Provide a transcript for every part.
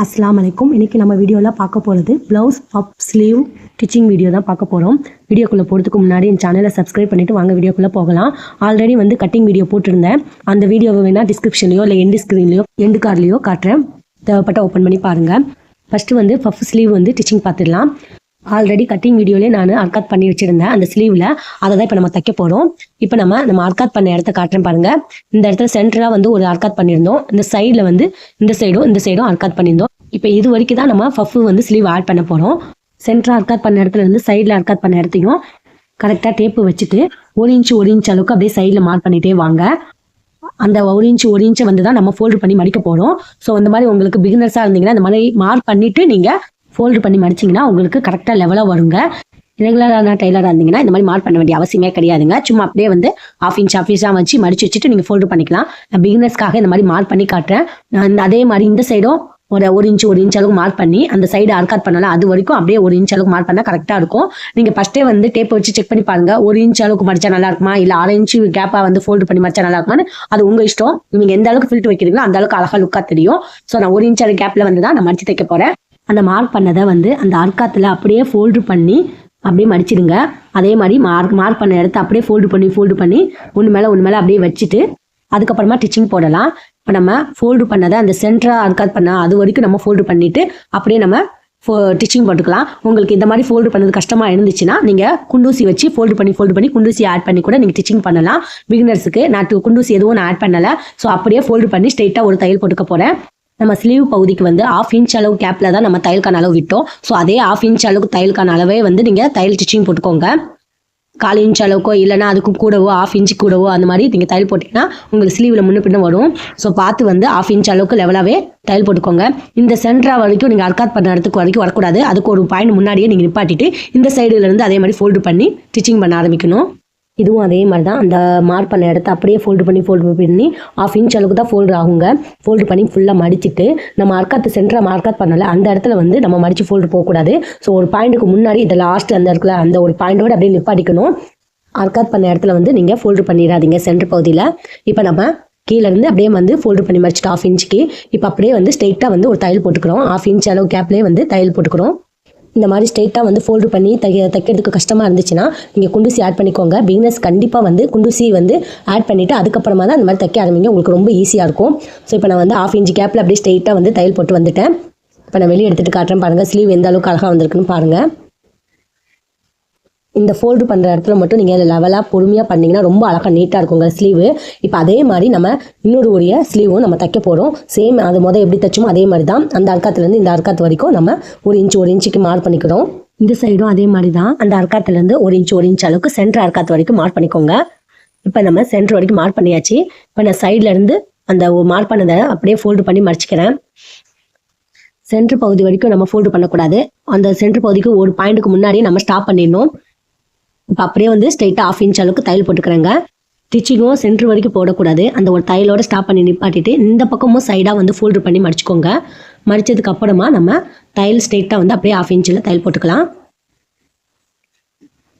அஸ்ஸலாமு அலைக்கும். இன்றைக்கி நம்ம வீடியோவில் பார்க்க போகிறது ப்ளவுஸ் பப் ஸ்லீவ் ஸ்டிச்சிங் வீடியோ தான் பார்க்க போகிறோம். வீடியோக்குள்ளே போகிறதுக்கு முன்னாடி என் சேனலை சப்ஸ்கிரைப் பண்ணிவிட்டு வாங்க வீடியோக்குள்ளே போகலாம். ஆல்ரெடி கட்டிங் வீடியோ போட்டிருந்தேன். அந்த வீடியோவை வேணால் டிஸ்கிரிப்ஷன்லையோ இல்லை எண்டு ஸ்க்ரீன்லையோ எண்டு கார்ட்லையோ காட்டுறேன். தேவைப்பட்ட ஓப்பன் பண்ணி பாருங்கள். ஃபஸ்ட்டு பஃப் ஸ்லீவ் ஸ்டிச்சிங் பார்த்துடலாம். ஆல்ரெடி கட்டிங் வீடியோலேயே நான் அர்காத் பண்ணி வச்சுருந்தேன் அந்த ஸ்லீவில். அதை தான் இப்போ நம்ம தைக்க போகிறோம். இப்போ நம்ம அர்காத் பண்ண இடத்த காட்டுறேன் பாருங்கள். இந்த இடத்துல சென்டராக ஒரு அர்காத் பண்ணியிருந்தோம். இந்த சைடில் இந்த சைடும் அர்காத் பண்ணியிருந்தோம். இப்போ இது வரைக்கும் தான் நம்ம பஃப் ஸ்லீவ் ஆட் பண்ண போகிறோம். சென்டராக அர்காத் பண்ண இடத்துல சைடில் அர்காத் பண்ண இடத்தையும் கரெக்டாக டேப்பு வச்சுட்டு 1 இன்ச் அளவுக்கு அப்படியே சைடில் மார்க் பண்ணிகிட்டே வாங்க. அந்த 1 இன்ச்சை தான் நம்ம ஃபோல்டு பண்ணி மடிக்க போகிறோம். ஸோ அந்த மாதிரி உங்களுக்கு பிகினர்ஸாக இருந்தீங்கன்னா இந்த மாதிரி மார்க் பண்ணிவிட்டு நீங்கள் ஃபோல்டு பண்ணி மடிச்சிங்கன்னா உங்களுக்கு கரெக்டாக லெவலாக வருங்க. ரெகுலரான டெய்லராக இருந்தீங்கன்னா இந்த மாதிரி மார்க் பண்ண வேண்டிய அவசியமே கிடையாதுங்க. சும்மா அப்படியே 1/2 இன்ச்சாக வச்சு மடிச்சு வச்சுட்டு நீங்கள் ஃபோல்டு பண்ணிக்கலாம். நான் பிகினர்ஸ்க்காக இந்த மாதிரி மார்க் பண்ணி காட்டுறேன். அதே மாதிரி இந்த சைடும் ஒரு 1 இன்ச் அளவுக்கு மார்க் பண்ணி அந்த சைடு அர்காத் பண்ணலாம். அது வரைக்கும் அப்படியே 1 இன்ச் அளவுக்கு மார்க் பண்ணால் கரெக்டாக இருக்கும். நீங்கள் ஃபஸ்ட்டே டேப் வச்சு செக் பண்ணி பாருங்கள். 1 இன்ச் அளவுக்கு மடிச்சா நல்லா இருக்குமா, இல்லை 1/2 இன்ச் கேப்பாக ஃபோல்டு பண்ணி மடிச்சா நல்லா இருக்குமான்னு அது உங்கள் இஷ்டம். நீங்கள் எந்த அளவுக்கு ஃபில்ட் வைக்கிறீங்களோ அந்த அளவுக்கு அழகாக லுக்காக தெரியும். ஸோ நான் 1 இன்ச் கேப்பில் தான் நான் மடிச்சு தைக்க போகிறேன். அந்த மார்க் பண்ணதை அந்த அர்காத்தில் அப்படியே ஃபோல்டு பண்ணி அப்படியே மடிச்சிடுங்க. அதே மாதிரி மார்க் பண்ண இடத்த அப்படியே ஃபோல்டு பண்ணி ஒன்று மேலே அப்படியே வச்சுட்டு அதுக்கப்புறமா ஸ்டிச்சிங் போடலாம். இப்போ நம்ம ஃபோல்டு பண்ணதை அந்த சென்டராக அர்காத் பண்ணால் அது வரைக்கும் நம்ம ஃபோல்டு பண்ணிவிட்டு அப்படியே நம்ம ஸ்டிச்சிங் போட்டுக்கலாம். உங்களுக்கு இந்த மாதிரி ஃபோல்டு பண்ணது கஷ்டமாக இருந்துச்சுன்னா நீங்கள் குண்டூசி வச்சு ஃபோல்டு பண்ணி குண்டூசி ஆட் பண்ணி கூட நீங்கள் ஸ்டிச்சிங் பண்ணலாம். பிகினர்ஸுக்கு நான் குண்டூசி எதுவும் நான் ஆட் பண்ணலை. ஸோ அப்படியே ஃபோல்டு பண்ணி ஸ்ட்ரெயிட்டாக ஒரு தையல் போட்டுக்க போகிறேன். நம்ம ஸ்லீவ் பகுதிக்கு 1/2 இன்ச் அளவு கேப்பில் தான் நம்ம தையலுக்கான அளவு விட்டோம். ஸோ அதே 1/2 இன்ச் அளவுக்கு தையலுக்கான அளவே நீங்கள் தையல் ஸ்டிச்சிங் போட்டுக்கோங்க. 1/4 இன்ச் அளவுக்கோ இல்லைனா அதுக்கு கூடவோ 1/2 இன்ச்சு கூடவோ அந்த மாதிரி நீங்கள் தையல் போட்டிங்கன்னா உங்களுக்கு ஸ்லீவில் முன்ன பின்ன வரும். ஸோ பார்த்து 1/2 இன்ச் அளவுக்கு லெவலாகவே தையல் போட்டுக்கோங்க. இந்த சென்டரா வரைக்கும் நீங்கள் அர்காத் பண்ண இடத்துக்கு வரைக்கும் வரக்கூடாது. அதுக்கு ஒரு பாயிண்ட் முன்னாடியே நீங்கள் நிப்பாட்டிட்டு இந்த சைடுலேருந்து அதே மாதிரி ஃபோல்டு பண்ணி ஸ்டிச்சிங் பண்ண ஆரம்பிக்கணும். இதுவும் அதே மாதிரி தான். அந்த மார்க் பண்ண இடத்த அப்படியே ஃபோல்டு பண்ணி 1/2 இன்ச் அளவுக்கு தான் ஃபோல்டு ஆகுங்க. ஃபோல்டு பண்ணி ஃபுல்லாக மடிச்சுட்டு நம்ம அர்காத்து சென்டராக மார்க்காத் பண்ணல அந்த இடத்துல நம்ம மடித்து ஃபோல்டு போகக்கூடாது. ஸோ ஒரு பாயிண்ட்டுக்கு முன்னாடி இதை லாஸ்ட் அந்த இடத்துல அந்த ஒரு பாயிண்டோடு அப்படியே நிப்பாட்டிக்கணும். அர்காத் பண்ண இடத்துல நீங்கள் ஃபோல்டு பண்ணிடாதீங்க சென்டர் பகுதியில். இப்போ நம்ம கீழேருந்து அப்படியே ஃபோல்டு பண்ணி மடிச்சுட்டு 1/2 இன்ச்சுக்கு இப்போ அப்படியே ஸ்ட்ரெயிட்டாக ஒரு தையல் போட்டுக்கிறோம். 1/2 இன்ச் அளவு கேப்லேயே தையல் போட்டுக்கிறோம். இந்த மாதிரி ஸ்ட்ரெயிட்டாக ஃபோல்டு பண்ணி தைக்கிறதுக்கு கஷ்டமாக இருந்துச்சுன்னா நீங்கள் குண்டூசி ஆட் பண்ணிக்கோங்க. பிகினர்ஸ் கண்டிப்பாக குண்டூசி ஆட் பண்ணிவிட்டு அதுக்கப்புறமா தான் அந்த மாதிரி தைக்க ஆரம்பிங்க. உங்களுக்கு ரொம்ப ஈஸியாக இருக்கும். ஸோ இப்போ நான் 1/2 இன்ச் கேப்பில் அப்படியே ஸ்ட்ரெயிட்டாக தையல் போட்டு வந்துட்டேன். இப்போ நான் வெளியே எடுத்துகிட்டு காட்டுறேன் பாருங்கள். ஸ்லீவ் எந்த அளவுக்கு அழகாக வந்திருக்குன்னு பாருங்கள். இந்த ஃபோல்டு பண்ணுற இடத்துல மட்டும் நீங்கள் லெவலாக பொறுமையாக பண்ணிங்கன்னா ரொம்ப அழகாக நீட்டாக இருக்குங்க ஸ்லீவு. இப்போ அதே மாதிரி நம்ம இன்னொரு ஸ்லீவும் நம்ம தைக்க போகிறோம். சேம் அது எப்படி தைச்சோமோ அதே மாதிரி தான். அந்த அர்காத்துலேருந்து இந்த அர்காத்து வரைக்கும் நம்ம 1 இன்ச்சுக்கு மார்க் பண்ணிக்கிறோம். இந்த சைடும் அதே மாதிரி தான். அந்த அர்காத்துலேருந்து 1 இன்ச் அளவுக்கு சென்டர் அர்காத்து வரைக்கும் மார்க் பண்ணிக்கோங்க. இப்போ நம்ம சென்டர் வரைக்கும் மார்க் பண்ணியாச்சு. இப்போ நான் சைட்லேருந்து அந்த மார்க் பண்ணதை அப்படியே ஃபோல்டு பண்ணி மடிச்சிக்கிறேன். சென்டர் பகுதி வரைக்கும் நம்ம ஃபோல்டு பண்ணக்கூடாது. அந்த சென்டர் பகுதிக்கு ஒரு பாயிண்ட்டுக்கு முன்னாடியே நம்ம ஸ்டாப் பண்ணிடணும். இப்போ அப்படியே ஸ்ட்ரெயிட்டாக 1/2 இன்ச் அளவுக்கு தையல் போட்டுக்கிறேங்க. ஸ்டிச்சிங்கும் சென்டர் வரைக்கும் போடக்கூடாது. அந்த ஒரு தையலோட ஸ்டாப் பண்ணி நிப்பாட்டிட்டு இந்த பக்கமும் சைடாக ஃபோல்டு பண்ணி மடிச்சுக்கோங்க. மடித்ததுக்கு அப்புறமா நம்ம தையல் ஸ்ட்ரெயிட்டாக அப்படியே 1/2 இன்ச்சில் தையல் போட்டுக்கலாம்.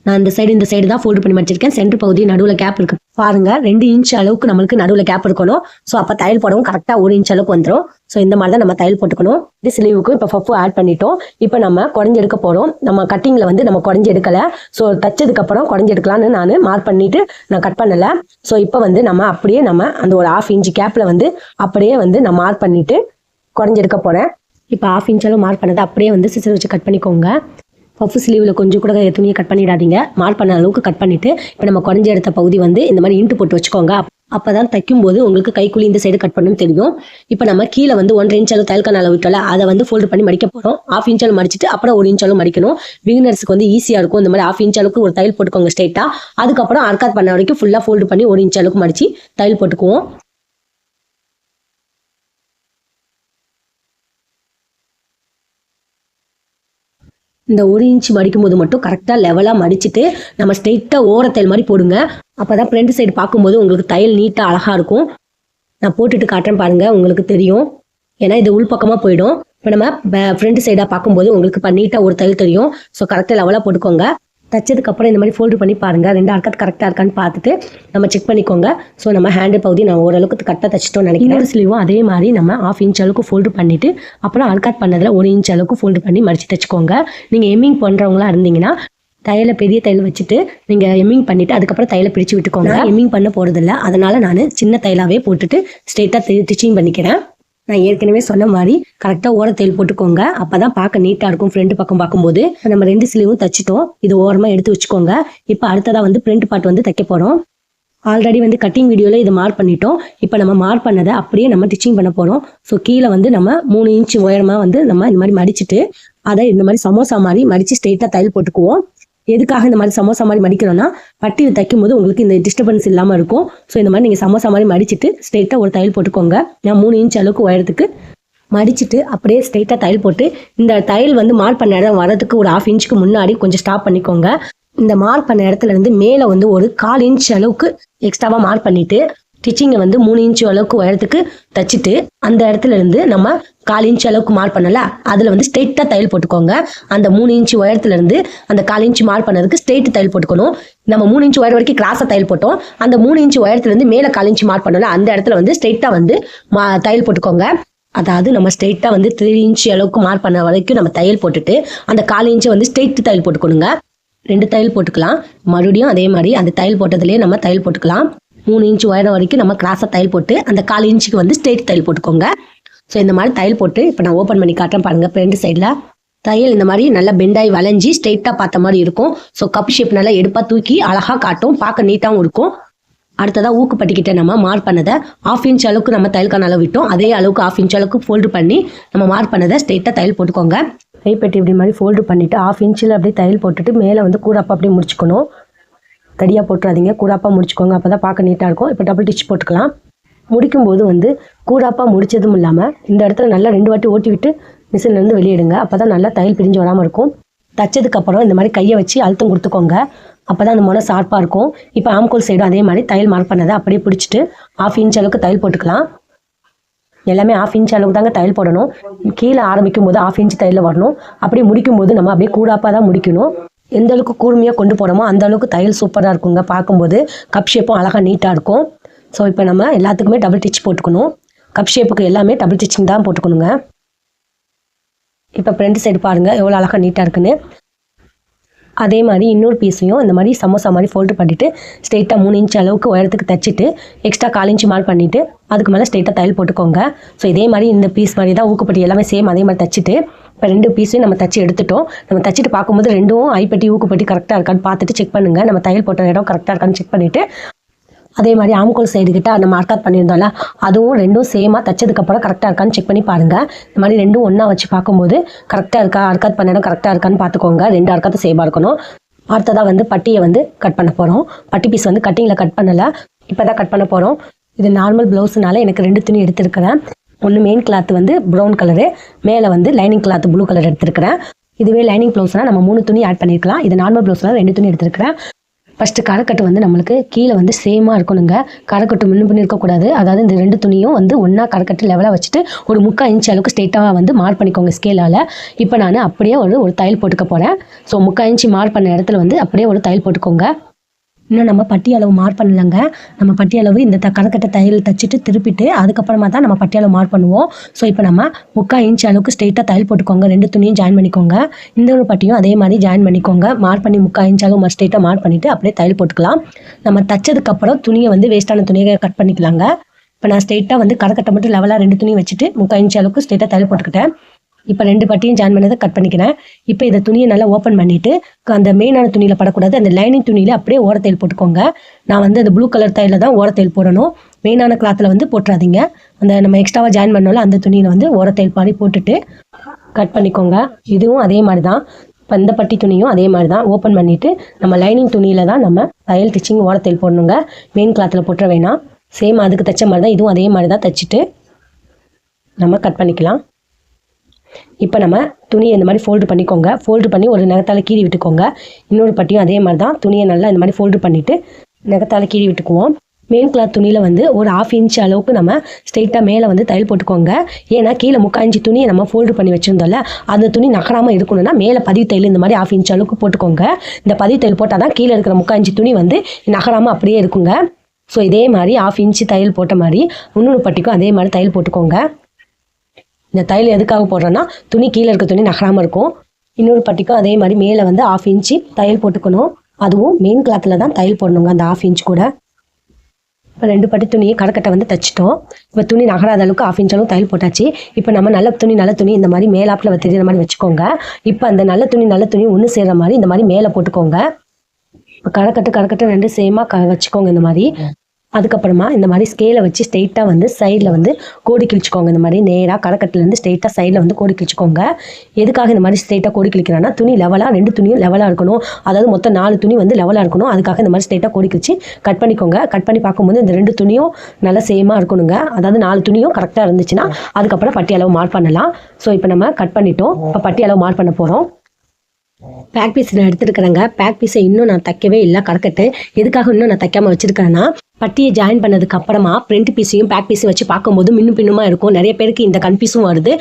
நான் இந்த சைடு தான் ஃபோல்டு பண்ணி மடிச்சிருக்கேன். சென்டர் பகுதி நடுவில் கேப் இருக்குது பாருங்கள். 2 இன்ச் அளவுக்கு நம்மளுக்கு நடுவில் கேப் இருக்கணும். ஸோ அப்போ தையல் போடவும் கரெக்டாக 1 இன்ச் அளவுக்கு வந்துடும். ஸோ இந்த மாதிரி தான் நம்ம தையல் போட்டுக்கணும். இது ஸ்லீவுக்கு இப்போ பஃப் ஆட் பண்ணிட்டோம். இப்போ நம்ம குறைஞ்சி எடுக்க போகிறோம். நம்ம கட்டிங்கில் நம்ம குறைஞ்சி எடுக்கலை. ஸோ தைச்சதுக்கப்புறம் குறைஞ்சி எடுக்கலான்னு நான் மார்க் பண்ணிவிட்டு நான் கட் பண்ணலை. ஸோ இப்போ நம்ம அப்படியே அந்த ஒரு 1/2 இன்ச் கேப்பில் அப்படியே நான் மார்க் பண்ணிவிட்டு குறைஞ்சி எடுக்க போகிறேன். இப்போ 1/2 இன்ச் அளவு மார்க் பண்ணதை அப்படியே சிசர் வச்சு கட் பண்ணிக்கோங்க. பஃப் ஸ்லீவில் கொஞ்சம் கூட துணியை கட் பண்ணிடாதீங்க. மார்க் பண்ண அளவுக்கு கட் பண்ணிவிட்டு இப்போ நம்ம குறைஞ்சி எடுத்த பகுதி இந்த மாதிரி இன்ட்டு போட்டு வச்சுக்கோங்க. அப்போ தான் தைக்கும்போது உங்களுக்கு கைக்குள்ளி இந்த சைடு கட் பண்ணணும்னு தெரியும். இப்போ நம்ம கீழே 1/2 இன்ச் அளவு தையல்கான அளவு விட்டோம்ல அதை ஃபோல்டு பண்ணி மடிக்க போகிறோம். 1/2 இன்ச் அளவு மடிச்சிட்டு அப்புறம் 1 இன்ச் அளவு மடிக்கணும். பிகினர்ஸுக்கு ஈஸியாக இருக்கும். இந்த மாதிரி 1/2 இன்ச் அளவுக்கு ஒரு தையல் போட்டுக்கோங்க ஸ்ட்ரெயிட்டாக. அதுக்கப்புறம் அர்காத் பண்ண வரைக்கும் ஃபுல்லாக ஃபோல்டு பண்ணி 1 இன்ச் அளவுக்கு மடித்து தையல் போட்டுக்குவோம். இந்த 1 இன்ச் மடிக்கும் போது மட்டும் கரெக்டாக லெவலாக மடிச்சுட்டு நம்ம ஸ்ட்ரெயிட்டாக ஓரத்தையல் மாதிரி போடுங்க. அப்போ தான் ஃப்ரண்ட் சைடு பார்க்கும்போது உங்களுக்கு தையல் நீட்டாக அழகாக இருக்கும். நான் போட்டுட்டு காட்டுறேன் பாருங்கள், உங்களுக்கு தெரியும். ஏன்னா இது உள் பக்கமாக போயிடும். இப்போ நம்ம ஃப்ரண்ட் சைடாக பார்க்கும்போது உங்களுக்கு நீட்டாக ஒரு தையல் தெரியும். ஸோ கரெக்டாக லெவலாக போட்டுக்கோங்க. தைச்சதுக்கப்புறம் இந்த மாதிரி ஃபோல்டு பண்ணி பாருங்கள், 2 அர்க்காத் கரெக்டாக இருக்கான்னு பார்த்துட்டு நம்ம செக் பண்ணிக்கோங்க. ஸோ நம்ம ஹேண்டு பகுதி நான் ஓரளவுக்கு கரெக்டாக தைச்சிட்டோம்னு நினைக்கிறேன். இன்னொரு ஸ்லீவும் அதே மாதிரி நம்ம 1/2 இன்ச் அளவுக்கு ஃபோல்டு பண்ணிவிட்டு அப்புறம் அர்க்காத் பண்ணதில் 1 இன்ச் அளவுக்கு ஃபோல்டு பண்ணி மடித்து தைச்சிக்கோங்க. நீங்கள் எம்மிங் பண்ணுறவங்களா இருந்தீங்கன்னா தையலை பெரிய தையல் வச்சுட்டு நீங்கள் எம்மிங் பண்ணிவிட்டு அதுக்கப்புறம் தையலை பிரித்து விட்டுக்கோங்க. எம்மிங் பண்ண போகிறதில்ல, அதனால் நான் சின்ன தையலாகவே போட்டுட்டு ஸ்ட்ரெயிட்டாக ஸ்டிச்சிங் பண்ணிக்கிறேன். நான் ஏற்கனவே சொன்ன மாதிரி கரெக்டாக ஓர தையல் போட்டுக்கோங்க, அப்போ தான் பார்க்க நீட்டாக இருக்கும். ஃப்ரண்ட் பக்கம் பார்க்கும்போது நம்ம 2 ஸ்லீவும் தைச்சிட்டோம், இது ஓரமாக எடுத்து வச்சுக்கோங்க. இப்போ அடுத்ததாக வந்து பிரிண்ட் பார்ட் வந்து தைக்க போகிறோம். ஆல்ரெடி வந்து கட்டிங் வீடியோவில் இதை மார்க் பண்ணிட்டோம். இப்போ நம்ம மார்க் பண்ணதை அப்படியே நம்ம ஸ்டிச்சிங் பண்ண போகிறோம். ஸோ கீழே வந்து நம்ம 3 இன்ச் உயரமாக வந்து நம்ம இந்த மாதிரி மடிச்சுட்டு அதை இந்த மாதிரி சமோசா மாதிரி மடித்து ஸ்ட்ரெயிட்டாக தையல் போட்டுக்குவோம். எதுக்காக இந்த மாதிரி சமோசா மாதிரி மடிக்கிறோன்னா பட்டியில் தைக்கும் போது உங்களுக்கு இந்த டிஸ்டர்பன்ஸ் இல்லாமல் இருக்கும். ஸோ இந்த மாதிரி நீங்கள் சமோசா மாதிரி மடிச்சுட்டு ஸ்ட்ரெயிட்டாக ஒரு தையல் போட்டுக்கோங்க. நான் 3 இன்ச் அளவுக்கு உயரத்துக்கு மடிச்சுட்டு அப்படியே ஸ்ட்ரெயிட்டாக தையல் போட்டு இந்த தையல் வந்து மார்க் பண்ண இடம் வரதுக்கு ஒரு 1/2 இன்ச்சுக்கு முன்னாடி கொஞ்சம் ஸ்டாப் பண்ணிக்கோங்க. இந்த மார்க் பண்ண இடத்துல இருந்து மேலே வந்து ஒரு 1/4 இன்ச் அளவுக்கு எக்ஸ்ட்ராவாக மார்க் பண்ணிட்டு ஸ்டிச்சிங்கை வந்து 3 இன்ச் அளவுக்கு உயரத்துக்கு தைச்சிட்டு அந்த இடத்துல இருந்து நம்ம 1/4 இன்ச் அளவுக்கு மார்க் பண்ணல அதில் வந்து ஸ்ட்ரெயிட்டாக தையல் போட்டுக்கோங்க. அந்த 3 இன்ச் உயரத்துல இருந்து அந்த 1/4 இன்ச் மார்க் பண்ணதுக்கு ஸ்ட்ரெயிட் தையல் போட்டுக்கணும். நம்ம 3 இன்ச் உயரம் வரைக்கும் கிராஸாக தையல் போட்டோம். அந்த 3 இன்ச் உயரத்துல இருந்து மேலே 1/4 இன்ச் மார்க் பண்ணல அந்த இடத்துல வந்து ஸ்ட்ரெயிட்டாக வந்து தையல் போட்டுக்கோங்க. அதாவது நம்ம ஸ்ட்ரெயிட்டாக வந்து 3 இன்ச் அளவுக்கு மார்க் பண்ண வரைக்கும் நம்ம தையல் போட்டுட்டு அந்த 1/4 இன்ச்சை வந்து ஸ்ட்ரெயிட் தையல் போட்டுக்கணுங்க. 2 தையல் போட்டுக்கலாம். மறுபடியும் அதே மாதிரி அந்த தையல் போட்டதுலேயே நம்ம தையல் போட்டுக்கலாம். 3 இன்ச் உயரம் வரைக்கும் நம்ம கிராஸாக தையல் போட்டு அந்த 1/4 இன்ச்சுக்கு வந்து ஸ்ட்ரெயிட் தையல் போட்டுக்கோங்க. ஸோ இந்த மாதிரி தையல் போட்டு இப்போ நான் ஓப்பன் பண்ணி காட்டுறேன் பாருங்கள். ஃப்ரண்ட் சைடில் தையல் இந்த மாதிரி நல்லா பெண்டாகி வளைஞ்சி ஸ்ட்ரெயிட்டாக பார்த்த மாதிரி இருக்கும். ஸோ கப் ஷேப் நல்லா எடுப்பாக தூக்கி அழகாக காட்டும், பார்க்க நீட்டாகவும் இருக்கும். அடுத்ததாக ஊக்குப்பட்டிக்கிட்ட நம்ம மார்க் பண்ணதை 1/2 இன்ச் அளவுக்கு நம்ம தையல்கான அளவு விட்டோம். அதே அளவுக்கு 1/2 இன்ச் அளவுக்கு ஃபோல்டு பண்ணி நம்ம மார்க் பண்ணதை ஸ்ட்ரெயிட்டாக தையல் போட்டுக்கோங்க. கைப்பட்டி இப்படி மாதிரி ஃபோல்டு பண்ணிவிட்டு 1/2 இன்ச்சில் அப்படியே தையல் போட்டுட்டு மேலே வந்து கூடாப்பா அப்படியே முடிச்சுக்கணும். தடியாக போட்டுறாதீங்க, கூடாப்பா முடிச்சுக்கோங்க, அப்போ தான் பார்க்க நீட்டாக இருக்கும். இப்போ டபுள் டிச் போட்டுக்கலாம். முடிக்கும்போது வந்து கூடாப்பா முடிச்சதும் இல்லாமல் இந்த இடத்துல நல்லா 2 வாட்டி ஓட்டி விட்டு மிஷின்லேருந்து வெளியிடுங்க. அப்போ தான் நல்லா தையல் பிரிஞ்சு வராமல் இருக்கும். தைச்சதுக்கப்புறம் இந்த மாதிரி கையை வச்சு அழுத்தம் கொடுத்துக்கோங்க, அப்போ தான் அந்த முனை ஷார்ப்பாக இருக்கும். இப்போ ஆம்கோல் சைடும் அதே மாதிரி தையல் மார்க் பண்ணதை அப்படியே பிடிச்சிட்டு 1/2 இன்ச் அளவுக்கு தையல் போட்டுக்கலாம். எல்லாமே 1/2 இன்ச் அளவுக்கு தாங்க தையல் போடணும். கீழே ஆரம்பிக்கும் போது 1/2 இன்ச் தையல் வரணும். அப்படியே முடிக்கும் போது நம்ம அப்படியே கூடாப்பாக தான் முடிக்கணும். எந்த அளவுக்கு கூர்மையாக கொண்டு போகிறோமோ அந்த அளவுக்கு தையல் சூப்பராக இருக்குங்க. பார்க்கும்போது கப் ஷேப்பும் அழகாக நீட்டாக இருக்கும். ஸோ இப்போ நம்ம எல்லாத்துக்குமே டபுள் டிச் போட்டுக்கணும். கப் ஷேப்புக்கு எல்லாமே டபுள் டிச்சிங் தான் போட்டுக்கணுங்க. இப்போ ஃப்ரண்ட் சைடு பாருங்கள் எவ்வளோ அழகாக நீட்டாக இருக்குன்னு. அதே மாதிரி இன்னொரு பீஸையும் இந்த மாதிரி சமோசா மாதிரி ஃபோல்டு பண்ணிவிட்டு ஸ்ட்ரெயிட்டாக 3 இன்ச் அளவுக்கு உயரத்துக்கு தைச்சிட்டு எக்ஸ்ட்ரா 1/4 இன்ச் மார்க் பண்ணிவிட்டு அதுக்கு மேலே ஸ்ட்ரெயிட்டாக தையல் போட்டுக்கோங்க. ஸோ இதே மாதிரி இந்த பீஸ் மாதிரி தான் ஊக்குப்பட்டி எல்லாமே சேம் அதே மாதிரி தைச்சிட்டு இப்போ 2 பீஸையும் நம்ம தைச்சி எடுத்துட்டோம். நம்ம தைச்சிட்டு பார்க்கும்போது 2ம் ஐப்பட்டி ஊக்குப்பட்டி கரெக்டாக இருக்கான்னு பார்த்துட்டு செக் பண்ணுங்கள். நம்ம தையல் போட்ட இடம் கரெக்டாக இருக்கான்னு செக் பண்ணிவிட்டு அதே மாதிரி ஆம்கோல் சைடு கிட்ட நம்ம அர்க்காத் பண்ணியிருந்தோம்ல அதுவும் 2ம் சேமாக தைச்சதுக்கப்புறம் கரெக்டாக இருக்கான்னு செக் பண்ணி பாருங்கள். இந்த மாதிரி 2ம் ஒன்றா வச்சு பார்க்கும்போது கரெக்டாக இருக்கா, அர்க்காத் பண்ண இடம் கரெக்டாக இருக்கான்னு பார்த்துக்கோங்க. 2 அர்க்காத்தும் சேமாக இருக்கணும். அடுத்ததாக வந்து பட்டியை வந்து கட் பண்ண போகிறோம். பட்டி பீஸ் வந்து கட்டிங்கில் கட் பண்ணலை, இப்போ தான் கட் பண்ண போகிறோம். இது நார்மல் ப்ளவுஸ்னால எனக்கு 2 துணி எடுத்துருக்கிறேன். ஒன்று மெயின் கிளாத் வந்து ப்ரௌன் கலரு, மேலே வந்து லைனிங் கிளாத் ப்ளூ கலர் எடுத்துருக்கிறேன். இதுவே லைனிங் ப்ளவுஸ்னால் நம்ம 3 துணி ஆட் பண்ணியிருக்கலாம். இது நார்மல் ப்ளவுஸ்னால் 2 துணி எடுத்துருக்கிறேன். ஃபஸ்ட்டு கரைக்கட்டு வந்து நம்மளுக்கு கீழே வந்து சேமாக இருக்கணுங்க. கரைக்கட்டு முன்னு பண்ணி இருக்கக்கூடாது. அதாவது இந்த 2 துணியும் வந்து ஒன்றா கரைக்கட்டு லெவலாக வச்சுட்டு ஒரு 3/4 இன்ச் அளவுக்கு ஸ்ட்ரெயிட்டாக வந்து மார்க் பண்ணிக்கோங்க ஸ்கேலால். இப்போ நான் அப்படியே ஒரு தையல் போட்டுக்க போகிறேன். ஸோ 3/4 இன்ச் மார்க் பண்ண இடத்துல வந்து அப்படியே ஒரு தையல் போட்டுக்கோங்க. இன்னும் நம்ம பட்டி அளவு மார்க் பண்ணலங்க. நம்ம பட்டி அளவு இந்த கரைக்கட்டை தையல் தைச்சிட்டு திருப்பிட்டு அதுக்கப்புறமா தான் நம்ம பட்டி அளவு மார்க் பண்ணுவோம். ஸோ இப்போ நம்ம 3/4 இன்ச் அளவுக்கு ஸ்ட்ரெயிட்டாக தையல் போட்டுக்கோங்க. 2 துணியும் ஜாயின் பண்ணிக்கோங்க. இந்த ஒரு பட்டியும் அதே மாதிரி ஜாயின் பண்ணிக்கோங்க. மார்க் பண்ணி 3/4 இன்ச் அளவு ஸ்ட்ரெயிட்டாக மார்க் பண்ணிவிட்டு அப்படியே தையல் போட்டுக்கலாம். நம்ம தைச்சதுக்கப்புறம் துணியை வந்து வேஸ்ட்டான துணியை கட் பண்ணிக்கலாங்க. இப்போ நான் ஸ்ட்ரெயிட்டாக வந்து கரைக்கட்டை மட்டும் லெவலாக 2 துணி வச்சுட்டு 3/4 இன்ச் அளவுக்கு ஸ்ட்ரெயிட்டாக தையல் போட்டுக்கிட்டேன். இப்போ 2 பட்டியும் ஜாயின் பண்ணதை கட் பண்ணிக்கிறேன். இப்போ இந்த துணியை நல்லா ஓப்பன் பண்ணிவிட்டு அந்த மெயினான துணியில் படக்கூடாது, அந்த லைனிங் துணியில் அப்படியே ஓரத்தையில் போட்டுக்கோங்க. நான் வந்து அந்த ப்ளூ கலர் தையலில் தான் ஓரத்தையில் போடணும். மெயினான கிளாத்தில் வந்து போட்டுறாதீங்க. அந்த நம்ம எக்ஸ்ட்ராவாக ஜாயின் பண்ணோம்ல அந்த துணியில் வந்து ஓரத்தையில் பாடி போட்டுட்டு கட் பண்ணிக்கோங்க. இதுவும் அதே மாதிரி தான். இப்போ இந்த பட்டி துணியும் அதே மாதிரி தான் ஓப்பன் பண்ணிவிட்டு நம்ம லைனிங் துணியில் தான் நம்ம தையல் டிச்சிங் ஓரத்தையில் போடணுங்க. மெயின் கிளாத்தில் போட்டுற வேணாம். சேம் அதுக்கு தைச்ச மாதிரி தான் இதுவும் அதே மாதிரி தான் தைச்சிட்டு நம்ம கட் பண்ணிக்கலாம். இப்போ நம்ம துணியை இந்த மாதிரி ஃபோல்டு பண்ணிக்கோங்க. ஃபோல்டு பண்ணி ஒரு நகத்தால் கீறி விட்டுக்கோங்க. இன்னொரு பட்டியும் அதே மாதிரி தான் துணியை நல்லா இந்த மாதிரி ஃபோல்டு பண்ணிவிட்டு நகத்தால் கீறி விட்டுக்குவோம். மெயின் கிளாத் துணியில் வந்து ஒரு 1/2 இன்ச் அளவுக்கு நம்ம ஸ்ட்ரெயிட்டாக மேலே வந்து தையல் போட்டுக்கோங்க. ஏன்னா கீழே 3/4 இன்ச் துணியை நம்ம ஃபோல்டு பண்ணி வச்சுருந்தோம்ல, அந்த துணி நகராமல் இருக்கணும்னா மேலே பதிவு தையல் இந்த மாதிரி 1/2 இன்ச் அளவுக்கு போட்டுக்கோங்க. இந்த பதிவு தையல் போட்டால் தான் கீழே இருக்கிற 3/4 இன்ச் துணி வந்து நகராமல் அப்படியே இருக்குங்க. ஸோ இதே மாதிரி 1/2 இன்ச் தையல் போட்ட மாதிரி இன்னொரு பட்டிக்கும் அதே மாதிரி தையல் போட்டுக்கோங்க. இந்த தையல் எதுக்காக போடுறோன்னா துணி கீழே இருக்க துணி நகராமல் இருக்கும். இன்னொரு பட்டிக்கும் அதே மாதிரி மேலே வந்து 1/2 இன்ச் தையல் போட்டுக்கணும். அதுவும் மெயின் கிளாத்தில் தான் தையல் போடணுங்க அந்த 1/2 இன்ச் கூட. இப்போ 2 பட்டி துணியை கடைக்கட்டை வந்து தைச்சிட்டோம். இப்போ துணி நகராத அளவுக்கு 1/2 இன்ச் அளவு தையல் போட்டாச்சு. இப்போ நம்ம நல்ல துணி இந்த மாதிரி மேலாப்பில் தெரியுற மாதிரி வச்சுக்கோங்க. இப்போ அந்த நல்ல துணி ஒன்று சேர்கிற மாதிரி இந்த மாதிரி மேலே போட்டுக்கோங்க. இப்போ கடைக்கட்டு 2 சேமாக வச்சுக்கோங்க இந்த மாதிரி. அதுக்கப்புறமா இந்த மாதிரி ஸ்கேலை வச்சு ஸ்ட்ரெயிட்டாக வந்து சைடில் வந்து கோடி கிழிச்சிக்கோங்க. இந்த மாதிரி நேராக கடைக்கட்டிலேருந்து ஸ்ட்ரெயிட்டாக சைடில் வந்து கோடி கிழிச்சிக்கோங்க. எதுக்காக இந்த மாதிரி ஸ்ட்ரெயிட்டாக கோடி கிழிக்கிறான்னா துணி லெவலாக 2 துணியும் லெவலாக இருக்கணும். அதாவது மொத்தம் 4 துணி வந்து லெவலாக இருக்கணும். அதுக்காக இந்த மாதிரி ஸ்ட்ரெயிட்டாக கோடி கிழிச்சு கட் பண்ணிக்கோங்க. கட் பண்ணி பார்க்கும்போது இந்த 2 துணியும் நல்லா சேமாக இருக்கணுங்க. அதாவது 4 துணியும் கரெக்டாக இருந்துச்சுன்னா அதுக்கப்புறம் பட்டி அளவு மார்க் பண்ணலாம். ஸோ இப்போ நம்ம கட் பண்ணிட்டோம். இப்போ பட்டி அளவு மார்க் பண்ண போகிறோம். பேக் பீஸ் நான் எடுத்துருக்கிறேங்க. பேக் பீஸை இன்னும் நான் தைக்கவே இல்லை கரெக்டு. எதுக்காக இன்னும் நான் தைக்காமல் வச்சுருக்கிறேன்னா பட்டியை ஜாயின் பண்ணதுக்கு அப்புறமா ஃப்ரண்ட் பீஸையும் பேக் பீஸையும் வச்சு பார்க்கும்போது மின்னும் பின்னுமா இருக்கும். நிறைய பேருக்கு இந்த கன்ஃபியூஸும் வருது.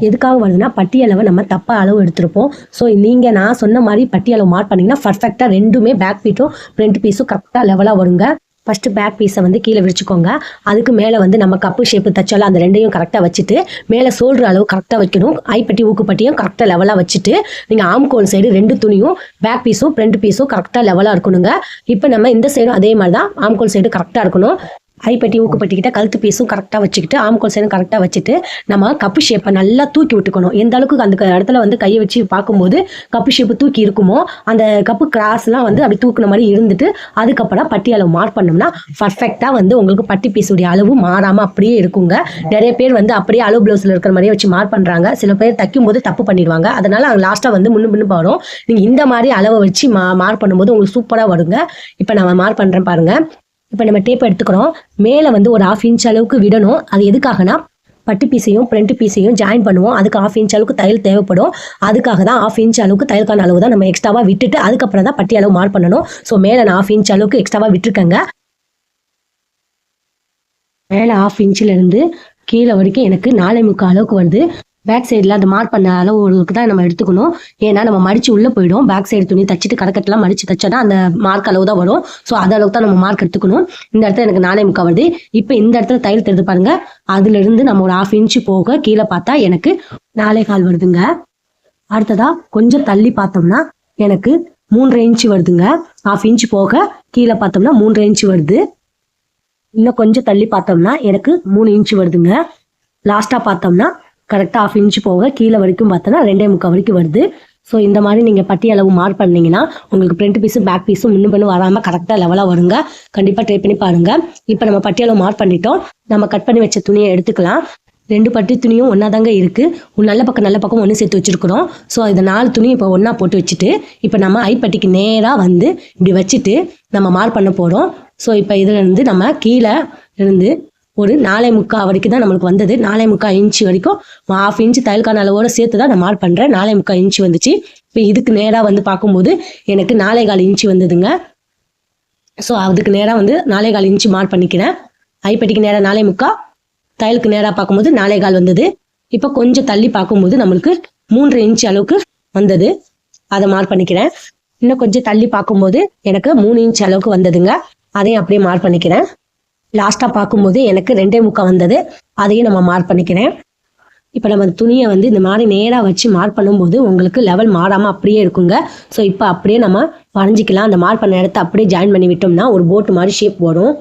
எதுக்காக வருதுன்னா பட்டி அளவை நம்ம தப்பாக அளவு எடுத்திருப்போம். ஸோ நீங்கள் நான் சொன்ன மாதிரி பட்டி அளவு மார்க் பண்ணிங்கன்னா பர்ஃபெக்டாக 2மே பேக் பீஸும் ஃப்ரண்ட் பீஸும் கரெக்டாக லெவலாக வருங்க. ஃபஸ்ட்டு பேக் பீஸை வந்து கீழே விரிச்சுக்கோங்க. அதுக்கு மேலே வந்து நம்ம கப்பு ஷேப்பு தைச்சாலும் அந்த 2யும் கரெக்டாக வச்சுட்டு மேலே சோல்டர் அளவு கரெக்டாக வைக்கணும். ஐப்பட்டி ஊக்குப்பட்டியும் கரெக்டாக லெவலாக வச்சுட்டு நீங்கள் ஆம்கோல் சைடு 2 துணியும் பேக் பீஸும் ஃப்ரண்ட் பீஸும் கரெக்டாக லெவலாக இருக்கணுங்க. இப்போ நம்ம இந்த சைடும் அதே மாதிரி தான் ஆம்கோல் சைடு கரெக்டாக இருக்கணும். ஐப்பட்டி ஊக்குப்பட்டிக்கிட்ட கழுத்து பீஸும் கரெக்டாக வச்சுக்கிட்டு ஆம்கோல் சைடும் கரெக்டாக வச்சுட்டு நம்ம கப்பு ஷேப்பை நல்லா தூக்கி விட்டுக்கணும். எந்த அளவுக்கு அந்த இடத்துல வந்து கையை வச்சு பார்க்கும்போது கப்பு ஷேப்பு தூக்கி இருக்குமோ அந்த கப்பு கிராஸ்லாம் வந்து அப்படி தூக்குன மாதிரி இருந்துட்டு அதுக்கப்புறம் பட்டி அளவு மார்க் பண்ணோம்னா பர்ஃபெக்டாக வந்து உங்களுக்கு பட்டி பீஸுடைய அளவு மாறாமல் அப்படியே இருக்குங்க. நிறைய பேர் வந்து அப்படியே அளவு ப்ளவுஸில் இருக்கிற மாதிரியே வச்சு மார்க் பண்ணுறாங்க. சில பேர் தைக்கும் போது தப்பு பண்ணிடுவாங்க. அதனால லாஸ்ட்டாக வந்து முன்னு வரும். நீங்கள் இந்த மாதிரி அளவை வச்சு மார்க் பண்ணும்போது உங்களுக்கு சூப்பராக வருங்க. இப்போ நான் மார்க் பண்ணுறேன் பாருங்கள். இப்போ நம்ம டேப் எடுத்துக்கிறோம். மேலே வந்து ஒரு 1/2 இன்ச் அளவுக்கு விடணும். அது எதுக்காகனா பட்டு பீஸையும் ஃப்ரண்ட் பீஸையும் ஜாயின் பண்ணுவோம். அதுக்கு 1/2 இன்ச் அளவுக்கு தையல் தேவைப்படும். அதுக்காக தான் 1/2 இன்ச் அளவுக்கு தையலுக்கான அளவு தான் நம்ம எக்ஸ்ட்ராவாக விட்டுட்டு அதுக்கப்புறம் தான் பட்டி அளவு மார்க் பண்ணணும். ஸோ மேலே நான் 1/2 இன்ச் அளவுக்கு எக்ஸ்ட்ராவாக விட்டுருக்கேங்க. மேலே 1/2 இன்ச்சிலேருந்து கீழே வரைக்கும் எனக்கு 4.25 அளவுக்கு வருது. பேக் சைடில் அந்த மார்க் பண்ண அளவுக்கு தான் நம்ம எடுத்துக்கணும். ஏன்னா நம்ம மடிச்சு உள்ளே போயிடும். பேக் சைடு துணி தச்சுட்டு கடைக்கட்டெல்லாம் மடிச்சு தச்சோன்னா அந்த மார்க் அளவு தான் வரும். ஸோ அது அளவுக்கு தான் நம்ம மார்க் எடுத்துக்கணும். இந்த இடத்துல எனக்கு 4.25 வருது. இப்போ இந்த இடத்துல தையல் தெரிஞ்சு பாருங்க. அதுலேருந்து நம்ம ஒரு 1/2 இன்ச்சு போக கீழே பார்த்தா எனக்கு 4.25 வருதுங்க. அடுத்ததா கொஞ்சம் தள்ளி பார்த்தோம்னா எனக்கு 3.5 இன்ச்சு வருதுங்க. 1/2 இன்ச்சு போக கீழே பார்த்தோம்னா 3.5 இன்ச்சு வருது. இன்னும் கொஞ்சம் தள்ளி பார்த்தோம்னா எனக்கு 3 இன்ச்சு வருதுங்க. லாஸ்ட்டாக பார்த்தோம்னா கரெக்டாக 1/2 இன்ச்சு போக கீழே வரைக்கும் பார்த்தோன்னா 2.25 வரைக்கும் வருது. ஸோ இந்த மாதிரி நீங்கள் பட்டி அளவு மார்க் பண்ணிங்கன்னா உங்களுக்கு ஃப்ரண்ட் பீஸும் பேக் பீஸும் முன்னும் பண்ணி வராமல் கரெக்டாக லெவலாக வருங்க. கண்டிப்பாக ட்ரை பண்ணி பாருங்கள். இப்போ நம்ம பட்டி அளவு மார்க் பண்ணிட்டோம். நம்ம கட் பண்ணி வச்ச துணியை எடுத்துக்கலாம். 2 பட்டி துணியும் ஒன்றா தாங்க இருக்குது. நல்ல பக்கம் ஒன்று சேர்த்து வச்சுருக்குறோம். ஸோ இந்த 4 துணியும் இப்போ ஒன்றா போட்டு வச்சுட்டு இப்போ நம்ம ஐப்பட்டிக்கு நேராக வந்து இப்படி வச்சுட்டு நம்ம மார்க் பண்ண போகிறோம். ஸோ இப்போ இதிலேருந்து நம்ம கீழே இருந்து ஒரு 4.25 வரைக்கும் தான் நம்மளுக்கு வந்தது. 4.25 இன்ச்சு வரைக்கும் 1/2 இன்ச்சு தையலுக்கான அளவோடு சேர்த்து தான் நான் மார்க் பண்ணுறேன். 4.25 இன்ச்சு வந்துச்சு. இப்போ இதுக்கு நேராக வந்து பார்க்கும்போது எனக்கு 4.25 இன்ச்சு வந்ததுங்க. ஸோ அதுக்கு நேராக வந்து 4.25 இன்ச்சு மார்க் பண்ணிக்கிறேன். ஐப்பட்டிக்கு நேராக 4.25, தையலுக்கு நேராக பார்க்கும்போது 4.25 வந்தது. இப்போ கொஞ்சம் தள்ளி பார்க்கும்போது நம்மளுக்கு 3 இன்ச்சு அளவுக்கு வந்தது. அதை மார்க் பண்ணிக்கிறேன். இன்னும் கொஞ்சம் தள்ளி பார்க்கும்போது எனக்கு 3 இன்ச்சு அளவுக்கு வந்ததுங்க. அதையும் அப்படியே மார்க் பண்ணிக்கிறேன். லாஸ்ட்டாக பார்க்கும்போது எனக்கு 2.25 வந்தது. அதையும் நம்ம மார்க் பண்ணிக்கிறேன். இப்போ நம்ம துணியை வந்து இந்த மாதிரி நேராக வச்சு மார்க் பண்ணும்போது உங்களுக்கு லெவல் மாறாமல் அப்படியே இருக்குங்க. ஸோ இப்போ அப்படியே நம்ம வரைஞ்சிக்கலாம். அந்த மார்க் பண்ண இடத்த அப்படியே ஜாயின் பண்ணி விட்டோம்னா ஒரு போட்டு மாதிரி ஷேப் வரும்.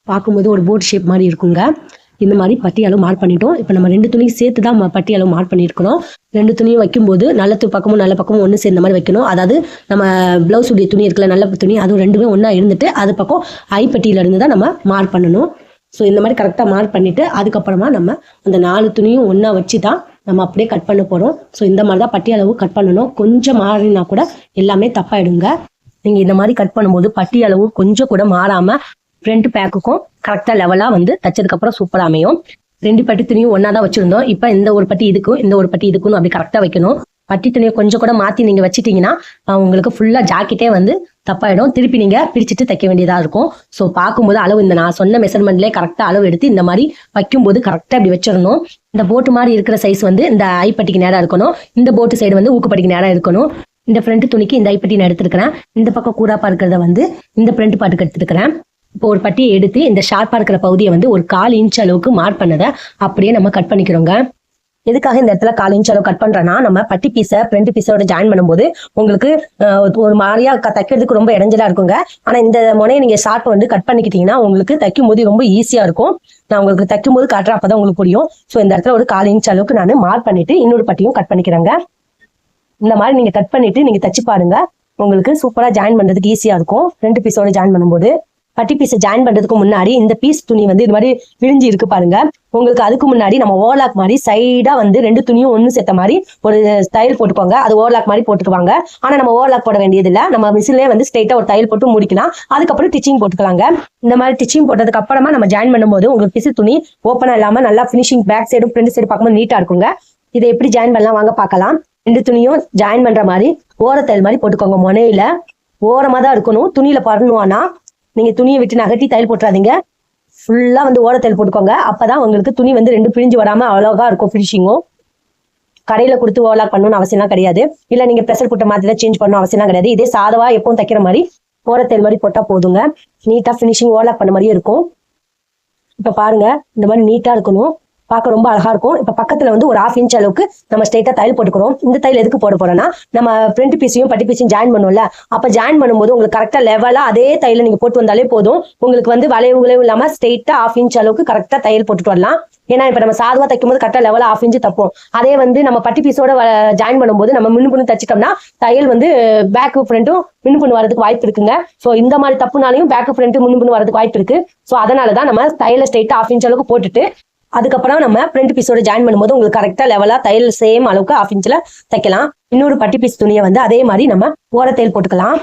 பார்க்கும்போது ஒரு போட் ஷேப் மாதிரி இருக்குங்க. இந்த மாதிரி பட்டி அளவு மார்க் பண்ணிட்டோம். இப்போ நம்ம 2 துணியும் சேர்த்து தான் பட்டி அளவு மார்க் பண்ணியிருக்கிறோம். 2 துணியும் வைக்கும்போது நல்ல பக்கமும் ஒன்று சேர்ந்த மாதிரி வைக்கணும். அதாவது நம்ம பிளவுஸ் உடைய துணி இருக்குல்ல, நல்ல துணி, அதுவும் 2மே ஒன்றா இருந்துட்டு அது பக்கம் ஐப்பட்டியிலேருந்து தான் நம்ம மார்க் பண்ணணும். ஸோ இந்த மாதிரி கரெக்டாக மார்க் பண்ணிவிட்டு அதுக்கப்புறமா நம்ம அந்த 4 துணியும் ஒன்றா வச்சு தான் நம்ம அப்படியே கட் பண்ண போகிறோம். ஸோ இந்த மாதிரி தான் பட்டி அளவு கட் பண்ணணும். கொஞ்சம் மாறினா கூட எல்லாமே தப்பாயிடுங்க. நீங்கள் இந்த மாதிரி கட் பண்ணும்போது பட்டி அளவு கொஞ்சம் கூட மாறாமல் ஃப்ரண்ட் பேக்குக்கும் கரெக்டாக லெவலாக வந்து தச்சதுக்கப்புறம் சூப்பராக அமையும். 2 பட்டி துணியும் ஒன்றா தான் வச்சுருந்தோம். இப்போ இந்த ஒரு பட்டி இதுக்கும் இந்த ஒரு பட்டி இதுக்கும் அப்படி கரெக்டாக வைக்கணும். பட்டி துணியை கொஞ்சம் கூட மாற்றி நீங்கள் வச்சிட்டிங்கன்னா உங்களுக்கு ஃபுல்லாக ஜாக்கெட்டே வந்து தப்பாயிடும். திருப்பி நீங்க பிரிச்சுட்டு தைக்க வேண்டியதா இருக்கும். ஸோ பார்க்கும்போது அளவு இந்த நான் சொன்ன மெஷர்மெண்ட்லேயே கரெக்டாக அளவு எடுத்து இந்த மாதிரி வைக்கும்போது கரெக்டாக இப்படி வச்சிடணும். இந்த போட்டு மாதிரி இருக்கிற சைஸ் வந்து இந்த ஐப்பட்டிக்கு நேரம் இருக்கணும். இந்த போட்டு சைடு வந்து ஊக்குப்பட்டிக்கு நேரம் இருக்கணும். இந்த ஃப்ரண்ட் துணிக்கு இந்த ஐப்பட்டி நான் எடுத்துருக்கிறேன். இந்த பக்கம் கூடாப்பா இருக்கிறத வந்து இந்த ஃப்ரண்ட் பாட்டுக்கு எடுத்துருக்கிறேன். இப்போ ஒரு பட்டியை எடுத்து இந்த ஷார்ப்பா இருக்கிற பகுதியை வந்து ஒரு 1/4 இன்ச் அளவுக்கு மார்க் பண்ணதை அப்படியே நம்ம கட் பண்ணிக்கிறோங்க. எதுக்காக இந்த இடத்துல 1/4 இன்ச் அளவு கட் பண்றேன்னா, நம்ம பட்டி பீஸை ஃப்ரண்ட் பீஸோட ஜாயின் பண்ணும்போது உங்களுக்கு ஒரு மாதிரியா தைக்கிறதுக்கு ரொம்ப இடைஞ்சலா இருக்குங்க. ஆனா இந்த முனையை நீங்க ஷார்ப் வந்து கட் பண்ணிக்கிட்டீங்கன்னா உங்களுக்கு தைக்கும் போது ரொம்ப ஈஸியா இருக்கும். நான் உங்களுக்கு தைக்கும் போது காட்டுறேன், அப்பதான் உங்களுக்கு புரியும். ஸோ இந்த இடத்துல ஒரு 1/4 இன்ச் அளவுக்கு நான் மார்க் பண்ணிட்டு இன்னொரு பட்டியும் கட் பண்ணிக்கிறேங்க. இந்த மாதிரி நீங்க கட் பண்ணிட்டு நீங்க தச்சு பாருங்க, உங்களுக்கு சூப்பரா ஜாயின் பண்றதுக்கு ஈஸியா இருக்கும். ஃப்ரண்ட் பீஸோட ஜாயின் பண்ணும்போது பட்டி பீஸை ஜாயின் பண்றதுக்கு முன்னாடி இந்த பீஸ் துணி வந்து இது மாதிரி விரிஞ்சு இருக்கு பாருங்க. உங்களுக்கு அதுக்கு முன்னாடி நம்ம ஓவர்லாக் மாதிரி சைடா வந்து 2 துணியும் ஒன்று சேர்த்த மாதிரி ஒரு தையல் போட்டுக்கோங்க. அது ஓவர்லாக் மாதிரி போட்டுக்குவாங்க. ஆனா நம்ம ஓவர்லாக் போட வேண்டியது இல்லை. நம்ம மிஷின்லேயே வந்து ஸ்ட்ரெயிட்டா ஒரு தையல் போட்டு முடிக்கலாம். அதுக்கப்புறம் டிச்சிங் போட்டுக்கலாங்க. இந்த மாதிரி டிச்சிங் போட்டதுக்கு அப்புறமா நம்ம ஜாயின் பண்ணும்போது உங்களுக்கு பீஸ் துணி ஓப்பனா இல்லாம நல்லா ஃபினிஷிங் பேக் சைடும் ஃப்ரண்ட் சைடு பார்க்கும்போது நீட்டா இருக்குங்க. இதை எப்படி ஜாயின் பண்ணலாம் வாங்க பார்க்கலாம். 2 துணியும் ஜாயின் பண்ற மாதிரி ஓரத்தையல் மாதிரி போட்டுக்கோங்க. முனையில ஓரமா தான் இருக்கணும். துணியில பரணுவானா நீங்க துணியை விட்டு நகட்டி தையல் போட்டுறாதீங்க. ஃபுல்லா வந்து ஓரத்தையல் போட்டுக்கோங்க. அப்பதான் உங்களுக்கு துணி வந்து 2 பிரிஞ்சு வராம அழகா இருக்கும் ஃபினிஷிங்கும். கடையில கொடுத்து ஓவர்லாக் பண்ணணும்னு அவசியம்லாம் கிடையாது. இல்ல நீங்க ப்ரெஷர் புட்ட மாதிரி சேஞ்ச் பண்ணணும் அவசியம்லாம் கிடையாது. இதே சாதவா எப்பவும் தைக்கிற மாதிரி ஓரத்தையல் மாதிரி போட்டா போதுங்க. நீட்டா ஃபினிஷிங் ஓவர்லாக் பண்ண மாதிரியே இருக்கும். இப்ப பாருங்க, இந்த மாதிரி நீட்டா இருக்கணும். பார்க்க ரொம்ப அழகா இருக்கும். இப்ப பக்கத்துல வந்து ஒரு 1/2 இன்ச் அளவுக்கு நம்ம ஸ்ட்ரெயிட்டா தையல் போட்டுக்கிறோம். இந்த தையல் எதுக்கு போட போறோம்னா, நம்ம ஃப்ரண்ட் பீஸையும் பட்டி பீஸையும் ஜாயின் பண்ணுவோம்ல, அப்ப ஜாயின் பண்ணும்போது உங்களுக்கு கரெக்டா லெவலா அதே தையல நீங்க போட்டு வந்தாலே போதும். உங்களுக்கு வந்து வளைவுகளும் இல்லாம ஸ்ட்ரெயிட்டா 1/2 இன்ச் அளவுக்கு கரெக்டா தையல் போட்டுட்டு வரலாம். ஏன்னா இப்ப நம்ம சாதுவா தைக்கும் போது கரெக்டா லெவலா 1/2 இன்ச் தப்போம். அதே வந்து நம்ம பட்டி பீஸோட ஜாயின் பண்ணும்போது நம்ம மின்னு தச்சிட்டோம்னா தையல் வந்து பேக் ஃப்ரண்ட்டும் மின்னு வரதுக்கு வாய்ப்பு இருக்குங்க. சோ இந்த மாதிரி தப்புனாலையும் பேக் ஃப்ரண்ட் மின்னு வரதுக்கு வாய்ப்பு இருக்கு. சோ அதனாலதான் நம்ம தையல ஸ்ட்ரெயிட்டா 1/2 இன்ச் அளவுக்கு போட்டுட்டு அதுக்கப்புறம் நம்ம ஃப்ரண்ட் பீஸோட ஜாயின் பண்ணும்போது உங்களுக்கு கரெக்டா லெவலா தையல் சேம் அளவுக்கு 1/2 இன்ச்ல தைக்கலாம். இன்னொரு பட்டி பீஸ் துணியை வந்து அதே மாதிரி நம்ம ஓர தையல் போட்டுக்கலாம்.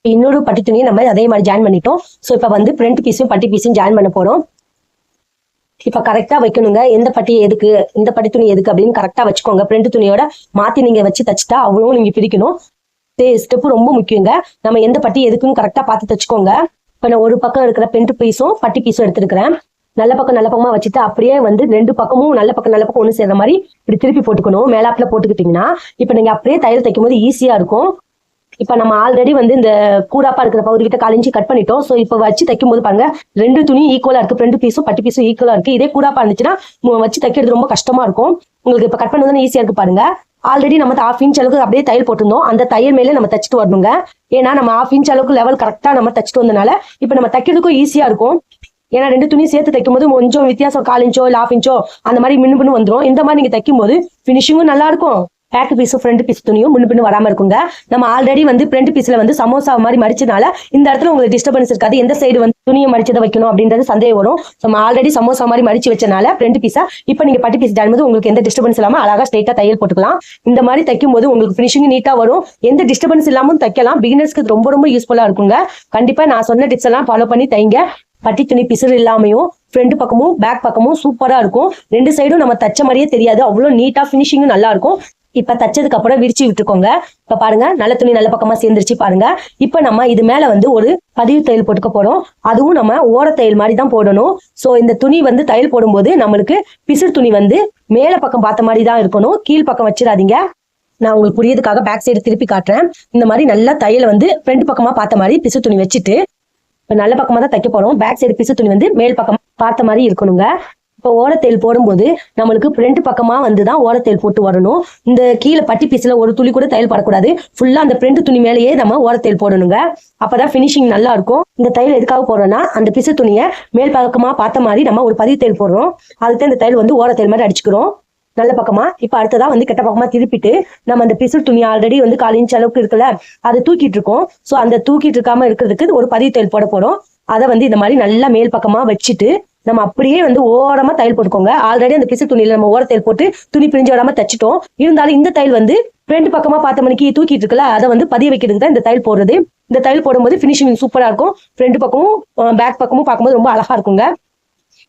இன்னொரு பட்டி துணியை நம்ம அதே மாதிரி ஜாயின் பண்ணிட்டோம். ஸோ இப்போ வந்து ஃப்ரண்ட் பீஸும் பட்டி பீஸும் ஜாயின் பண்ண போறோம். இப்ப கரெக்டா வைக்கணுங்க. எந்த பட்டி எதுக்கு, இந்த பட்டி துணி எதுக்கு அப்படின்னு கரெக்டா வச்சுக்கோங்க. ஃப்ரண்ட் துணியோட மாத்தி நீங்க வச்சு தச்சுட்டா அவ்வளவும் நீங்க பிரிக்கணும். ஸ்டெப் ரொம்ப முக்கியங்க. நம்ம எந்த பட்டி எதுக்குன்னு கரெக்டா பார்த்து தச்சுக்கோங்க. இப்ப நான் ஒரு பக்கம் இருக்கிற ஃப்ரண்ட் பீஸும் பட்டி பீஸும் எடுத்துருக்கிறேன். நல்ல பக்கமா வச்சுட்டு அப்படியே வந்து 2 பக்கமும் நல்ல பக்கம் ஒண்ணு சேர்ற மாதிரி இப்படி திருப்பி போட்டுக்கணும். மேலாப்ல போட்டுக்கிட்டீங்கன்னா இப்ப நீங்க அப்படியே தையல் தைக்கும் போது ஈஸியா இருக்கும். இப்ப நம்ம ஆல்ரெடி வந்து இந்த கூடாப்பா இருக்கிற பகுதி கிட்ட 1/4 இன்ச் கட் பண்ணிட்டோம். சோ இப்ப வச்சு தைக்கும் போது பாருங்க 2 துணி ஈக்குவலா இருக்கு. ஃப்ரண்ட் பீஸும் பட்டி பீஸும் ஈக்குவலா இருக்கு. இதே கூடாப்பா இருந்துச்சுன்னா வச்சு தைக்கிறது ரொம்ப கஷ்டமா இருக்கும். உங்களுக்கு இப்ப கட் பண்ணது ஈஸியா இருக்கு பாருங்க. ஆல்ரெடி நம்ம 1/2 இன்ச் அளவுக்கு அப்படியே தையல் போட்டிருந்தோம். அந்த தையல் மேலே நம்ம தச்சுட்டு வரணுங்க. ஏன்னா நம்ம 1/2 இன்ச் அளவுக்கு லெவல் கரெக்டா நம்ம தச்சுட்டு வந்தனால இப்ப நம்ம தைக்கிறதுக்கும் ஈஸியா இருக்கும். ஏன்னா 2 துணி சேர்த்து தைக்கும் போது கொஞ்சம் வித்தியாசம் 1/4 இன்ச்சோ இல்ல 1/2 இன்ச்சோ அந்த மாதிரி மின்னு வந்துடும். இந்த மாதிரி நீங்க தைக்கும் போது பினிஷிங்கும் நல்லா இருக்கும். பேக் பீஸும் ஃப்ரண்ட் பீஸ் துணியும் முன்னு வராம இருக்குங்க. நம்ம ஆல்ரெடி வந்து ஃப்ரண்ட் பீஸ்ல வந்து சமோசா மாதிரி மடிச்சதுனால இந்த இடத்துல உங்களுக்கு டிஸ்டர்பன்ஸ் இருக்காது. எந்த சைடு வந்து துணியை மடிச்சதை வைக்கணும் அப்படின்றது சந்தேகம் வரும். நம்ம ஆல்ரெடி சமோசா மாதிரி மடிச்சு வச்சனால ஃப்ரண்ட் பீஸா இப்ப நீங்க பட்டி பீஸ் ஜாயின் போது உங்களுக்கு எந்த டிஸ்டர்பன்ஸ் இல்லாம அழகா ஸ்ட்ரெயிட்டா தையல் போட்டுக்கலாம். இந்த மாதிரி தைக்கும் போது உங்களுக்கு பினிஷிங் நீட்டா வரும். எந்த டிஸ்டர்பன்ஸ் இல்லாம தைக்கலாம். பிகினர்ஸ்க்கு ரொம்ப யூஸ்ஃபுல்லா இருக்குங்க. கண்டிப்பா நான் சொன்ன டிப்ஸ் எல்லாம் ஃபாலோ பண்ணி தைங்க. பட்டி துணி பிசுறு இல்லாமையும் ஃப்ரண்ட் பக்கமும் பேக் பக்கமும் சூப்பரா இருக்கும். 2 சைடும் நம்ம தச்ச மாதிரியே தெரியாது. அவ்வளவு நீட்டா பினிஷிங்கும் நல்லா இருக்கும். இப்ப தச்சதுக்கு அப்புறம் விரிச்சு விட்டுக்கோங்க. இப்ப பாருங்க நல்ல துணி நல்ல பக்கமா சேர்ந்துருச்சு பாருங்க. இப்ப நம்ம இது மேல வந்து ஒரு பதிவு தையல் போட்டுக்க போறோம். அதுவும் நம்ம ஓர தையல் மாதிரி தான் போடணும். சோ இந்த துணி வந்து தையல் போடும்போது நம்மளுக்கு பிசுறு துணி வந்து மேல பக்கம் பார்த்த மாதிரி தான் இருக்கணும். கீழ் பக்கம் வச்சிடாதீங்க. நான் உங்களுக்கு புரியதுக்காக பேக் சைடு திருப்பி காட்டுறேன். இந்த மாதிரி நல்லா தையல வந்து ஃப்ரண்ட் பக்கமா பார்த்த மாதிரி பிசு துணி வச்சுட்டு நல்ல பக்கமா தான் தைக்க போறோம். பேக் சைடு பிசு துணி வந்து மேல் பக்கம் பார்த்த மாதிரி இருக்கணுங்க. இப்போ ஓரத்தையல் போடும்போது நம்மளுக்கு ஃப்ரண்ட் பக்கமா வந்துதான் ஓரத்தையல் போட்டு வரணும். இந்த கீழே பட்டி பீஸ்ல ஒரு துளி கூட தையல் படக்கூடாது. ஃபுல்லா அந்த ஃப்ரண்ட் துணி மேலேயே நம்ம ஓரத்தையல் போடணுங்க. அப்பதான் பினிஷிங் நல்லா இருக்கும். இந்த தையல் எதுக்காக போடுறோம்னா அந்த பிசு துணியை மேல் பக்கமா பார்த்த மாதிரி நம்ம ஒரு பதிவு தையல் போடுறோம். அதுக்கு இந்த தையல் வந்து ஓரத்தையல் மாதிரி அடிச்சுக்கிறோம் நல்ல பக்கமா. இப்ப அடுத்ததா வந்து கெட்ட பக்கமா திருப்பிட்டு நம்ம அந்த பிசு துணி ஆல்ரெடி வந்து 1/4 இன்ச் அளவுக்கு இருக்குல்ல, அதை தூக்கிட்டு இருக்கோம். சோ அந்த தூக்கிட்டு இருக்காம இருக்கிறதுக்கு ஒரு பதிவு தையல் போட போறோம். அதை வந்து இந்த மாதிரி நல்லா மேல் பக்கமாக வச்சுட்டு நம்ம அப்படியே வந்து ஓரமாக தையல் போட்டுக்கோங்க. ஆல்ரெடி அந்த பிசு துணியில் நம்ம ஓர தையல் போட்டு துணி பிரிஞ்சு வராமல் தச்சிட்டோம். இருந்தாலும் இந்த தையல் வந்து ஃப்ரண்ட் பக்கமாக பார்த்த மணிக்கு தூக்கிட்டு இருக்குல்ல, அதை வந்து பதிய வைக்கிறதுக்கு தான் இந்த தையல் போடுறது. இந்த தையல் போடும்போது ஃபினிஷிங் சூப்பராக இருக்கும். ஃப்ரண்ட் பக்கமும் பேக் பக்கமும் பார்க்கும்போது ரொம்ப அழகா இருக்குங்க.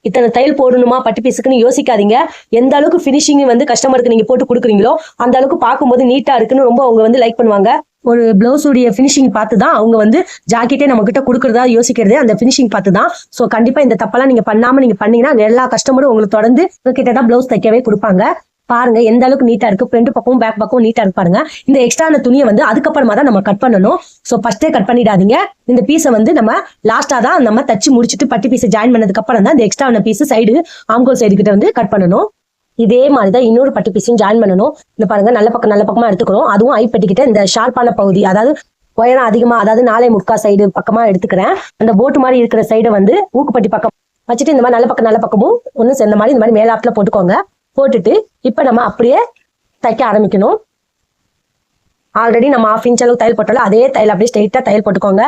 இத்தனை தையல் போடணுமா பட்டு பீஸுக்குன்னு யோசிக்காதீங்க. எந்த அளவுக்கு ஃபினிஷிங் வந்து கஸ்டமருக்கு நீங்க போட்டு கொடுக்குறீங்களோ அந்த அளவுக்கு பார்க்கும்போது நீட்டா இருக்குன்னு ரொம்ப அவங்க வந்து லைக் பண்ணுவாங்க. ஒரு பிளவுஸுடைய ஃபினிஷிங் பார்த்து தான் அவங்க வந்து ஜாக்கெட்டே நம்ம கிட்ட கொடுக்குறதா யோசிக்கிறதே அந்த ஃபினிஷிங் பார்த்து தான். ஸோ கண்டிப்பா இந்த தப்பெல்லாம் நீங்க பண்ணாம நீங்க பண்ணீங்கன்னா எல்லா கஸ்டமரும் உங்களுக்கு தொடர்ந்து கிட்ட தான் பிளவுஸ் தைக்கவே கொடுப்பாங்க. பாருங்க எந்த அளவுக்கு நீட்டா இருக்கு. ஃப்ரண்ட் பக்கமும் பேக் பக்கமும் நீட்டா இருக்கு பாருங்க. இந்த எக்ஸ்ட்ரான துணியை வந்து அதுக்கப்புறமா தான் நம்ம கட் பண்ணணும். ஸோ ஃபர்ஸ்டே கட் பண்ணிடாதீங்க. இந்த பீஸை வந்து நம்ம லாஸ்டா தான் நம்ம தச்சு முடிச்சுட்டு பட்டி பீஸை ஜாயின் பண்ணதுக்கு அப்புறம் தான் இந்த எக்ஸ்ட்ரான பீஸ் சைடு ஆம்கோல் சைடு கிட்ட வந்து கட் பண்ணணும். இதே மாதிரிதான் இன்னொரு பட்டு பீஸையும் ஜாயின் பண்ணணும். இந்த பாருங்க நல்ல பக்கமா எடுத்துக்கிறோம். அதுவும் ஐப்பட்டிக்கிட்ட இந்த ஷார்ப்பான பகுதி, அதாவது உயரம் அதிகமா, அதாவது 4.75 சைடு பக்கமா எடுத்துக்கிறேன். அந்த போட்டு மாதிரி இருக்கிற சைடை வந்து ஊக்குப்பட்டி பக்கம் வச்சுட்டு இந்த மாதிரி நல்ல பக்கமும் ஒன்றும் சேர்ந்த மாதிரி இந்த மாதிரி மேலாட்டில் போட்டுக்கோங்க. போட்டுட்டு இப்ப நம்ம அப்படியே தைக்க ஆரம்பிக்கணும். ஆல்ரெடி நம்ம 1/2 இன்ச் அளவு தையல் போட்டாலும் அதே தையல் அப்படியே ஸ்ட்ரெயிட்டா தையல் போட்டுக்கோங்க.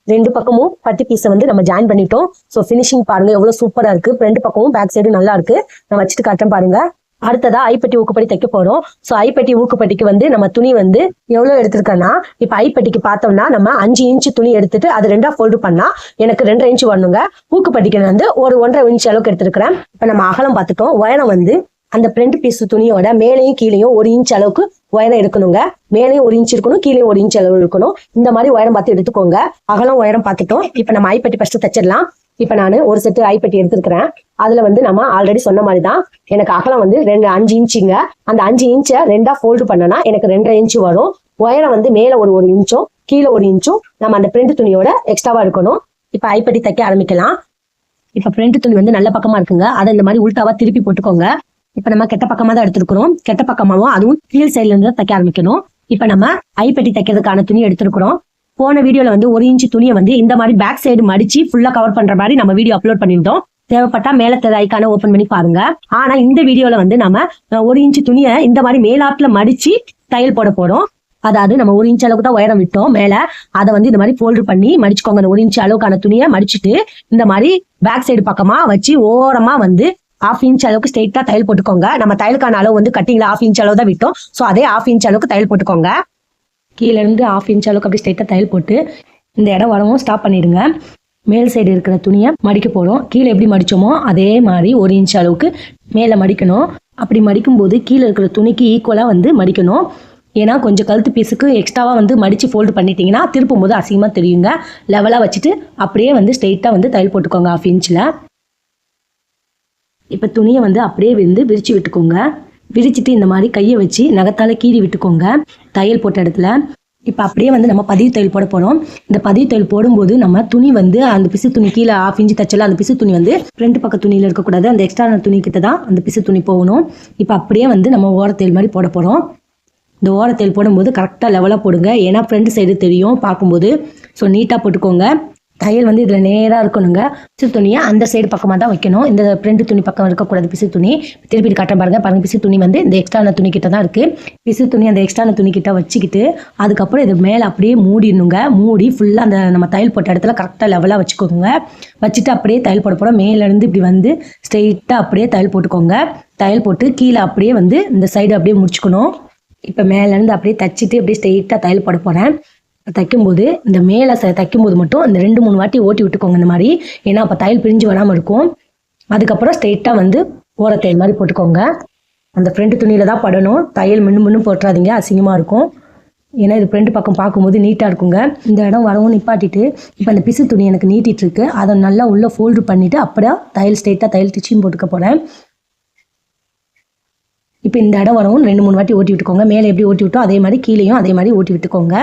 ரெண்டு பக்கமும் பட்டு பீஸை வந்து நம்ம ஜாயின் பண்ணிட்டோம். ஸோ ஃபினிஷிங் பாருங்க எவ்வளவு சூப்பரா இருக்கு. ஃப்ரண்ட் பக்கமும் பேக் சைடு நல்லா இருக்கு. நான் வச்சுட்டு காட்டுறேன் பாருங்க. அடுத்ததா ஐப்பட்டி ஊக்குப்பட்டி தைக்க போறோம். ஸோ ஐப்பட்டி ஊக்குப்பட்டிக்கு வந்து நம்ம துணி வந்து எவ்வளவு எடுத்திருக்கேன்னா, இப்ப ஐப்பட்டிக்கு பார்த்தோம்னா நம்ம 5 இன்ச் துணி எடுத்துட்டு அது 2ஆ ஃபோல்டு பண்ணா எனக்கு 2.5 இன்ச் வரணுங்க. ஊக்குப்பட்டிக்கு வந்து ஒரு 1.5 இன்ச் அளவுக்கு எடுத்திருக்கிறேன். இப்ப நம்ம அகலம் பார்த்துட்டோம். உயரம் வந்து அந்த ஃப்ரண்ட் பீஸ் துணியோட மேலையும் கீழையும் 1 இன்ச் அளவுக்கு உயரம் இருக்கணுங்க. மேலையும் 1 இன்ச் இருக்கணும், கீழே 1 இன்ச் அளவு இருக்கணும். இந்த மாதிரி உயரம் பார்த்து எடுத்துக்கோங்க. அகலம் உயரம் பார்த்துட்டோம். இப்ப நம்ம ஐப்பட்டி ஃபர்ஸ்ட் தச்சிடலாம். இப்ப நான் ஒரு செட்டு ஐப்பட்டி எடுத்துருக்கிறேன். அதுல வந்து நம்ம ஆல்ரெடி சொன்ன மாதிரிதான் எனக்கு அகலம் வந்து 5 இன்ச்சுங்க. அந்த 5 இன்ச்சை 2ஆ ஃபோல்டு பண்ணனா எனக்கு 2.5 இன்ச் வரும். உயரம் வந்து மேல ஒரு இன்ச்சும் கீழே 1 இன்ச்சும் நம்ம அந்த பிரிண்ட் துணியோட எக்ஸ்ட்ராவா இருக்கணும். இப்ப ஐப்பட்டி தைக்க ஆரம்பிக்கலாம். இப்ப பிரிண்ட் துணி வந்து நல்ல பக்கமா இருக்குங்க. அதை இந்த மாதிரி உள்டாவா திருப்பி போட்டுக்கோங்க. இப்ப நம்ம கெட்ட பக்கமா தான் எடுத்திருக்கிறோம். கெட்ட பக்கமாவும் அதுவும் கீழ் சைட்ல இருந்து தைக்க ஆரம்பிக்கணும். இப்ப நம்ம ஐப்பட்டி தைக்கிறதுக்கான துணி எடுத்திருக்கிறோம். போன வீடியோல வந்து 1 இன்ச் துணியை வந்து இந்த மாதிரி பேக் சைடு மடிச்சு ஃபுல்லா கவர் பண்ற மாதிரி நம்ம வீடியோ அப்லோட் பண்ணிருந்தோம். தேவைப்பட்டா மேல ஐக்கான ஓபன் பண்ணி பாருங்க. ஆனா இந்த வீடியோல வந்து நம்ம 1 இன்ச் துணியை இந்த மாதிரி மேலாட்டுல மடிச்சு தையல் போட போறோம். அதாவது நம்ம 1 இன்ச் அளவுக்கு தான் உயரம் விட்டோம் மேல, அதை வந்து இந்த மாதிரி ஃபோல்டு பண்ணி மடிச்சுக்கோங்க. அந்த 1 இன்ச் அளவுக்கான துணியை மடிச்சுட்டு இந்த மாதிரி பேக் சைடு பக்கமா வச்சு ஓரமா வந்து 1/2 இன்ச் அளவுக்கு ஸ்ட்ரெயிட்டா தையல் போட்டுக்கோங்க. நம்ம தையலுக்கான அளவு வந்து கட்டிங்ல 1/2 இன்ச் அளவு தான் விட்டோம். ஸோ அதே 1/2 இன்ச் அளவுக்கு தையல் போட்டுக்கோங்க. கீழே இருந்து 1/2 இன்ச் அளவுக்கு அப்படி ஸ்ட்ரெயிட்டா தையல் போட்டு இந்த இடம் வரவும் ஸ்டாப் பண்ணிடுங்க. மேல் சைடு இருக்கிற துணியை மடிக்க போறோம். கீழே எப்படி மடிச்சோமோ அதே மாதிரி 1 இன்ச் அளவுக்கு மேல மடிக்கணும். அப்படி மடிக்கும் போது கீழே இருக்கிற துணிக்கு ஈக்குவலா வந்து மடிக்கணும். ஏன்னா கொஞ்சம் கழுத்து பீஸுக்கு எக்ஸ்ட்ராவா வந்து மடிச்சு ஃபோல்டு பண்ணிட்டீங்கன்னா திருப்பும் போது அசிங்கமா தெரியுங்க. லெவலா வச்சுட்டு அப்படியே வந்து ஸ்ட்ரெயிட்டா வந்து தையல் போட்டுக்கோங்க 1/2 இன்ச்ல. இப்போ துணியை வந்து அப்படியே வந்து விரிச்சு விட்டுக்கோங்க. விரிச்சிட்டு இந்த மாதிரி கையை வச்சு நகத்தால கீறி விட்டுக்கோங்க தையல் போட்ட இடத்துல. இப்போ அப்படியே வந்து நம்ம பதிவு தையல் போட போகிறோம். இந்த பதிவு தையல் போடும்போது நம்ம துணி வந்து அந்த பிசு துணி கீழே 1/2 இன்ச் தச்சல அந்த பிசு துணி வந்து ஃப்ரண்ட் பக்க துணியில் இருக்கக்கூடாது. அந்த எக்ஸ்ட்ரா துணி கிட்ட தான் அந்த பிசு துணி போகணும். இப்போ அப்படியே வந்து நம்ம ஓரத்தையல் மாதிரி போட போகிறோம். இந்த ஓரத்தையல் போடும்போது கரெக்டாக லெவலாக போடுங்க. ஏன்னா ஃப்ரண்ட் சைடு தெரியும் பார்க்கும்போது. ஸோ நீட்டாக போட்டுக்கோங்க. தையல் வந்து இதில் நேராக இருக்கணுங்க. பிசு துணியை அந்த சைடு பக்கமாக தான் வைக்கணும். இந்த ஃப்ரண்ட் துணி பக்கம் இருக்கக்கூடாது பிசு துணி. திருப்பி காட்ட பாருங்க. பிசு துணி வந்து இந்த எக்ஸ்ட்ரான துணி கிட்ட தான் இருக்குது. பிசு துணி அந்த எக்ஸ்ட்ரான துணி கிட்ட வச்சுக்கிட்டு அதுக்கப்புறம் இது மேலே அப்படியே மூடிடணுங்க. மூடி ஃபுல்லாக அந்த நம்ம தையல் போட்ட இடத்துல கரெக்டாக லெவலாக வச்சுக்கோங்க. வச்சுட்டு அப்படியே தையல் போட போகிறோம். மேலேருந்து இப்படி வந்து ஸ்ட்ரெயிட்டாக அப்படியே தையல் போட்டுக்கோங்க. தையல் போட்டு கீழே அப்படியே வந்து இந்த சைடு அப்படியே முடிச்சுக்கணும். இப்போ மேலேருந்து அப்படியே தச்சுட்டு அப்படியே ஸ்ட்ரெயிட்டாக தையல் போட போகிறேன். தைக்கும்போது இந்த மேலே தைக்கும்போது மட்டும் இந்த 2-3 வாட்டி ஓட்டி விட்டுக்கோங்க இந்த மாதிரி. ஏன்னா அப்போ தையல் பிரிஞ்சு வராமல் இருக்கும். அதுக்கப்புறம் ஸ்ட்ரெயிட்டாக வந்து ஓர தையல் மாதிரி போட்டுக்கோங்க. அந்த ஃப்ரண்ட் துணியில் தான் படணும். தையல் மின்னு போட்டுறாதீங்க, அசிங்கமாக இருக்கும். ஏன்னா இது ஃப்ரண்ட் பக்கம் பார்க்கும்போது நீட்டாக இருக்குங்க. இந்த இடம் வரவும் நிப்பாட்டிட்டு இப்போ அந்த பிசு துணி எனக்கு நீட்டிட்டு இருக்கு. அதை நல்லா உள்ளே ஃபோல்டு பண்ணிவிட்டு அப்படியே தையல் ஸ்ட்ரெயிட்டாக தையல் டிச்சிங் போட்டுக்க போகிறேன். இப்போ இந்த இடம் வரவும் 2-3 வாட்டி ஓட்டி விட்டுக்கோங்க. மேலே எப்படி ஓட்டி விட்டோம் அதே மாதிரி கீழேயும் அதே மாதிரி ஓட்டி விட்டுக்கோங்க.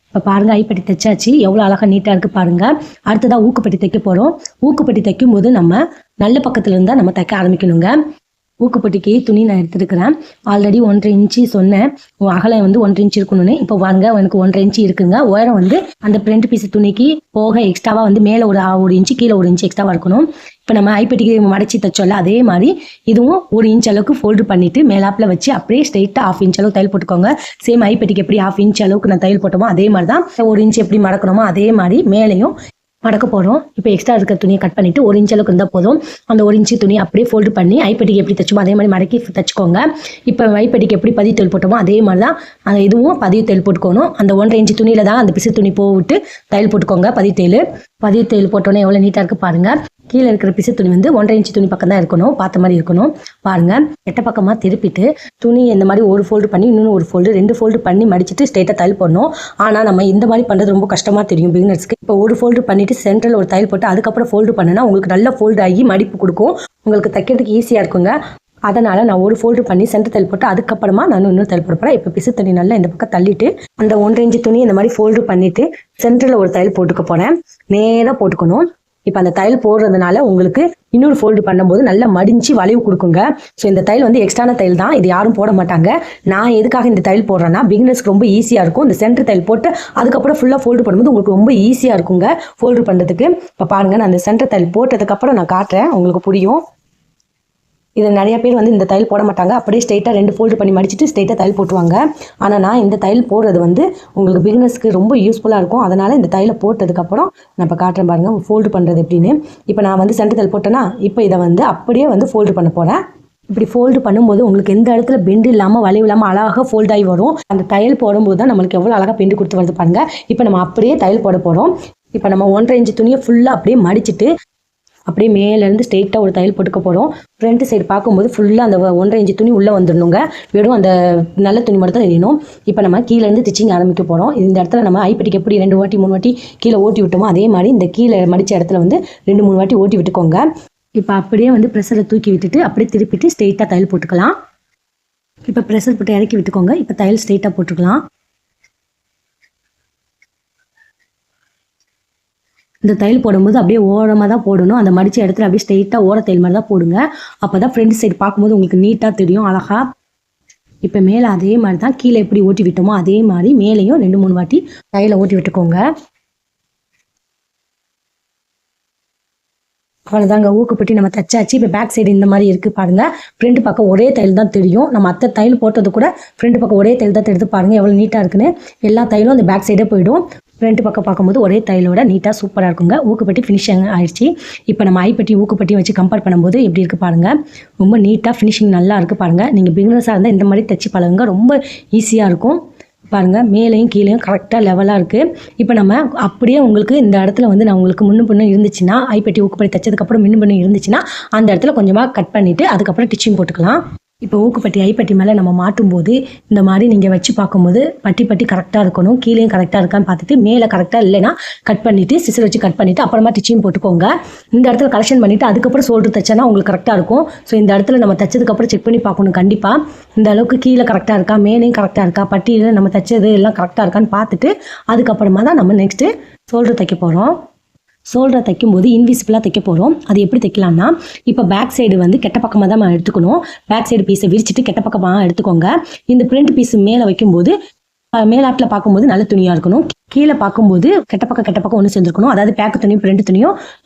இப்போ பாருங்கள் ஐப்பட்டி தைச்சாச்சு, எவ்வளோ அழகாக நீட்டாக இருக்குது பாருங்கள். அடுத்ததாக ஊக்குப்பட்டி தைக்க போகிறோம். ஊக்குப்பட்டி தைக்கும் போது நம்ம நல்ல பக்கத்துல இருந்தால் நம்ம தைக்க ஆரம்பிக்கணுங்க. ஊக்குப்பட்டிக்கு துணி நான் எடுத்துருக்கிறேன். ஆல்ரெடி 1.5 இன்ச்சு சொன்னேன், அகலம் வந்து 1.5 இன்ச்சு இருக்கணும்னு. இப்போ பாருங்க எனக்கு 1.5 இன்ச்சு இருக்குங்க. உயரம் வந்து அந்த பிரிண்ட் பீஸ் துணிக்கு போக எக்ஸ்ட்ராவாக வந்து மேலே ஒரு இன்ச்சு கீழே 1 இன்ச்சு எக்ஸ்ட்ராவாக இருக்கணும். இப்போ நம்ம ஐப்பட்டிக்கு மடிச்சு தைச்சோம்ல அதே மாதிரி இதுவும் 1 இன்ச் அளவுக்கு ஃபோல்டு பண்ணிட்டு மேலாப்பில் வச்சு அப்படியே ஸ்ட்ரெயிட்டாக 1/2 இன்ச் அளவுக்கு தையல் போட்டுக்கோங்க. சேம் ஐப்பட்டிக்கு எப்படி 1/2 இன்ச் அளவுக்கு நான் தையல் போட்டோமோ அதே மாதிரி தான் 1 இன்ச் எப்படி மடக்கணுமோ அதே மாதிரி மேலேயும் மடக்க போகிறோம். இப்போ எக்ஸ்ட்ரா இருக்கிற துணியை கட் பண்ணிவிட்டு 1 இன்ச் அளவுக்கு இருந்தால் போதும். அந்த 1 இன்ச்சு துணி அப்படியே ஃபோல்டு பண்ணி ஐப்பட்டிக்கு எப்படி தைச்சோமோ அதே மாதிரி மடக்கி தைச்சிக்கோங்க. இப்போ ஐப்பட்டிக்கு எப்படி பதிவு தையல் போட்டோமோ அதே மாதிரி தான் அந்த இதுவும் பதிவு தையல் போட்டுக்கணும். அந்த 1.5 இன்ச்சு துணியில் தான் அந்த பிசு துணி போட்டு தையல் போட்டுக்கோங்க. பதிவு தையல் போட்டோன்னே எவ்வளோ நீட்டாக இருக்குது பாருங்கள். கீழே இருக்கிற பிசு துணி வந்து 1.5 இன்ச்சு துணி பக்கம் தான் இருக்கணும், பார்த்த மாதிரி இருக்கணும். பாருங்கள் எட்ட பக்கமாக திருப்பிட்டு துணி இந்த மாதிரி ஒரு ஃபோல்டு பண்ணி இன்னொன்று ஒரு ஃபோல்டு 2 ஃபோல்டு பண்ணி மடிச்சுட்டு ஸ்ட்ரெயிட்டாக தையல் போடணும். ஆனால் நம்ம இந்த மாதிரி பண்ணுறது ரொம்ப கஷ்டமாக தெரியும் பிகினர்ஸ்க்கு. இப்போ ஒரு ஃபோல்டு பண்ணிவிட்டு சென்ட்ரல் ஒரு தையல் போட்டு அதுக்கப்புறம் ஃபோல்டு பண்ணுனா உங்களுக்கு நல்ல ஃபோல்டு ஆகி மடிப்பு கொடுக்கும், உங்களுக்கு தைக்கிறதுக்கு ஈஸியாக இருக்குங்க. அதனால் நான் ஒரு ஃபோல்டு பண்ணி சென்டர் தையல் போட்டு அதுக்கப்புறமா நான் இன்னொரு தையல் போட போகிறேன். இப்போ பிசு துணி நல்லா இந்த பக்கம் தள்ளிட்டு அந்த 1.5 இன்ச்சு துணி இந்த மாதிரி ஃபோல்டு பண்ணிவிட்டு சென்டரில் ஒரு தையல் போட்டுக்க போகிறேன். நேராக போட்டுக்கணும். இப்போ அந்த தையல் போடுறதுனால உங்களுக்கு இன்னொரு ஃபோல்டு பண்ணும்போது நல்லா மடிஞ்சு வளைவு கொடுக்குங்க. ஸோ இந்த தையல் வந்து எக்ஸ்ட்ரான தையல் தான், இது யாரும் போட மாட்டாங்க. நான் எதுக்காக இந்த தையல் போடுறேன்னா பிகினர்ஸ்க்கு ரொம்ப ஈஸியாக இருக்கும். இந்த சென்டர் தையல் போட்டு அதுக்கப்புறம் ஃபுல்லாக ஃபோல்டு பண்ணும்போது உங்களுக்கு ரொம்ப ஈஸியாக இருக்குங்க ஃபோல்டு பண்ணுறதுக்கு. இப்போ பாருங்கள் நான் அந்த சென்டர் தையல் போட்டதுக்கப்புறம் நான் காட்டுறேன், உங்களுக்கு புரியும். இது நிறைய பேர் வந்து இந்த தையல் போட மாட்டாங்க, அப்படியே ஸ்ட்ரெயிட்டாக 2 ஃபோல்டு பண்ணி மடிச்சுட்டு ஸ்ட்ரெயிட்டாக தையல் போட்டுவாங்க. ஆனால் நான் இந்த தையல் போடுறது வந்து உங்களுக்கு பிகினர்ஸ்க்கு ரொம்ப யூஸ்ஃபுல்லாக இருக்கும். அதனால் இந்த தையலை போட்டதுக்கப்புறம் நான் இப்போ காட்டுறேன் பாருங்கள் ஃபோல்டு பண்ணுறது எப்படின்னு. இப்போ நான் வந்து சென்டர் தையல் போட்டேன்னா இப்போ இதை வந்து அப்படியே வந்து ஃபோல்டு பண்ண போகிறேன். இப்படி ஃபோல்டு பண்ணும்போது உங்களுக்கு எந்த இடத்துல பெண்டு இல்லாமல் வளைவு இல்லாமல் அழகாக ஃபோல்ட் ஆகி வரும். அந்த தையல் போடும்போது தான் நம்மளுக்கு எவ்வளோ அழகாக பெண்டு கொடுத்து வருது பாருங்கள். இப்போ நம்ம அப்படியே தையல் போட போகிறோம். இப்போ நம்ம 1.5 இன்ச்சு துணியை ஃபுல்லாக அப்படியே மடிச்சுட்டு அப்படியே மேலேருந்து ஸ்ட்ரெயிட்டாக ஒரு தையல் போட்டுக்க போகிறோம். ஃப்ரண்ட் சைடு பார்க்கும்போது ஃபுல்லாக அந்த 1.5 இன்ச்சு துணி உள்ளே வந்துடணுங்க. வெறும் அந்த நல்ல துணி மட்டும் தான் தெரியணும். இப்போ நம்ம கீழேருந்து ஸ்டிச்சிங் ஆரம்பிக்க போகிறோம். இந்த இடத்துல நம்ம ஐப்பட்டிக்கு எப்படி 2 வாட்டி 3 வாட்டி கீழே ஓட்டி விட்டோமோ அதே மாதிரி இந்த கீழே மடித்த இடத்துல வந்து 2-3 வாட்டி ஓட்டி விட்டுக்கோங்க. இப்போ அப்படியே வந்து ப்ரெஷரில் தூக்கி விட்டுட்டு அப்படியே திருப்பிட்டு ஸ்ட்ரெயிட்டாக தையல் போட்டுக்கலாம். இப்போ ப்ரெஷர் போட்டு இறக்கி விட்டுக்கோங்க. இப்போ தையல் ஸ்ட்ரெயிட்டாக போட்டுக்கலாம். இந்த தையல் போடும்போது அப்படியே ஓரமாக தான் போடணும். அந்த மடித்த இடத்துல அப்படியே ஸ்ட்ரெயிட்டாக ஓர தையல் மாதிரி தான் போடுங்க. அப்போ தான் ஃப்ரண்ட் சைடு பார்க்கும்போது உங்களுக்கு நீட்டாக தெரியும் அழகா. இப்போ மேலே அதே மாதிரி தான் கீழே எப்படி ஓட்டி விட்டோமோ அதே மாதிரி மேலேயும் 2-3 வாட்டி தையலை ஓட்டி விட்டுக்கோங்க. அவ்வளோதாங்க ஊக்குப்பட்டி நம்ம தைச்சாச்சு. இப்போ பேக் சைடு இந்த மாதிரி இருக்குது பாருங்கள். ஃப்ரண்ட் பக்கம் ஒரே தையல் தான் தெரியும். நம்ம மற்ற தையல் போட்டது கூட ஃப்ரண்ட் பக்கம் ஒரே தையல் தான் எடுத்து பாருங்கள் எவ்வளோ நீட்டாக இருக்குன்னு. எல்லா தையலும் அந்த பேக் சைடே போயிடும். ஃப்ரண்ட் பக்கம் பார்க்கும்போது ஒரே தையலோட நீட்டாக சூப்பராக இருக்குங்க. ஊக்குப்பட்டி ஃபினிஷிங் ஆயிடுச்சு. இப்போ நம்ம ஐப்பட்டி ஊக்குப்பட்டி வச்சு கம்பேர் பண்ணும்போது எப்படி இருக்குது பாருங்கள். ரொம்ப நீட்டாக ஃபினிஷிங் நல்லா இருக்குது பாருங்கள். நீங்கள் பிகினர்ஸாக இருந்தால் இந்த மாதிரி தைச்சி பழகுங்க, ரொம்ப ஈஸியாக இருக்கும். பாருங்கள் மேலேயும் கீழேயும் கரெக்டாக லெவலாக இருக்குது. இப்போ நம்ம அப்படியே உங்களுக்கு இந்த இடத்துல வந்து நான் உங்களுக்கு முன்னும் பின்னும் இருந்துச்சுன்னா ஐப்பட்டி ஊக்குப்பட்டி தைச்சதுக்கப்புறம் முன்னும் பின்னும் இருந்துச்சுன்னா அந்த இடத்துல கொஞ்சமாக கட் பண்ணிவிட்டு அதுக்கப்புறம் டிச்சிங் போட்டுக்கலாம். இப்போ ஊக்குப்பட்டி ஐப்பட்டி மேலே நம்ம மாட்டும்போது இந்த மாதிரி நீங்கள் வச்சு பார்க்கும்போது பட்டி கரெக்டாக இருக்கணும். கீழேயும் கரெக்டாக இருக்கான்னு பார்த்துட்டு மேலே கரெக்டாக இல்லைன்னா கட் பண்ணிவிட்டு சிசர் வச்சு கட் பண்ணிவிட்டு அப்புறமா டிச்சிங் போட்டுக்கோங்க. இந்த இடத்துல கரெக்ஷன் பண்ணிவிட்டு அதுக்கப்புறம் ஷோல்டர் தைச்சனா உங்களுக்கு கரெக்டாக இருக்கும். ஸோ இந்த இடத்துல நம்ம தைச்சதுக்கப்புறம் செக் பண்ணி பார்க்கணும் கண்டிப்பாக. இந்த அளவுக்கு கீழே கரெக்டாக இருக்கா, மேலேயும் கரெக்டாக இருக்கா, பட்டியில் நம்ம தைச்சது எல்லாம் கரெக்டாக இருக்கான்னு பார்த்துட்டு அதுக்கப்புறமா தான் நம்ம நெக்ஸ்ட்டு ஷோல்டர் தைக்க போகிறோம். ஷோல்டரை தைக்கும்போது இன்விசிபிளாக தைக்க போகிறோம். அது எப்படி தைக்கலாம்னா இப்போ பேக் சைடு வந்து கெட்ட பக்கமாக தான் நம்ம எடுத்துக்கணும். பேக் சைடு பீஸை விரிச்சிட்டு கெட்ட பக்கமாக எடுத்துக்கோங்க. இந்த பிரிண்ட் பீஸ் மேலே வைக்கும்போது மேலாட்டில் பார்க்கும்போது நல்ல துணியாக இருக்கணும். கீழே பார்க்கும்போது கெட்ட பக்கம் ஒன்று சேர்ந்துருக்கணும். அதாவது பேக்கு துணியும் ஃப்ரெண்டு துணியும்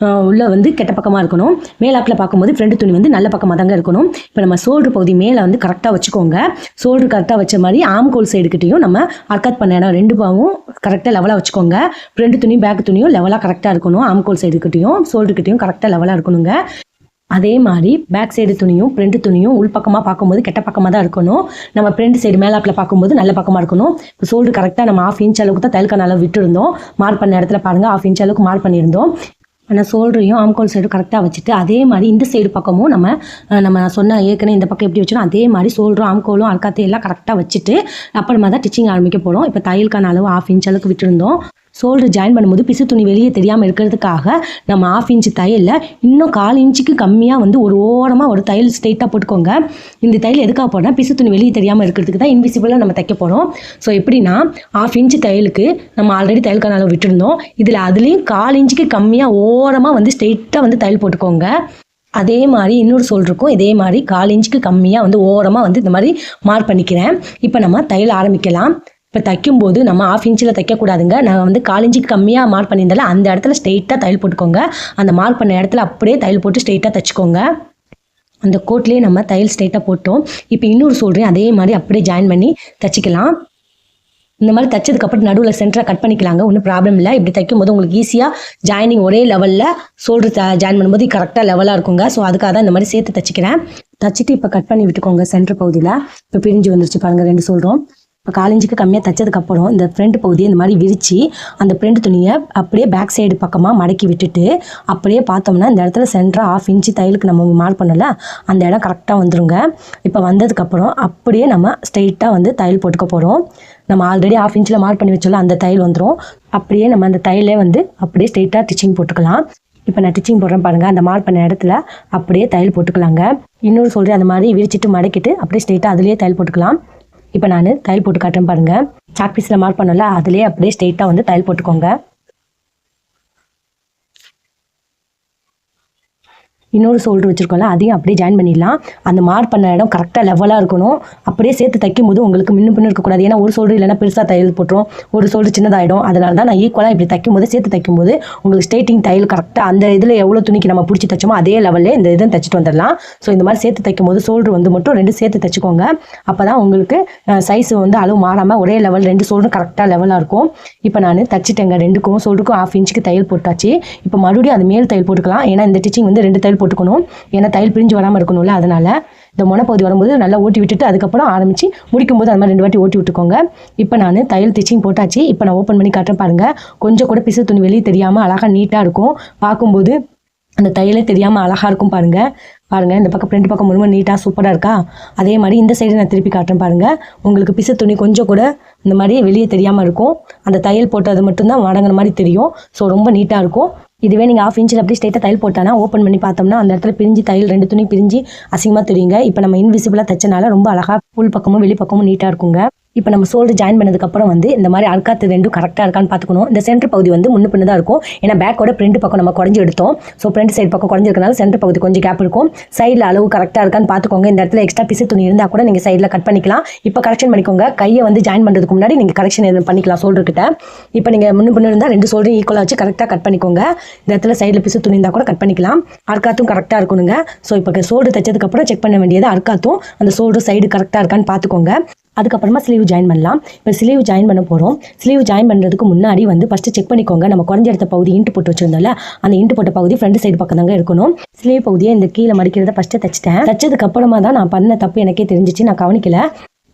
உள்ளே வந்து கெட்ட பக்கமாக இருக்கணும். மேலாட்டில் பார்க்கும்போது ஃப்ரெண்டு துணி வந்து நல்ல பக்கமாக தாங்க இருக்கணும். இப்போ நம்ம ஷோல்டர் பகுதி மேலே வந்து கரெக்டாக வச்சுக்கோங்க. ஷோல்டர் கரெக்டாக வச்ச மாதிரி ஆம்கோல் சைடுக்கிட்டையும் நம்ம அர்க்கத் பண்ண இடம் 2 பாவும் கரெக்டாக லெவலாக வச்சுக்கோங்க. ஃப்ரெண்டு துணி பேக்கு துணியும் லெவலாக கரெக்டாக இருக்கணும். ஆம்கோல் சைடுக்கிட்டையும் ஷோல்டர்கிட்டையும் கரெக்டாக லெவலாக இருக்கணுங்க. அதே மாதிரி பேக் சைடு துணியும் ஃப்ரண்ட் துணியும் உள்பக்கமாக பார்க்கும்போது கெட்ட பக்கமாக தான் இருக்கணும். நம்ம ஃப்ரண்ட் சைடு மேலாப்பில் பார்க்கும்போது நல்ல பக்கமாக இருக்கணும். இப்போ ஷோல்டர் கரெக்டாக நம்ம 1/2 இன்ச் அளவுக்கு தான் தையல்கான அளவு விட்டுருந்தோம். மார்க் பண்ண இடத்துல பாருங்கள் 1/2 இன்ச் அளவுக்கு மார்க் பண்ணியிருந்தோம். ஆனால் ஷோல்டரையும் ஆம்கோல் சைடும் கரெக்டாக வச்சுட்டு அதே மாதிரி இந்த சைடு பக்கமும் நம்ம சொன்ன ஏற்கனவே இந்த பக்கம் எப்படி வச்சோம் அதே மாதிரி ஷோல்டரும் ஆம்கோலும் அர்க்காத்தையும் எல்லாம் கரெக்டாக வச்சுட்டு அப்புறமா தான் டிச்சிங் ஆரம்பிக்க போகிறோம். இப்போ தையலுக்கான அளவு 1/2 இன்ச் அளவுக்கு விட்டுருந்தோம். ஷோல்டர் ஜாயின் பண்ணும்போது பிசு துணி வெளியே தெரியாமல் இருக்கிறதுக்காக நம்ம 1/2 இன்ச் தையலில் இன்னும் 1/4 இன்ச்சுக்கு கம்மியாக வந்து ஒரு ஓரமாக ஒரு தையல் ஸ்ட்ரெயிட்டாக போட்டுக்கோங்க. இந்த தையல் எதுக்காக போடுறோம்னா பிசு துணி வெளியே தெரியாமல் இருக்கிறதுக்கு தான் இன்விசிபிளாக நம்ம தைக்க போகிறோம். ஸோ எப்படின்னா 1/2 இன்ச் தையலுக்கு நம்ம ஆல்ரெடி தையல் கனால விட்டுருந்தோம். இதில் அதுலேயும் 1/4 இன்ச்சுக்கு கம்மியாக ஓரமாக வந்து ஸ்ட்ரெயிட்டாக வந்து தையல் போட்டுக்கோங்க. அதே மாதிரி இன்னொரு ஷோல்டருக்கும் இதே மாதிரி 1/4 இன்ச்சுக்கு கம்மியாக வந்து ஓரமாக வந்து இந்த மாதிரி மார்க் பண்ணிக்கிறேன். இப்போ நம்ம தையல் ஆரம்பிக்கலாம். இப்போ தைக்கும்போது நம்ம 1/2 இன்ச்சில் தைக்கக்கூடாதுங்க. நான் வந்து 1/4 இன்ச்சுக்கு கம்மியாக மார்க் பண்ணியிருந்தால அந்த இடத்துல ஸ்ட்ரெயிட்டாக தையல் போட்டுக்கோங்க. அந்த மார்க் பண்ண இடத்துல அப்படியே தையல் போட்டு ஸ்ட்ரெயிட்டாக தைச்சிக்கோங்க. அந்த கோட்லேயே நம்ம தையல் ஸ்ட்ரெயிட்டாக போட்டோம். இப்போ இன்னொரு ஷோல்டரையும் அதே மாதிரி அப்படியே ஜாயின் பண்ணி தைச்சிக்கலாம். இந்த மாதிரி தைச்சதுக்கப்புறம் நடுவில் சென்டரை கட் பண்ணிக்கலாங்க, ஒன்றும் ப்ராப்ளம் இல்லை. இப்படி தைக்கும்போது உங்களுக்கு ஈஸியாக ஜாயினிங் ஒரே லெவலில் ஷோல்டர் ஜாயின் பண்ணும்போது கரெக்டாக லெவலாக இருக்குங்க. ஸோ அதுக்காக தான் இந்த மாதிரி சேர்த்து தைச்சிக்கிறேன். தைச்சிட்டு இப்போ கட் பண்ணி விட்டுக்கோங்க. சென்டர் பகுதியில் இப்போ பிரிஞ்சு வந்துருச்சு பாருங்கள் 2 ஷோல்டரும். இப்போ 1/4 இன்ச்சுக்கு கம்மியாக தைச்சதுக்கப்புறம் இந்த ஃப்ரண்ட் பகுதியை இந்த மாதிரி விரித்து அந்த ஃப்ரண்ட் துணியை அப்படியே பேக் சைடு பக்கமாக மடக்கி விட்டுட்டு அப்படியே பார்த்தோம்னா இந்த இடத்துல சென்டராக 1/2 இன்ச்சு தையலுக்கு நம்ம மார்க் பண்ணல அந்த இடம் கரெக்டாக வந்துடுங்க. இப்போ வந்ததுக்கப்புறம் அப்படியே நம்ம ஸ்ட்ரெயிட்டாக வந்து தையல் போட்டுக்க போகிறோம். நம்ம ஆல்ரெடி 1/2 இன்ச்சில் மார்க் பண்ணி வச்சோம்ல அந்த தையல் வந்துடும். அப்படியே நம்ம அந்த தையலே வந்து அப்படியே ஸ்ட்ரெயிட்டாக டிச்சிங் போட்டுக்கலாம். இப்போ நான் டிச்சிங் போடுறேன் பாருங்கள். அந்த மார்க் பண்ண இடத்துல அப்படியே தையல் போட்டுக்கலாங்க. இன்னொரு சொல்கிறேன், அந்த மாதிரி விரிச்சிட்டு மடக்கிட்டு அப்படியே ஸ்ட்ரெயிட்டாக அதுலேயே தையல் போட்டுக்கலாம். இப்போ நான் தையல் போட்டு காட்டுறேன் பாருங்கள். சாக் பீஸில் மார்க் பண்ணல அதுலேயே அப்படியே ஸ்ட்ரெயிட்டாக வந்து தையல் போட்டுக்கோங்க. இன்னொரு ஷோல்டர் வச்சுருக்கோம்ல அதையும் அப்படியே ஜாயின் பண்ணிடலாம். அந்த மார்க் பண்ண இடம் கரெக்டாக லெவலாக இருக்கணும். அப்படியே சேர்த்து தைக்கும் போது உங்களுக்கு பின்னு இருக்கக்கூடாது. ஏன்னா ஒரு ஷோல்டர் இல்லைன்னா பெருசாக தையல் போட்டுரும், ஒரு ஷோல்டர் சின்னதாகிடும். அதனால தான் நான் ஈக்குவலாக இப்படி தைக்கும் போது சேர்த்து தைக்கும் போது உங்களுக்கு ஸ்ட்ரெயிட்டிங் தையல் கரெக்டாக அந்த இதில் எவ்வளோ துணிக்கு நம்ம பிடிச்சி தைச்சோமோ அதே லெவலில் இந்த இதை தைச்சிட்டு வந்துடலாம். ஸோ இந்த மாதிரி சேர்த்து தைக்கும் போது ஷோல்டர் வந்து மட்டும் 2 சேர்த்து தைச்சிக்கோங்க. அப்போ தான் உங்களுக்கு சைஸ் வந்து அளவு மாறாமல் ஒரே லெவல் 2 ஷோல்டரும் கரெக்டாக லெவலாக இருக்கும். இப்போ நான் தைச்சிட்டேங்க. 2க்கும் ஷோல்டருக்கும் 1/2 இன்ச்சுக்கு தையல் போட்டாச்சு. இப்போ மறுபடியும் அது மேல் தையல் போட்டுக்கலாம். ஏன்னா இந்த டிச்சிங் வந்து 2 தையல் போட்டுக்கணும். ஏன்னா தையல் பிரிஞ்சு வராமல் இருக்கணும்ல, அதனால இந்த முனைப்பகுதி வரும்போது நல்லா ஓட்டி விட்டுட்டு அதுக்கப்புறம் ஆரம்பித்து முடிக்கும்போது அது மாதிரி 2 வாட்டி ஓட்டி விட்டுக்கோங்க. இப்போ நான் தையல் டிச்சிங் போட்டாச்சு. இப்போ நான் ஓப்பன் பண்ணி காட்டுறேன் பாருங்கள். கொஞ்சம் கூட பிசு துணி வெளியே தெரியாமல் அழகாக நீட்டாக இருக்கும். பார்க்கும்போது அந்த தையலே தெரியாமல் அழகாக இருக்கும் பாருங்கள். இந்த பக்கம் ஃப்ரண்ட் பக்கம் ரொம்ப நீட்டாக சூப்பராக இருக்கா. அதே மாதிரி இந்த சைடு நான் திருப்பி காட்டுறேன் பாருங்கள். உங்களுக்கு பிசு துணி கொஞ்சம் கூட இந்த மாதிரி வெளியே தெரியாமல் இருக்கும். அந்த தையல் போட்டது மட்டும்தான் மடங்குற மாதிரி தெரியும். ஸோ ரொம்ப நீட்டாக இருக்கும். இதுவே நீங்கள் 1/2 இன்ச்சில் அப்படி ஸ்ட்ரெயிட்டாக தையல் போட்டானா ஓப்பன் பண்ணி பார்த்தோம்னா அந்த இடத்துல பிரிஞ்சு தையல் 2 துணி பிரிஞ்சு அசிங்கமாக தெரியுங்க. இப்போ நம்ம இன்விசிபிளாக தைச்சனால ரொம்ப அழகாக உள் பக்கமும் வெளி பக்கமும் நீட்டாக இருக்குங்க. இப்போ நம்ம ஷோல்டர் ஜாயின் பண்ணதுக்கப்புறம் வந்து இந்த மாதிரி அர்க்காத்து 2 கரெக்டாக இருக்கான்னு பார்த்துக்கணும். இந்த சென்டர் பகுதி வந்து முன்ன பின்னு தான் இருக்கும். ஏன்னா பேக்கோட ஃப்ரண்ட் பக்கம் நம்ம குறைஞ்சி எடுத்தோம். ஸோ ஃப்ரண்ட் சைடு பக்கம் குறைஞ்சிருக்கனால சென்டர் பகுதி கொஞ்சம் கேப் இருக்கும். சைடில் அளவு கரெக்டாக இருக்கான்னு பார்த்துக்கோங்க. இந்த இடத்துல எக்ஸ்ட்ரா பிசு துணி இருந்தால் கூட நீங்கள் சைடில் கட் பண்ணிக்கலாம். இப்போ கரெக்ஷன் பண்ணிக்கோங்க. கையை வந்து ஜாயின் பண்ணுறதுக்கு முன்னாடி நீங்கள் கரெக்ஷன் எதுவும் பண்ணிக்கலாம் ஷோல்டர் கிட்ட. இப்போ நீங்கள் முன்ன பின்னு இருந்தால் 2 ஷோல்டரும் ஈக்குவலாக வச்சு கரெக்டாக கட் பண்ணிக்கோங்க. இந்த இடத்துல சைடில் பிசு துணி இருந்தால் கூட கட் பண்ணிக்கலாம். அர்க்காத்தும் கரெக்டாக இருக்கணுங்க. ஸோ இப்போ ஷோல்டர் தைச்சதுக்கப்புறம் செக் பண்ண வேண்டியது அர்க்காத்தும் அந்த ஷோல்டர் சைடு கரெக்டாக இருக்கான்னு பார்த்துக்கோங்க. அதுக்கப்புறமா ஸ்லீவ் ஜாயின் பண்ணலாம். இப்போ ஸ்லீவ் ஜாயின் பண்ண போகிறோம். ஸ்லீவ் ஜாயின் பண்ணுறதுக்கு முன்னாடி வந்து ஃபஸ்ட்டு செக் பண்ணிக்கோங்க. நம்ம குறைஞ்ச இடத்த பகுதி இன்ட்டு போட்டு வச்சிருந்தோம்ல அந்த இன்ட்டு போட்ட பகுதி ஃப்ரண்ட் சைடு பக்கம் தாங்க இருக்கணும். ஸ்லீவ் பகுதியை இந்த கீழே மடிக்கிறத ஃபஸ்ட்டு தைச்சிட்டேன். தைச்சதுக்கப்புறமா தான் நான் பண்ண தப்பு எனக்கே தெரிஞ்சிச்சு. நான் கவனிக்கல.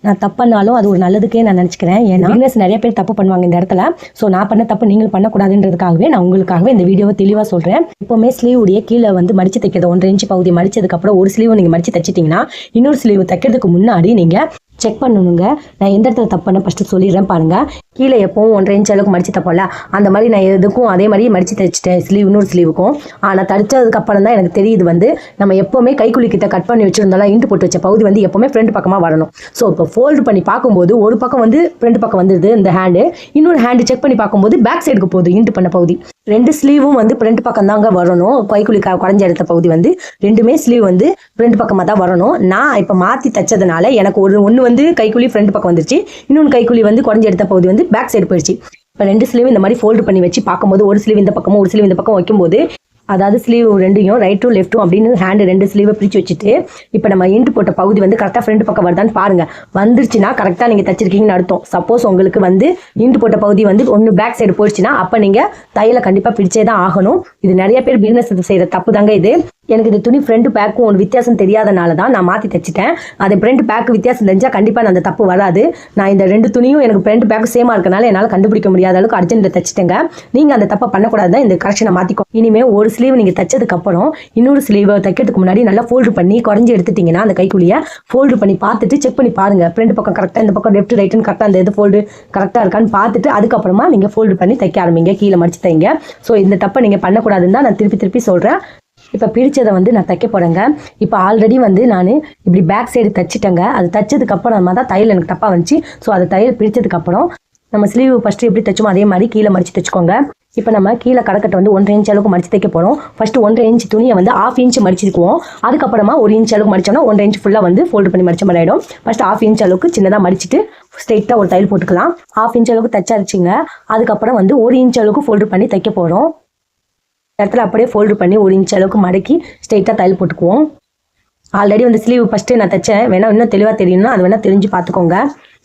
நான் தப்புனாலும் அது ஒரு நல்லதுக்கே நான் நினச்சிக்கிறேன். ஏன்னா பிகினர்ஸ் நிறைய பேர் தப்பு பண்ணுவாங்க இந்த இடத்துல. ஸோ நான் பண்ண தப்பு நீங்கள் பண்ணக்கூடாதுன்றதுக்காகவே நான் உங்களுக்காகவே இந்த வீடியோவை தெளிவாக சொல்கிறேன். எப்போவுமே ஸ்லீவ் உடைய கீழே வந்து மடிச்சு தைக்கிறது 1.5 இன்ச் பகுதி மடிச்சதுக்கப்புறம் ஒரு ஸ்லீவ் நீங்கள் மடிச்சு தைச்சிட்டிங்கன்னா இன்னொரு ஸ்லீவ் தைக்கிறதுக்கு முன்னாடி நீங்கள் செக் பண்ணணுங்க. நான் எந்த இடத்துல தப்பு பண்ண ஃபஸ்ட்டு சொல்லிடுறேன் பாருங்கள். கீழே எப்போவும் 1.5 இன்ச் அளவுக்கு மடிச்சு தப்போம்ல அந்த மாதிரி நான் எதுக்கும் அதே மாதிரி மடிச்சு தைச்சிட்டேன் ஸ்லீவ் இன்னொரு ஸ்லீவுக்கும். ஆனால் தடிச்சதுக்கப்புறம் தான் எனக்கு தெரியுது வந்து நம்ம எப்போவுமே கைக்குலி கிட்ட கட் பண்ணி வச்சிருந்தாலும் இன்ட்டு போட்டு வச்ச பகுதி வந்து எப்போவுமே ஃப்ரண்ட் பக்கமாக வரணும். ஸோ இப்போ ஃபோல்டு பண்ணி பார்க்கும்போது ஒரு பக்கம் வந்து ஃப்ரண்ட் பக்கம் வந்துடுது இந்த ஹேண்டு. இன்னொரு ஹேண்டு செக் பண்ணி பார்க்கும்போது பேக் சைடுக்கு போகுது இன்ட்டு பண்ண பகுதி. 2 ஸ்லீவும் வந்து ஃப்ரண்ட் பக்கம் தாங்க வரணும். கைக்குலி குறைஞ்ச எடுத்த பகுதி வந்து 2மே ஸ்லீவ் வந்து ஃப்ரண்ட் பக்கமாக தான் வரணும். நான் இப்போ மாற்றி தைச்சதுனால எனக்கு ஒன்று வந்து கைக்குலி ஃப்ரண்ட் பக்கம் வந்துருச்சு, இன்னொன்று கைக்குலி வந்து குறைஞ்ச எடுத்த பகுதி வந்து பேக் சைடு போயிடுச்சு. இப்போ 2 ஸ்லீவ் இந்த மாதிரி ஃபோல்டு பண்ணி வச்சு பார்க்கும்போது ஒரு ஸ்லீவ் இந்த பக்கமும் ஒரு ஸ்லீவ் இந்த பக்கம் வைக்கும்போது அதாவது ஸ்லீவ் 2யும் ரைட்டும் லெஃப்ட்டும் அப்படின்னு ஹேண்டு 2 ஸ்லீவை பிரித்து வச்சுட்டு இப்போ நம்ம இன்ட்டு போட்ட பகுதி வந்து கரெக்டாக ஃப்ரண்ட் பக்கம் வருதான்னு பாருங்கள். வந்துருச்சுன்னா கரெக்டாக நீங்கள் தச்சிருக்கீங்கன்னு அர்த்தம். சப்போஸ் உங்களுக்கு வந்து இன்ட்டு போட்ட பகுதி வந்து ஒன்று பேக் சைடு போயிடுச்சுன்னா அப்போ நீங்கள் தையலை கண்டிப்பாக பிடிச்சே தான் ஆகணும். இது நிறைய பேர் பிகினர்ஸ் செய்கிற தப்பு தாங்க இது. எனக்கு இந்த துணி ஃப்ரண்ட் பேக்கும் ஒரு வித்தியாசம் தெரியாதனால தான் நான் மாற்றி தைச்சிட்டேன். அது ஃப்ரண்ட் பேக்கு வித்தியாசம் தெரிஞ்சால் கண்டிப்பாக நான் அந்த தப்பு வராது. நான் இந்த 2 துணியும் எனக்கு ஃப்ரண்ட் பேக்கு சேமாக இருக்கனால என்னால் கண்டுபிடிக்க முடியாத அளவுக்கு அர்ஜென்ட்டில் தைச்சிட்டேங்க. நீங்கள் அந்த தப்பை பண்ணக்கூடாது தான் இந்த கரெக்ஷனை மாற்றிக்கோ. இனிமேல் ஒரு ஸ்லீவ் நீங்கள் தைச்சதுக்கப்புறம் இன்னொரு ஸ்லீவை தைக்கிறதுக்கு முன்னாடி நல்லா ஃபோல்டு பண்ணி குறைஞ்சி எடுத்துட்டிங்கன்னா அந்த கைக்குழியை ஃபோல்டு பண்ணி பார்த்துட்டு செக் பண்ணி பாருங்கள். ஃப்ரண்ட் பக்கம் கரெக்டாக, இந்த பக்கம் லெஃப்ட் ரைட்டுன்னு கரெக்டாக அந்த இது ஃபோல்டு கரெக்டாக இருக்கான்னு பார்த்துட்டு அதுக்கப்புறமா நீங்கள் ஃபோல்டு பண்ணி தைக்க ஆரம்பிங்க, கீழே மடிச்சு தைங்க. ஸோ இந்த தப்பை நீங்கள் பண்ணக்கூடாதுன்னு தான் நான் திருப்பி சொல்கிறேன். இப்போ பிரித்ததை வந்து நான் தைக்க போகிறேங்க. இப்போ ஆல்ரெடி வந்து நான் இப்படி பேக் சைடு தைச்சிட்டேங்க. அது தைச்சதுக்கப்புறம் தான் தையல் எனக்கு தப்பாக வந்துச்சு. ஸோ அது தையல் பிரித்ததுக்கப்புறம் நம்ம ஸ்லீவ் ஃபஸ்ட்டு எப்படி தைச்சோமோ அதே மாதிரி கீழே மடித்து தைச்சிக்கோங்க. இப்போ நம்ம கீழே கடக்கட்டை வந்து 1.5 இன்ச் அளவுக்கு மடித்து தைக்க போகிறோம். ஃபஸ்ட்டு 1.5 இன்ச் துணியை வந்து 1/2 இன்ச் மடிச்சிக்குவோம். அதுக்கப்புறமா 1 இன்ச் அளவுக்கு மடிச்சோம்னா 1.5 இன்ச் ஃபுல்லாக வந்து ஃபோல்டு பண்ணி மடிச்ச மாதிரி ஆகிடும். ஃபஸ்ட்டு 1/2 இன்ச் அளவுக்கு சின்னதாக மடிச்சிட்டு ஸ்ட்ரெயிட்டாக ஒரு தையல் போட்டுக்கலாம். 1/2 இன்ச் அளவுக்கு தைச்சாச்சுங்க. அதுக்கப்புறம் வந்து 1 இன்ச் அளவுக்கு ஃபோல்டு பண்ணி தைக்க போகிறோம். இடத்துல அப்படியே ஃபோல்டு பண்ணி 1 இன்ச் அளவுக்கு மடக்கி ஸ்ட்ரெயிட்டாக தையல் போட்டுக்குவோம். ஆல்ரெடி வந்து ஸ்லீவ் ஃபஸ்ட்டு நான் தைச்சேன், வேணால் இன்னும் தெளிவாக தெரியணும்னா அது வேணால் தெரிஞ்சு பார்த்துக்கோங்க.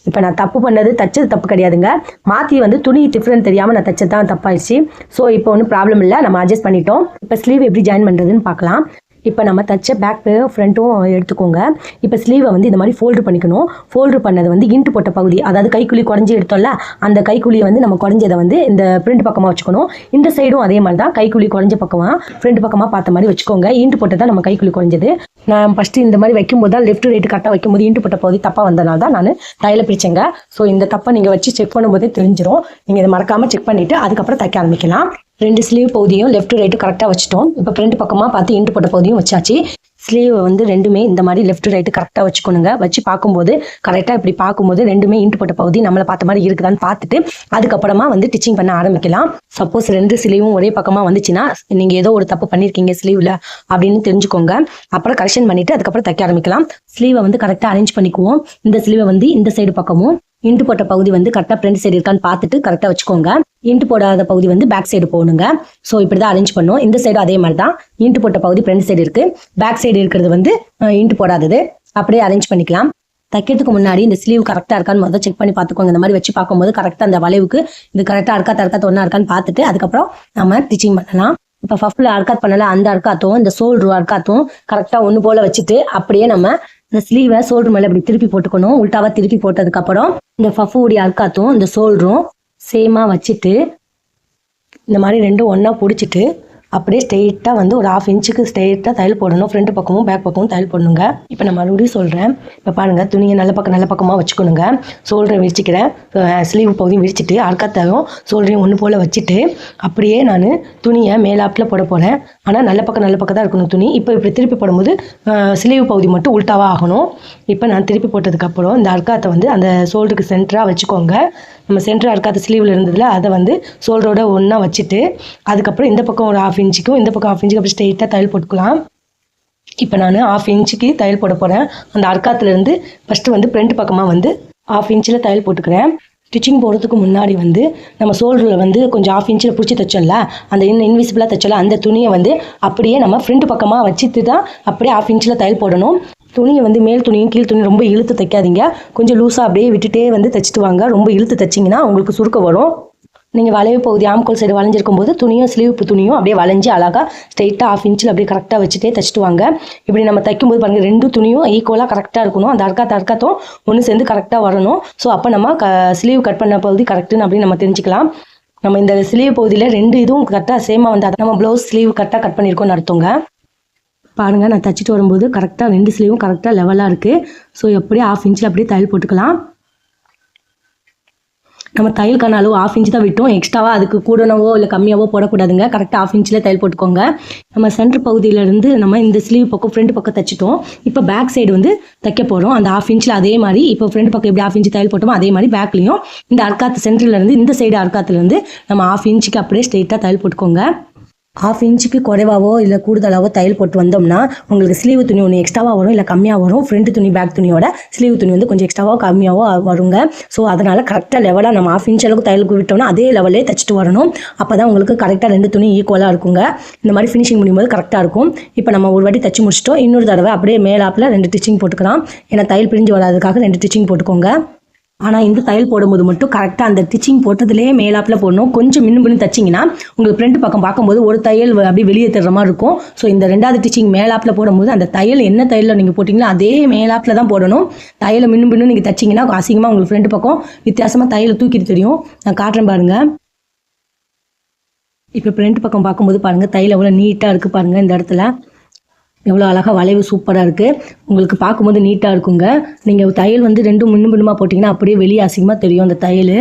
இப்போ நான் தப்பு பண்ணது தைச்சது தப்பு கிடையாதுங்க. மாற்றி வந்து துணி டிஃப்ரெண்ட் தெரியாமல் நான் தைச்சது தான் தப்பாயிடுச்சு. ஸோ இப்போ ஒன்றும் ப்ராப்ளம் இல்லை, நம்ம அட்ஜஸ்ட் பண்ணிட்டோம். இப்போ ஸ்லீவ் எப்படி ஜாயின் பண்ணுறதுன்னு பார்க்கலாம். இப்போ நம்ம தைச்ச பேக் ஃப்ரண்ட்டும் எடுத்துக்கோங்க. இப்போ ஸ்லீவை வந்து இந்த மாதிரி ஃபோல்டு பண்ணிக்கணும். ஃபோல்டு பண்ணது வந்து இன்ட்டு போட்ட பகுதி, அதாவது கைக்குழி குறைஞ்சி எடுத்தோம்ல, அந்த கைக்குழியை வந்து நம்ம குறைஞ்சதை வந்து இந்த ஃப்ரண்ட் பக்கமாக வச்சுக்கணும். இந்த சைடும் அதே மாதிரி தான் கைக்குழி குறைஞ்ச பக்கமாக ஃப்ரண்ட் பக்கமாக பார்த்த மாதிரி வச்சுக்கோங்க. இன்ட்டு போட்டு தான் நம்ம கைக்குழி குறைஞ்சது. நான் ஃபஸ்ட்டு இந்த மாதிரி வைக்கும்போது தான் லெஃப்ட் ரைட்டு கரெக்டாக வைக்கும்போது இன்ட்டு போட்ட பகுதி தப்பாக வந்தனால தான் நான் தையலை பிரிச்சேங்க. ஸோ இந்த தப்பை நீங்கள் வச்சு செக் பண்ணும்போதே தெரிஞ்சிடும். நீங்கள் இதை மறக்காமல் செக் பண்ணிவிட்டு அதுக்கப்புறம் தைக்க ஆரம்பிக்கலாம். 2 ஸ்லீவ் பகுதியும் லெஃப்ட் ரைட்டு கரெக்டாக வச்சுட்டோம். இப்போ ஃப்ரண்ட் பக்கமாக பார்த்து இன்ட்டு போட்ட பகுதியும் வச்சாச்சு. ஸ்லீவை வந்து ரெண்டுமே இந்த மாதிரி லெஃப்ட் ரைட்டு கரெக்டாக வச்சுக்கணுங்க. வச்சு பார்க்கும்போது கரெக்டாக இப்படி பார்க்கும்போது ரெண்டுமே இன்ட்டு போட்ட பகுதி நம்மளை பார்த்த மாதிரி இருக்குதான்னு பார்த்துட்டு அதுக்கப்புறமா வந்து ஸ்டிச்சிங் பண்ண ஆரம்பிக்கலாம். சப்போஸ் 2 ஸ்லீவும் ஒரே பக்கமாக வந்துச்சுன்னா நீங்கள் ஏதோ ஒரு தப்பு பண்ணியிருக்கீங்க ஸ்லீவில் அப்படின்னு தெரிஞ்சுக்கோங்க. அப்புறம் கரெக்ஷன் பண்ணிவிட்டு அதுக்கப்புறம் தைக்க ஆரம்பிக்கலாம். ஸ்லீவை வந்து கரெக்டாக அரேஞ்ச் பண்ணிக்குவோம். இந்த ஸ்லீவை வந்து இந்த சைடு பக்கமும் இன்ட்டு போட்ட பகுதி வந்து கரெக்டாக ஃப்ரண்ட் சைடு இருக்கான்னு பார்த்துட்டு கரெக்டாக வச்சுக்கோங்க. இன்ட்டு போடாத பகுதி வந்து பேக் சைடு போகணுங்க. ஸோ இப்படி தான் அரேஞ்ச் பண்ணும். இந்த சைடு அதே மாதிரி தான் இன்ட்டு போட்ட பகுதி ஃப்ரண்ட் சைடு இருக்குது, பேக் சைடு இருக்கிறது வந்து இன்ட்டு போடாதது. அப்படியே அரேஞ்ச் பண்ணிக்கலாம். தைக்கிறதுக்கு முன்னாடி இந்த ஸ்லீவ் கரெக்டாக இருக்கான்னு முதல்ல செக் பண்ணி பார்த்துக்கோங்க. இந்த மாதிரி வச்சு பார்க்கும்போது கரெக்டாக அந்த வளைவுக்கு இது கரெக்டாக அர்க்காத் ஒன்றா இருக்கான்னு பார்த்துட்டு அதுக்கப்புறம் நம்ம ஸ்டிச்சிங் பண்ணலாம். இப்போ ஃபஸ்ட்டில் அர்க்காத் பண்ணல, அந்த அர்க்காத்தும் இந்த ஷோல்டர் அர்க்காத்தும் கரெக்டாக ஒன்று போல் வச்சுட்டு அப்படியே நம்ம இந்த ஸ்லீவை ஷோல்டர் மேலே இப்படி திருப்பி போட்டுக்கணும். உல்ட்டாவாக திருப்பி போட்டதுக்கப்புறம் இந்த ஃபஃபுடைய அர்க்காத்தும் இந்த ஷோல்டரும் சேமாக வச்சுட்டு இந்த மாதிரி ரெண்டும் ஒன்றா பிடிச்சிட்டு அப்படியே ஸ்ட்ரெயிட்டாக வந்து ஒரு 1/2 இன்ச்சுக்கு ஸ்ட்ரெயிட்டாக தையல் போடணும். ஃப்ரண்ட் பக்கமும் பேக் பக்கமும் தையல் போடணுங்க. இப்போ நான் மறுபடியும் சொல்கிறேன். இப்போ பாருங்கள், துணியை நல்ல பக்கமாக வச்சுக்கணுங்க. ஷோல்டரை விரிச்சிக்கிறேன், ஸ்லீவ் பகுதியும் விரிச்சிட்டு அர்க்காத்தையும் ஷோல்டரையும் ஒன்று போல் வச்சுட்டு அப்படியே நான் துணியை மேலாப்பில் போட போகிறேன். ஆனால் நல்ல பக்கம் தான் இருக்கணும் துணி. இப்போ இப்படி திருப்பி போடும்போது ஸ்லீவ் பகுதி மட்டும் உல்ட்டாவாக ஆகணும். இப்போ நான் திருப்பி போட்டதுக்கப்புறம் இந்த அர்க்காத்தை வந்து அந்த ஷோல்டருக்கு சென்டராக வச்சுக்கோங்க. நம்ம சென்டர் அர்க்காத்த ஸ்லீவில் இருந்ததில் அதை வந்து ஷோல்டரோட ஒன்றா வச்சுட்டு அதுக்கப்புறம் இந்த பக்கம் ஒரு 1/2 இன்ச்சுக்கும் இந்த பக்கம் 1/2 இன்ச்சுக்கு அப்படி ஸ்ட்ரெயிட்டாக தையல் போட்டுக்கலாம். இப்போ நான் 1/2 இன்ச்சுக்கு தையல் போட போகிறேன். அந்த அர்க்காத்துலேருந்து ஃபஸ்ட்டு வந்து ஃப்ரண்ட் பக்கமாக வந்து 1/2 இன்ச்சில் தையல் போட்டுக்கிறேன். ஸ்டிச்சிங் போடுறதுக்கு முன்னாடி வந்து நம்ம ஷோல்டரில் வந்து கொஞ்சம் 1/2 இன்ச்சில் பிடிச்சி தைச்சோம்ல, அந்த இன்விசிபிளாக தைச்சோம்ல, அந்த துணியை வந்து அப்படியே நம்ம ஃப்ரண்ட் பக்கமாக வச்சுட்டு தான் அப்படியே 1/2 இன்ச்சில் தையல் போடணும். துணியை வந்து மேல் துணியும் கீழ் துணியும் ரொம்ப இழுத்து தைக்காதீங்க. கொஞ்சம் லூஸாக அப்படியே விட்டுட்டே வந்து தைச்சிட்டு வாங்க. ரொம்ப இழுத்து தைச்சிங்கன்னா உங்களுக்கு சுருக்கம் வரும். நீங்கள் வளைவு பகுதி ஆம்கோல் சைடு வளைஞ்சிருக்கும் போது துணியும் ஸ்லீவ் துணியும் அப்படியே வளைஞ்சி அழகாக ஸ்ட்ரெயிட்டாக 1/2 இன்ச்சில் அப்படியே கரெக்டாக வச்சுட்டே தைச்சிட்டு வாங்க. இப்படி நம்ம தைக்கும்போது பாருங்கள், 2 துணியும் ஈக்குவலாக கரெக்டாக இருக்கணும். அந்த அர்க்காத்தும் ஒன்று சேர்ந்து கரெக்டாக வரணும். ஸோ அப்போ நம்ம ஸ்லீவ் கட் பண்ண பகுதி கரெக்டுன்னு அப்படின்னு நம்ம தெரிஞ்சுக்கலாம். நம்ம இந்த ஸ்லீவ் பகுதியில் 2 இதுவும் கரெக்டாக சேமாக வந்தால் நம்ம ப்ளவுஸ் ஸ்லீவ் கரெக்டாக கட் பண்ணியிருக்கோம்னு அர்த்தங்க. பாருங்கள், நான் தைச்சிட்டு வரும்போது கரெக்டாக 2 ஸ்லீவும் கரெக்டாக லெவலாக இருக்குது. ஸோ எப்படியே 1/2 இன்ச்சில் அப்படியே தையல் போட்டுக்கலாம். நம்ம தையலுக்கான அளவு 1/2 இன்ச்சு தான் விட்டோம். எக்ஸ்ட்ராவாக அதுக்கு கூடனவோ இல்லை கம்மியாவோ போடக்கூடாதுங்க. கரெக்டாக 1/2 இன்ச்சில் தையல் போட்டுக்கோங்க. நம்ம சென்டர் பகுதியிலேருந்து நம்ம இந்த ஸ்லீவ் பக்கம் ஃப்ரண்ட் பக்கம் தைச்சிட்டோம். இப்போ பேக் சைடு வந்து தைக்க போகிறோம். அந்த 1/2 இன்ச்சில் அதே மாதிரி இப்போ ஃப்ரண்ட் பக்கம் எப்படி 1/2 இன்ச்சு தையல் போட்டோமோ அதே மாதிரி பேக்லேயும் இந்த அர்க்காத்து சென்டர்லேருந்து இந்த சைடு அர்க்காத்துலேருந்து நம்ம 1/2 இன்ச்சுக்கு அப்படியே ஸ்ட்ரெயிட்டாக தையல் போட்டுக்கோங்க. 1/2 இன்ச்சுக்கு குறைவாவோ இல்லை கூடுதலாவோ தையல் போட்டு வந்தோம்னா உங்களுக்கு ஸ்லீவ் துணி ஒன்று எக்ஸ்ட்ராவாக வரும், இல்லை கம்மியாக வரும். ஃப்ரண்ட் துணி பேக் துணியோட ஸ்லீவ் துணி வந்து கொஞ்சம் எக்ஸ்ட்ராவாக கம்மியாவோ வருங்க. ஸோ அதனால் கரெக்டாக லெவலாக நம்ம 1/2 இன்ச் அளவுக்கு தையலுக்கு விட்டோம்னா அதே லெவலே தைச்சிட்டு வரணும். அப்போ தான் உங்களுக்கு கரெக்டாக 2 துணி ஈக்குவலாக இருக்குங்க. இந்த மாதிரி ஃபினிஷிங் முடியும்போது கரெக்டாக இருக்கும். இப்போ நம்ம ஒரு வாட்டி தைச்சி முடிச்சிட்டோம். இன்னொரு தடவை அப்படியே மேலாப்பில் 2 ஸ்டிச்சிங் போட்டுக்கலாம். ஏன்னா தையல் பிரிஞ்சு வராதுக்காக 2 ஸ்டிச்சிங் போட்டுக்கோங்க. ஆனால் இந்த தையல் போடும்போது மட்டும் கரெக்டாக அந்த டிச்சிங் போட்டதுலேயே மேலாப்பில் போடணும். கொஞ்சம் மின்னு தச்சிங்கன்னா உங்களுக்கு ஃப்ரண்ட் பக்கம் பார்க்கும்போது ஒரு தையல் அப்படியே வெளியே தர்ற மாதிரி இருக்கும். ஸோ இந்த ரெண்டாவது டிச்சிங் மேலாப்பில் போடும்போது அந்த தையல் என்ன தையலில் நீங்கள் போட்டிங்களோ அதே மேலாப்பில் தான் போடணும். தையலை மின்னு நீங்கள் தச்சிங்கன்னா அசிங்கமாக உங்களுக்கு ஃப்ரண்ட் பக்கம் வித்தியாசமாக தையலை தூக்கிட்டு தெரியும். நான் காட்டுறேன் பாருங்கள். இப்போ ஃப்ரண்ட் பக்கம் பார்க்கும்போது பாருங்கள் தையல் எவ்வளோ நீட்டாக இருக்குது பாருங்கள். இந்த இடத்துல எவ்வளோ அழகாக வளைவு சூப்பராக இருக்குது. உங்களுக்கு பார்க்கும்போது நீட்டாக இருக்குங்க. நீங்கள் தையல் வந்து ரெண்டும் மின்னுமா போட்டிங்கன்னா அப்படியே வெளியே அசிங்கமாக தெரியும் அந்த தையல்.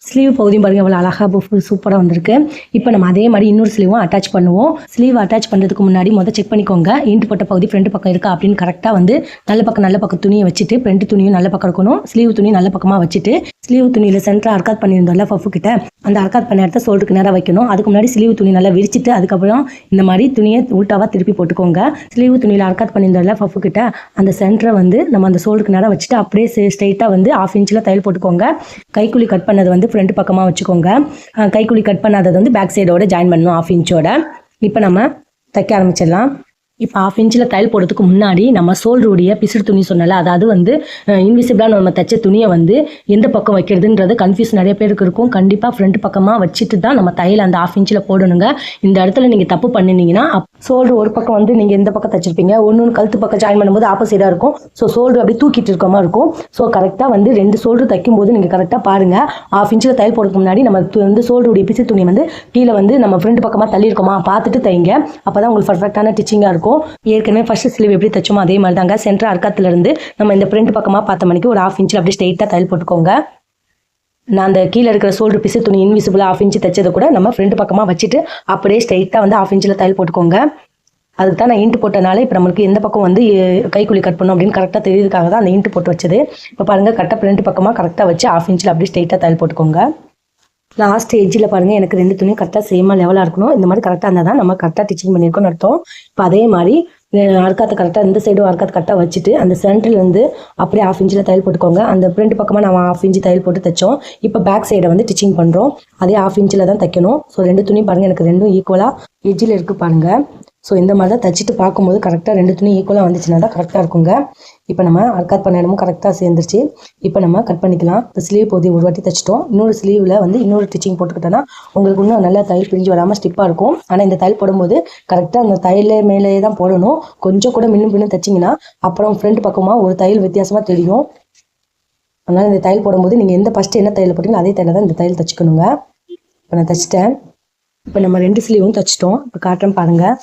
ஸ்லீவ் பகுதியும் பாருங்கள் எவ்வளோ அழகாக சூப்பராக வந்திருக்கு. இப்போ நம்ம அதே மாதிரி இன்னொரு ஸ்லீவும் அட்டாச் பண்ணுவோம். ஸ்லீவ் அட்டாச் பண்ணுறதுக்கு முன்னாடி செக் பண்ணிக்கோங்க. இன்ட்டு போட்ட பகுதி ஃப்ரண்ட் பக்கம் இருக்கா அப்படின்னு கரெக்டாக வந்து நல்ல பக்கம் துணியை வச்சுட்டு ஃப்ரண்ட் துணியும் நல்ல பக்கம் இருக்கணும். ஸ்லீவ் துணி நல்ல பக்கமாக வச்சுட்டு ஸ்லீவ் துணியில் சென்டராக அர்க்காத் பண்ணியிருந்தோம்ல பஃப் கிட்ட, அந்த அர்க்காத் பண்ண இடத்த ஷோல்டருக்கு நேராக வைக்கணும். அதுக்கு முன்னாடி ஸ்லீவ் துணி நல்லா விரிச்சிட்டு அதுக்கப்புறம் இந்த மாதிரி துணியை உல்ட்டாவாக திருப்பி போட்டுக்கோங்க. ஸ்லீவ் துணியில் அர்க்காத் பண்ணியிருந்தோம்ல பஃப் கிட்ட அந்த சென்டரை வந்து நம்ம அந்த ஷோல்டருக்கு நேராக வச்சுட்டு அப்படியே ஸ்ட்ரைட்டாக வந்து 1/2 இன்ச்சில் தையல் போட்டுக்கோங்க. கைக்குழி கட் பண்ணது வந்து ஃப்ரண்ட் பக்கமாக வச்சுக்கோங்க. கைக்குழி கட் பண்ணாதது வந்து பேக் சைடோட ஜாயின் பண்ணணும் 1/2 இன்ச்சோட. இப்போ நம்ம தைக்க ஆரம்பிச்சிடலாம். இப்போ 1/2 இன்ச்சில் தையல் போடுறதுக்கு முன்னாடி நம்ம ஷோல்டருடைய பிசுறு துணி சொன்னல, அதாவது வந்து இன்விசிபிளாக நம்ம தைச்ச துணியை வந்து எந்த பக்கம் வைக்கிறதுன்றது கன்ஃபியூஸ் நிறைய பேருக்கு இருக்கும். கண்டிப்பாக ஃப்ரண்ட் பக்கமாக வச்சுட்டு தான் நம்ம தையல் அந்த 1/2 இன்ச்சில் போடணுங்க. இந்த இடத்துல நீங்கள் தப்பு பண்ணினீங்கன்னா ஷோல்டர் ஒரு பக்கம் வந்து நீங்கள் எந்த பக்கம் தைச்சிருப்பீங்க, ஒன்று கழுத்து பக்கம் ஜாயின் பண்ணும்போது ஆப்போசிட்டாக இருக்கும். ஸோ ஷோல்டர் அப்படியே தூக்கிட்டு இருக்க மாதிரி இருக்கும். ஸோ கரெக்டாக வந்து 2 ஷோல்டர் தைக்கும் போது நீங்கள் கரெக்டாக பாருங்கள். 1/2 இன்ச்சில் தையல் போடுறதுக்கு முன்னாடி நம்ம வந்து ஷோல்டருடைய பிசுறு துணி வந்து கீழே வந்து நம்ம ஃப்ரண்ட் பக்கமாக தள்ளியிருக்கோமா பார்த்துட்டு தைங்க. அப்போ தான் உங்களுக்கு பர்ஃபெக்டான டிச்சிங்காக இருக்கும். ஏற்கனவே ஃபர்ஸ்ட் ஸ்லீவ் எப்படி தைச்சோமோ அதே மாதிரி தாங்க. சென்டர் அர்க்காத்துலேருந்து நம்ம இந்த ஃப்ரண்ட் பக்கமாக பார்த்த மணிக்கு ஒரு 1/2 இன்ச்சில் அப்படியே ஸ்ட்ரெயிட்டாக தையல் போட்டுக்கோங்க. நான் அந்த கீழே இருக்கிற ஷோல்டர் பிசு துணி இன்விசிபிளாக 1/2 இன்ச்சு தைச்சதை கூட நம்ம ஃப்ரண்ட் பக்கமாக வச்சுட்டு அப்படியே ஸ்ட்ரெயிட்டாக வந்து 1/2 இன்ச்சில் தையல் போட்டுக்கோங்க. அதுக்கு தான் நான் இன்ட்டு போட்டனால இப்போ நம்மளுக்கு எந்த பக்கம் வந்து கைக்குழி கட் பண்ணணும் அப்படின்னு கரெக்டாக தெரியுதுக்காக தான் அந்த இன்ட்டு போட்டு வச்சது. இப்போ பாருங்கள் கரெக்டாக ஃப்ரண்ட் பக்கமாக கரெக்டாக வச்சு 1/2 இன்ச்சில் அப்படியே ஸ்ட்ரெயிட்டாக தையல் போட்டுக்கோங்க. லாஸ்ட் எஜ்ஜில் பாருங்கள் எனக்கு 2 துணியும் கரெக்டாக சேமாக லெவலாக இருக்கணும். இந்த மாதிரி கரெக்டாக இருந்தால் தான் நம்ம கரெக்டாக டிச்சிங் பண்ணியிருக்கோம்னு அர்த்தம். இப்போ அதே மாதிரி அர்க்காத்தை கரெக்டாக இந்த சைடும் அர்க்காத்து கரெக்டாக வச்சுட்டு அந்த சென்டரில் வந்து அப்படியே 1/2 இன்ச்சில் தையல் போட்டுக்கோங்க. அந்த ஃப்ரண்ட் பக்கமாக நம்ம 1/2 இன்ச்சு தையல் போட்டு தைச்சோம். இப்போ பேக் சைடை வந்து டிச்சிங் பண்ணுறோம். அதே 1/2 இன்ச்சில் தான் தைக்கணும். ஸோ 2 துணி பாருங்கள் எனக்கு 2ம் ஈக்குவலாக எஜ்ஜில் இருக்குது பாருங்கள். ஸோ இந்த மாதிரி தான் தைச்சிட்டு பார்க்கும்போது கரெக்டாக 2 துணி ஈக்குவலாக வந்துச்சுன்னா தான் கரெக்டாக இருக்குங்க. இப்போ நம்ம அர்க்காத் பண்ண இடமும் கரெக்டாக சேர்ந்துருச்சு. இப்போ நம்ம கட் பண்ணிக்கலாம். இப்போ ஸ்லீவ் பகுதி ஒரு வாட்டி தைச்சிட்டோம். இன்னொரு ஸ்லீவில் வந்து இன்னொரு டிச்சிங் போட்டுக்கிட்டோன்னா உங்களுக்கு இன்னும் நல்லா தையல் பிரிஞ்சு வராமல் ஸ்டிப்பாக இருக்கும். ஆனால் இந்த தையல் போடும்போது கரெக்டாக அந்த தையல் மேலே தான் போடணும். கொஞ்சம் கூட மின்னு தைச்சிங்கன்னா அப்புறம் ஃப்ரண்ட் பக்கமாக ஒரு தையல் வித்தியாசமாக தெரியும். அதனால் இந்த தையல் போடும்போது நீங்கள் எந்த ஃபஸ்ட்டு என்ன தையல் போட்டிங்களோ அதே தையல் தான் இந்த தையல் தைச்சிக்கணுங்க. இப்போ நான் தைச்சிட்டேன். இப்போ நம்ம 2 ஸ்லீவும் தைச்சிட்டோம். இப்போ காட்டுறேன் பாருங்கள்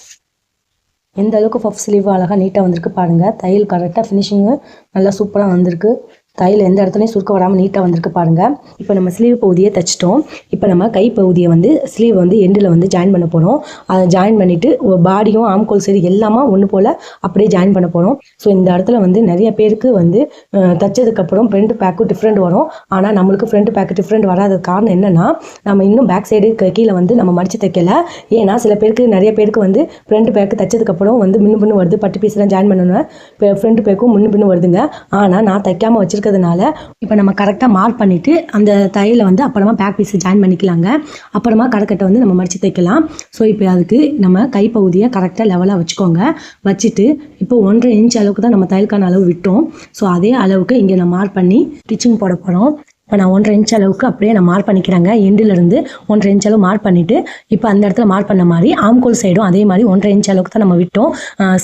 எந்த அளவுக்கு பஃப் ஸ்லீவ் அழகாக நீட்டாக வந்திருக்கு பாருங்கள். தையல் கரெக்டாக ஃபினிஷிங்கு நல்லா சூப்பராக வந்திருக்கு. தையல் எந்த இடத்துலையும் சுருக்க வராமல் நீட்டாக வந்திருக்கு பாருங்கள். இப்போ நம்ம ஸ்லீவ் பகுதியை தைச்சிட்டோம். இப்போ நம்ம கை பகுதியை வந்து ஸ்லீவ் வந்து எண்டில் வந்து ஜாயின் பண்ண போகிறோம். அதை ஜாயின் பண்ணிவிட்டு பாடியும் ஆம்கோல் சைடு எல்லாமே ஒன்று போல் அப்படியே ஜாயின் பண்ண போகிறோம். ஸோ இந்த இடத்துல வந்து நிறைய பேருக்கு வந்து தைச்சதுக்கப்புறம் ஃப்ரண்ட் பேக்கும் டிஃப்ரெண்ட் வரும். ஆனால் நம்மளுக்கு ஃப்ரண்ட் பேக்கு டிஃப்ரெண்ட் வராத காரணம் என்னென்னா நம்ம இன்னும் பேக் சைடு கீழே வந்து நம்ம மடித்து தைக்கல. ஏன்னா சில பேருக்கு நிறைய பேருக்கு வந்து ஃப்ரண்ட் பேக்கு தைச்சதுக்கப்புறம் வந்து மின்னு வருது. பட்டு பீஸ்லாம் ஜாயின் பண்ணணும் ஃப்ரண்ட் பேக்கும் முன்னு வருதுங்க. ஆனால் நான் தைக்காமல் வச்சிருக்கேன். இப்போ நம்ம கரெக்டாக மார்க் பண்ணிவிட்டு அந்த தையலை வந்து அப்புறமா பேக் பீஸ் ஜாயின் பண்ணிக்கலாங்க. அப்புறமா கடைக்கட்டை வந்து நம்ம மடித்து தைக்கலாம். ஸோ இப்போ அதுக்கு நம்ம கைப்பகுதியை கரெக்டாக லெவலாக வச்சுக்கோங்க. வச்சுட்டு இப்போ 1.5 இன்ச் அளவுக்கு தான் நம்ம தையலுக்கான அளவு விட்டோம். ஸோ அதே அளவுக்கு இங்கே நான் மார்க் பண்ணி ஸ்டிச்சிங் போட போகிறோம். இப்போ நான் 1.5 இன்ச் அளவுக்கு அப்படியே நான் மார்க் பண்ணிக்கிறேங்க. எண்டிலேருந்து 1.5 இன்ச் அளவு மார்க் பண்ணிவிட்டு இப்போ அந்த இடத்துல மார்க் பண்ண மாதிரி ஆம்கோல் சைடும் அதே மாதிரி 1.5 இன்ச் அளவுக்கு தான் நம்ம விட்டோம்.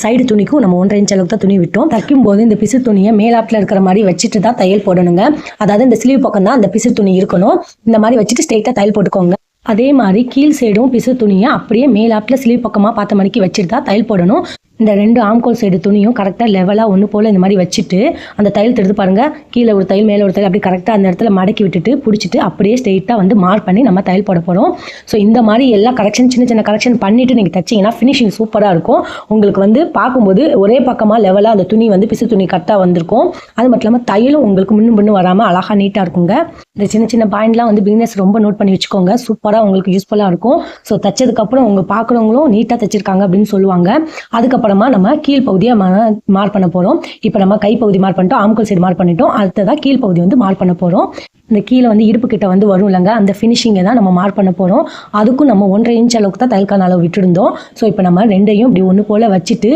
சைடு துணிக்கும் நம்ம 1.5 இன்ச் அளவுக்கு தான் துணி விட்டோம். தைக்கும் போது இந்த பிசு துணியை மேலாப்பில் இருக்கிற மாதிரி வச்சுட்டு தான் தையல் போடணுங்க. அதாவது இந்த ஸ்லீவ் பக்கம் தான் அந்த பிசு துணி இருக்கணும். இந்த மாதிரி வச்சுட்டு ஸ்ட்ரெயிட்டாக தையல் போட்டுக்கோங்க. அதே மாதிரி கீழ் சைடும் பிசு துணியை அப்படியே மேலாப்பில் ஸ்லீவ் பக்கமாக பார்த்த மணிக்கு வச்சுட்டு தான் தையல் போடணும். இந்த 2 ஆம்கோல் சைடு துணியும் கரெக்டாக லெவலாக ஒன்று போல் இந்த மாதிரி வச்சுட்டு அந்த தையல் எடுத்து பாருங்கள். கீழே ஒரு தையல் மேலே ஒரு தையல் அப்படி கரெக்டாக அந்த இடத்துல மடக்கி விட்டுட்டு பிடிச்சிட்டு அப்படியே ஸ்ட்ரெயிட்டாக வந்து மார்க் பண்ணி நம்ம தையல் போட போகிறோம். ஸோ இந்த மாதிரி எல்லா கரெக்ஷன் சின்ன சின்ன கரெக்ஷன் பண்ணிவிட்டு நீங்கள் தைச்சிங்கன்னா ஃபினிஷிங் சூப்பராக இருக்கும். உங்களுக்கு வந்து பார்க்கும்போது ஒரே பக்கமாக லெவலாக அந்த துணி வந்து பிசு துணி கரெக்டாக வந்திருக்கும். அது மட்டும் இல்லாமல் தையலும் உங்களுக்கு முன்னு வராமல் அழகாக நீட்டாக இருக்குங்க. இந்த சின்ன சின்ன பாயிண்ட்லாம் வந்து பிகினர்ஸ் ரொம்ப நோட் பண்ணி வச்சுக்கோங்க. சூப்பராக உங்களுக்கு யூஸ்ஃபுல்லாக இருக்கும். ஸோ தைச்சதுக்கப்புறம் உங்கள் பார்க்குறவங்களும் நீட்டாக தைச்சிருக்காங்க அப்படின்னு சொல்லுவாங்க. அதுக்கப்புறமா நம்ம கீழ் பகுதியை மார்க் பண்ண போகிறோம். இப்போ நம்ம கை பகுதி மார்க் பண்ணிட்டோம், ஆம்கோல் சைடு மார்க் பண்ணிட்டோம். அடுத்ததான் கீழ் பகுதி வந்து மார்க் பண்ண போகிறோம். இந்த கீழே வந்து இடுப்பு கிட்ட வந்து வரும் இல்லைங்க, அந்த ஃபினிஷிங்கை தான் நம்ம மார்க் பண்ண போகிறோம். அதுக்கும் நம்ம 1.5 இன்ச் அளவுக்கு தான் தையலுக்கான அளவு விட்டுருந்தோம். ஸோ இப்போ நம்ம 2ஐயும் இப்படி ஒன்று போல் வச்சுட்டு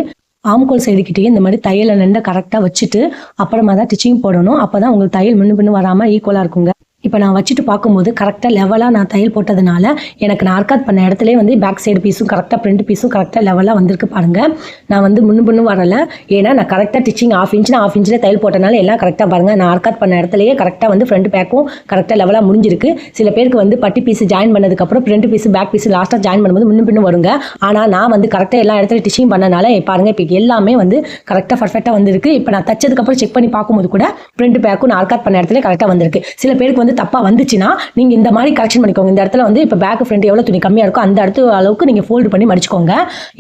ஆம்கோல் சைடுக்கிட்டே இந்த மாதிரி தையலை நின்று கரெக்டாக வச்சுட்டு அப்புறமா தான் டிச்சிங் போடணும். அப்போ தான் உங்களுக்கு தையல் முன்னு பின்னு வராமல் ஈக்குவலாக இருக்குங்க. இப்போ நான் வச்சுட்டு பார்க்கும்போது கரெக்டாக லெவலாக நான் தையல் போட்டதுனால எனக்கு நான் ஆர்காட் பண்ண இடத்துலேயே வந்து பேக் சைடு பீஸும் கரெக்டாக ஃப்ரண்ட் பீஸும் கரெக்டாக லெவலாக வந்திருக்கு பாருங்கள். நான் வந்து முன்னு வரலை, ஏன்னா நான் கரெக்டாக டிச்சிங் ஆஃப் இன்ச்சில் தையல் போட்டனால எல்லாம் கரெக்டாக பாருங்கள். நான் ஆர்காட் பண்ண இடத்துலையே கரெக்டாக வந்து ஃப்ரண்ட் பேக்கும் கரெக்டாக லெவலாக முடிஞ்சிருக்கு. சில பேருக்கு வந்து பட்டி பீஸ் ஜாயின் பண்ணதுக்கப்புறம் ஃப்ரண்ட் பீஸ் பேக் பீஸ் லாஸ்ட்டாக ஜாயின் பண்ணும்போது முன்னு பின்னு வருங்க. ஆனால் நான் வந்து கரெக்டாக எல்லா இடத்துலையும் டிச்சிங் பண்ணனால பாருங்கள் இப்போ எல்லாமே வந்து கரெக்டாக பர்ஃபெக்டாக வந்திருக்கு. இப்போ நான் தச்சதுக்கப்புறம் செக் பண்ணி பார்க்கும்போது கூட ஃப்ரண்ட் பேக்கும் நான் ஆர்காட் பண்ண இடத்துல கரெக்டாக வந்திருக்கு. சில பேருக்கு வந்து தப்பா வந்துச்சுன்னா நீங்க இந்த மாதிரி கரெக்ஷன் பண்ணிக்கோங்க. இந்த இடத்துல வந்து இப்போ பேக் ஃப்ரண்ட் எவ்வளவு துணி கம்மியா இருக்கோ அந்த இடத்து அளவுக்கு நீங்க ஃபோல்டு பண்ணி மடிச்சுக்கோங்க.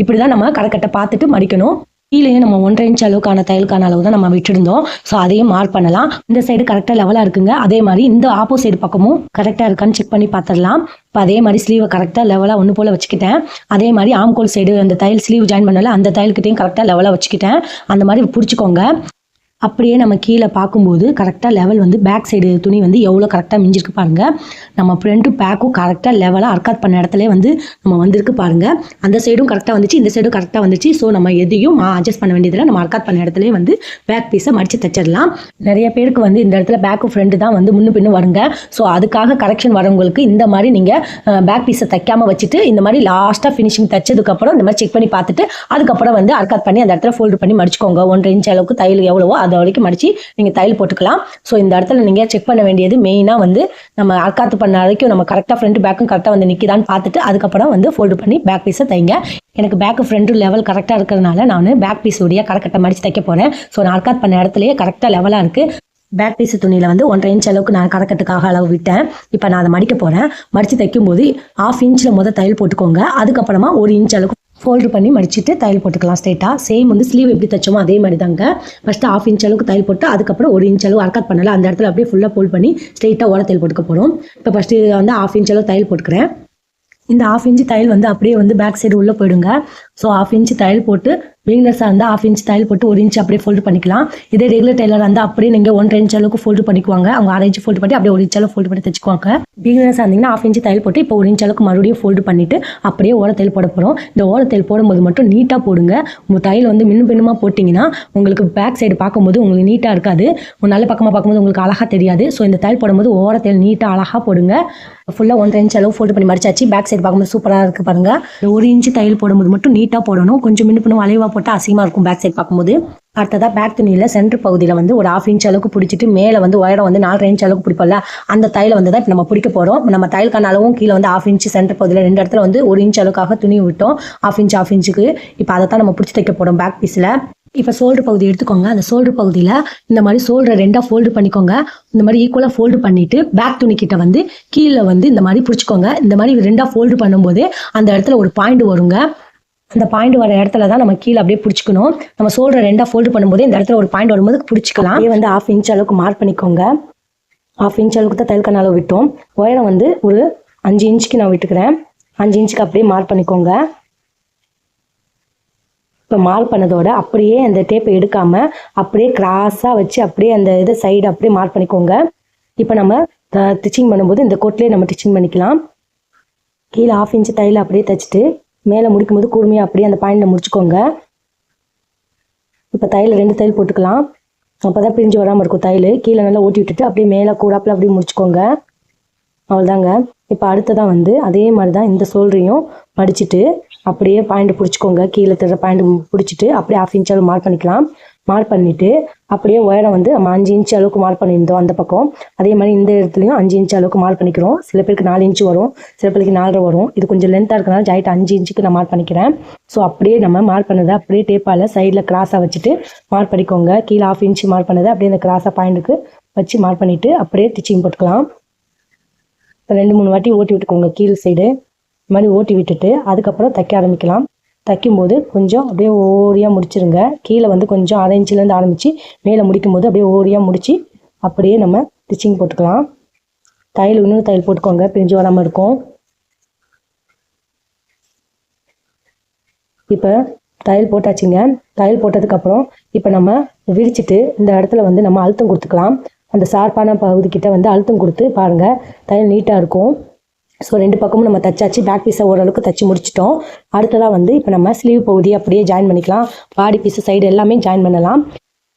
இப்படிதான் நம்ம கரெக்டாக பார்த்துட்டு மடிக்கணும். கீழே நம்ம 1.5 இன்ச் அளவுக்கான தையலுக்கான அளவு தான் நம்ம விட்டுருந்தோம். ஸோ அதையும் மார்க் பண்ணலாம். இந்த சைடு கரெக்டாக லெவலாக இருக்குங்க. அதே மாதிரி இந்த ஆப்போசைடு பக்கமும் கரெக்டாக இருக்கான்னு செக் பண்ணி பார்த்துடலாம். இப்போ அதே மாதிரி ஸ்லீவை கரெக்டாக லெவலாக ஒன்று போல் வச்சுக்கிட்டேன். அதே மாதிரி ஆம்கோல் சைடு அந்த தையல் ஸ்லீவ் ஜாயின் பண்ணல அந்த தையல்கிட்டையும் கரெக்டாக லெவலாக வச்சுக்கிட்டேன். அந்த மாதிரி பிடிச்சிக்கோங்க. அப்படியே நம்ம கீழே பார்க்கும்போது கரெக்டாக லெவல் வந்து பேக் சைடு துணி வந்து எவ்வளோ கரெக்டாக மிஞ்சிருக்கு பாருங்கள். நம்ம ஃப்ரண்ட்டு பேக்கும் கரெக்டாக லெவலாக ஆர்காட் பண்ண இடத்துல வந்து நம்ம வந்திருக்கு பாருங்கள். அந்த சைடும் கரெக்டாக வந்துச்சு, இந்த சைடும் கரெக்டாக வந்துச்சு. ஸோ நம்ம எதையும் அட்ஜஸ்ட் பண்ண வேண்டியதில்லை. நம்ம ஆர்காட் பண்ண இடத்துல வந்து பேக் பீஸை மடித்து தைச்சிடலாம். நிறைய பேருக்கு வந்து இந்த இடத்துல பேக்கும் ஃப்ரண்ட் தான் வந்து முன்னு பின்னு வருங்க. ஸோ அதுக்காக கரெக்ஷன் வரவங்களுக்கு இந்த மாதிரி நீங்கள் பேக் பீஸை தைக்காமல் வச்சுட்டு இந்த மாதிரி லாஸ்ட்டாக ஃபினிஷிங் தைச்சதுக்கப்புறம் இந்த மாதிரி செக் பண்ணி பார்த்துட்டு அதுக்கப்புறம் வந்து ஆர்காட் பண்ணி அந்த இடத்துல ஃபோல்டு பண்ணி மடிச்சுக்கோங்க. 1.5 இன்ச் அளவுக்கு தையல் எவ்வளவோ அது வரைக்கும் மடிச்சு நீங்க தையல் போட்டுக்கலாம். ஸோ இந்த இடத்துல நீங்க செக் பண்ண வேண்டியது மெயினா வந்து நம்ம ஆர்காட் பண்ண வரைக்கும் நம்ம கரெக்டாக ஃப்ரண்ட் பேக்கும் கரெக்டாக வந்து நிற்கிதான்னு பார்த்துட்டு அதுக்கப்புறம் வந்து ஃபோல்டு பண்ணி பேக் பீஸை தைங்க. எனக்கு பேக் ஃப்ரண்ட் லெவல் கரெக்டாக இருக்கிறதுனால நான் பேக் பீஸ் உடைய கரெக்டாக மடிச்சு தைக்க போறேன். ஸோ நான் ஆர்காட் பண்ண இடத்துலயே கரெக்டாக லெவலாக இருக்கு. பேக் பீஸ் துணியில் வந்து 1.5 இன்ச் அளவுக்கு நான் கரெக்டாக அளவு விட்டேன். இப்போ நான் அதை மடிக்க போறேன். மடிச்சு தைக்கும் போது 1/2 இன்ச்சில் முதல் தையல் போட்டுக்கோங்க. அதுக்கப்புறமா 1 இன்ச் அளவுக்கு ஃபோல்டு பண்ணி மடிச்சுட்டு தையல் போட்டுக்கலாம் ஸ்ட்ரெயிட்டாக. சேம் வந்து ஸ்லீவ் எப்படி தைச்சோமோ அதே மாதிரி தாங்க. ஃபஸ்ட்டு 1/2 இன்ச் அளவுக்கு தையல் போட்டு அதுக்கப்புறம் 1 இன்ச் அளவு ஆர்காட் பண்ணல அந்த இடத்துல அப்படியே ஃபுல்லாக ஃபோல்ட் பண்ணி ஸ்ட்ரெயிட்டாக ஓட தையல் போட்டுக்க போகிறோம். இப்போ ஃபஸ்ட்டு வந்து 1/2 இன்ச் அளவு தையல் போட்டுக்கிறேன். இந்த 1/2 இன்ச் தையல் வந்து அப்படியே வந்து பேக் சைடு உள்ளே போயிடுங்க. ஸோ 1/2 இன்ச் தையல் போட்டு பிகினர்ஸாக இருந்தால் 1/2 இன்ச் தையல் போட்டு 1 இன்ச் அப்படியே ஃபோல்டு பண்ணிக்கலாம். இதே ரெகுலர் டெய்லராக இருந்தால் அப்படியே நீங்கள் 1.5 இன்ச் அளவுக்கு ஃபோல்டு பண்ணிக்குவாங்க. அவங்க 1/2 இன்ச் ஃபோல்டு பண்ணி அப்படியே 1 இன்ச் அளவு ஃபோல்டு பண்ணி தைச்சுக்குவாங்க. பிகினர்ஸாக இருந்தீங்கன்னா 1/2 இன்ச் தையல் போட்டு இப்போ 1 இன்ச் அளவுக்கு மறுபடியும் ஃபோல்டு பண்ணிட்டு அப்படியே ஓர தையல் போட போகிறோம். இந்த ஓர தையல் போடும்போது மட்டும் நீட்டாக போடுங்க. உங்கள் தையல் வந்து மின்னு பின்னுமா போட்டிங்கன்னா உங்களுக்கு பேக் சைடு பார்க்கும்போது உங்களுக்கு நீட்டாக இருக்காது. நல்ல பக்கமாக பார்க்கும்போது உங்களுக்கு அழகாக தெரியாது. ஸோ இந்த தையல் போடும்போது ஓர தையல் நீட்டாக அழகாக போடுங்க. ஃபுல்லாக 1.5 இன்ச் அளவு ஃபோல்டு பண்ணி மடிச்சாச்சு. பேக் சைடு பார்க்கும்போது சூப்பராக இருக்குது பாருங்க. இந்த 1 இன்ச் தையல் போடும்போது மட்டும் நீட்டாக போடணும். கொஞ்சம் மின்னு பின்னும் அலைவாக போட்டால் அசிங்கமாக இருக்கும் பேக் சைடு பார்க்கும்போது. அடுத்ததாக பேக் துணியில் சென்டர் பகுதியில் வந்து ஒரு 1/2 இன்ச் அளவுக்கு பிடிச்சிட்டு மேலே வந்து உயரம் வந்து 4.5 இன்ச் அளவுக்கு பிடிப்போம்ல அந்த தையலை வந்து தான் இப்போ நம்ம பிடிக்க போகிறோம். நம்ம தையலுக்கான அளவும் கீழே வந்து 1/2 இன்ச் சென்டர் பகுதியில் 2 இடத்துல வந்து 1 இன்ச் அளவுக்காக துணி விட்டோம். 1/2 இன்ச்சுக்கு இப்போ அதை தான் நம்ம பிடிச்சி தைக்க போகிறோம் பேக் பீஸில். இப்போ ஷோல்டர் பகுதி எடுத்துக்கோங்க. அந்த ஷோல்டர் பகுதியில் இந்த மாதிரி ஷோல்டரை 2ஆக ஃபோல்டு பண்ணிக்கோங்க. இந்த மாதிரி ஈக்குவலாக ஃபோல்டு பண்ணிட்டு பேக் துணிக்கிட்ட வந்து கீழே வந்து இந்த மாதிரி பிடிச்சிக்கோங்க. இந்த மாதிரி 2ஆக ஃபோல்டு பண்ணும்போது அந்த இடத்துல ஒரு பாயிண்ட் வருங்க. அந்த பாயிண்ட் வர இடத்துல தான் நம்ம கீழே அப்படியே பிடிச்சிக்கணும். நம்ம ஷோல்டர் 2ஆக ஃபோல்டு பண்ணும்போது இந்த இடத்துல ஒரு பாயிண்ட் வரும்போது பிடிச்சிக்கலாம். அப்படியே வந்து 1/2 இன்ச் அளவுக்கு மார்க் பண்ணிக்கோங்க. 1/2 இன்ச் அளவுக்கு தான் தையலுக்கான அளவு விட்டோம். உயரம் வந்து ஒரு 5 இன்ச்சுக்கு நான் விட்டுக்கிறேன். 5 இன்ச்சுக்கு அப்படியே மார்க் பண்ணிக்கோங்க. இப்போ மார்க் பண்ணதோட அப்படியே அந்த டேப்பை எடுக்காமல் அப்படியே கிராஸாக வச்சு அப்படியே அந்த இதை சைடு அப்படியே மார்க் பண்ணிக்கோங்க. இப்போ நம்ம ஸ்டிச்சிங் பண்ணும்போது இந்த கோட்லேயே நம்ம ஸ்டிச்சிங் பண்ணிக்கலாம். கீழே 1/2 இன்ச் தையல் அப்படியே தைச்சிட்டு மேலே முடிக்கும் போது கூர்மையாக அப்படியே அந்த பாயிண்டில் முடிச்சுக்கோங்க. இப்போ தையல் 2 தையல் போட்டுக்கலாம். அப்போ தான் பிரிஞ்சு வராமல் இருக்கும் தையல். கீழே நல்லா ஓட்டி விட்டுட்டு அப்படியே மேலே கூடாப்பில் அப்படியே முடிச்சுக்கோங்க. அவ்வளோதாங்க. இப்போ அடுத்ததான் வந்து அதே மாதிரி தான் இந்த ஷோல்டரையும் மடிச்சுட்டு அப்படியே பாயிண்ட் பிடிச்சிக்கோங்க. கீழே தர பாயிண்ட் பிடிச்சிட்டு அப்படியே 1/2 இன்ச் அளவு மார்க் பண்ணிக்கலாம். மார்க் பண்ணிவிட்டு அப்படியே உயரம் வந்து நம்ம 5 இன்ச் அளவுக்கு மார்க் பண்ணியிருந்தோம் அந்த பக்கம். அதே மாதிரி இந்த இடத்துலையும் 5 இன்ச் அளவுக்கு மார்க் பண்ணிக்கிறோம். சில பேருக்கு 4 இன்ச் வரும், சில பேருக்கு 4.5 வரும். இது கொஞ்சம் லென்த்தாக இருக்கனால ஜாயிண்ட் 5 இன்ச்சுக்கு நான் மார்க் பண்ணிக்கிறேன். ஸோ அப்படியே நம்ம மார்க் பண்ணதை அப்படியே டேப்பால் சைடில் கிராஸாக வச்சுட்டு மார்க் பண்ணிக்கோங்க. கீழே 1/2 இன்ச் மார்க் பண்ணதை அப்படியே இந்த கிராஸாக பாயிண்ட்டுக்கு வச்சு மார்க் பண்ணிவிட்டு அப்படியே ஸ்டிச்சிங் போட்டுக்கலாம். 2-3 வாட்டி ஓட்டி விட்டுக்கோங்க கீழ் சைடு. இந்த மாதிரி ஓட்டி விட்டுட்டு அதுக்கப்புறம் தைக்க ஆரம்பிக்கலாம். தைக்கும்போது கொஞ்சம் அப்படியே ஓரியாக முடிச்சிருங்க. கீழே வந்து கொஞ்சம் 1/2 இன்ச்சிலேருந்து ஆரம்பித்து மேலே முடிக்கும்போது அப்படியே ஓரியாக முடித்து அப்படியே நம்ம ஸ்டிச்சிங் போட்டுக்கலாம். தையல் இன்னொரு தையல் போட்டுக்கோங்க, பிரிஞ்சு வராமல் இருக்கும். இப்போ தையல் போட்டாச்சுங்க. தையல் போட்டதுக்கப்புறம் இப்போ நம்ம விரிச்சிட்டு இந்த இடத்துல வந்து நம்ம அழுத்தம் கொடுத்துக்கலாம். அந்த ஷார்ப்பான பகுதிக்கிட்ட வந்து அழுத்தம் கொடுத்து பாருங்கள் தையல் நீட்டாக இருக்கும். ஸோ 2 பக்கமும் நம்ம தச்சாச்சு. பேக் பீஸை ஓரளவுக்கு தச்சு முடிச்சிட்டோம். அடுத்ததாக வந்து இப்போ நம்ம ஸ்லீவ் பகுதி அப்படியே ஜாயின் பண்ணிக்கலாம். பாடி பீஸு சைடு எல்லாமே ஜாயின் பண்ணலாம்.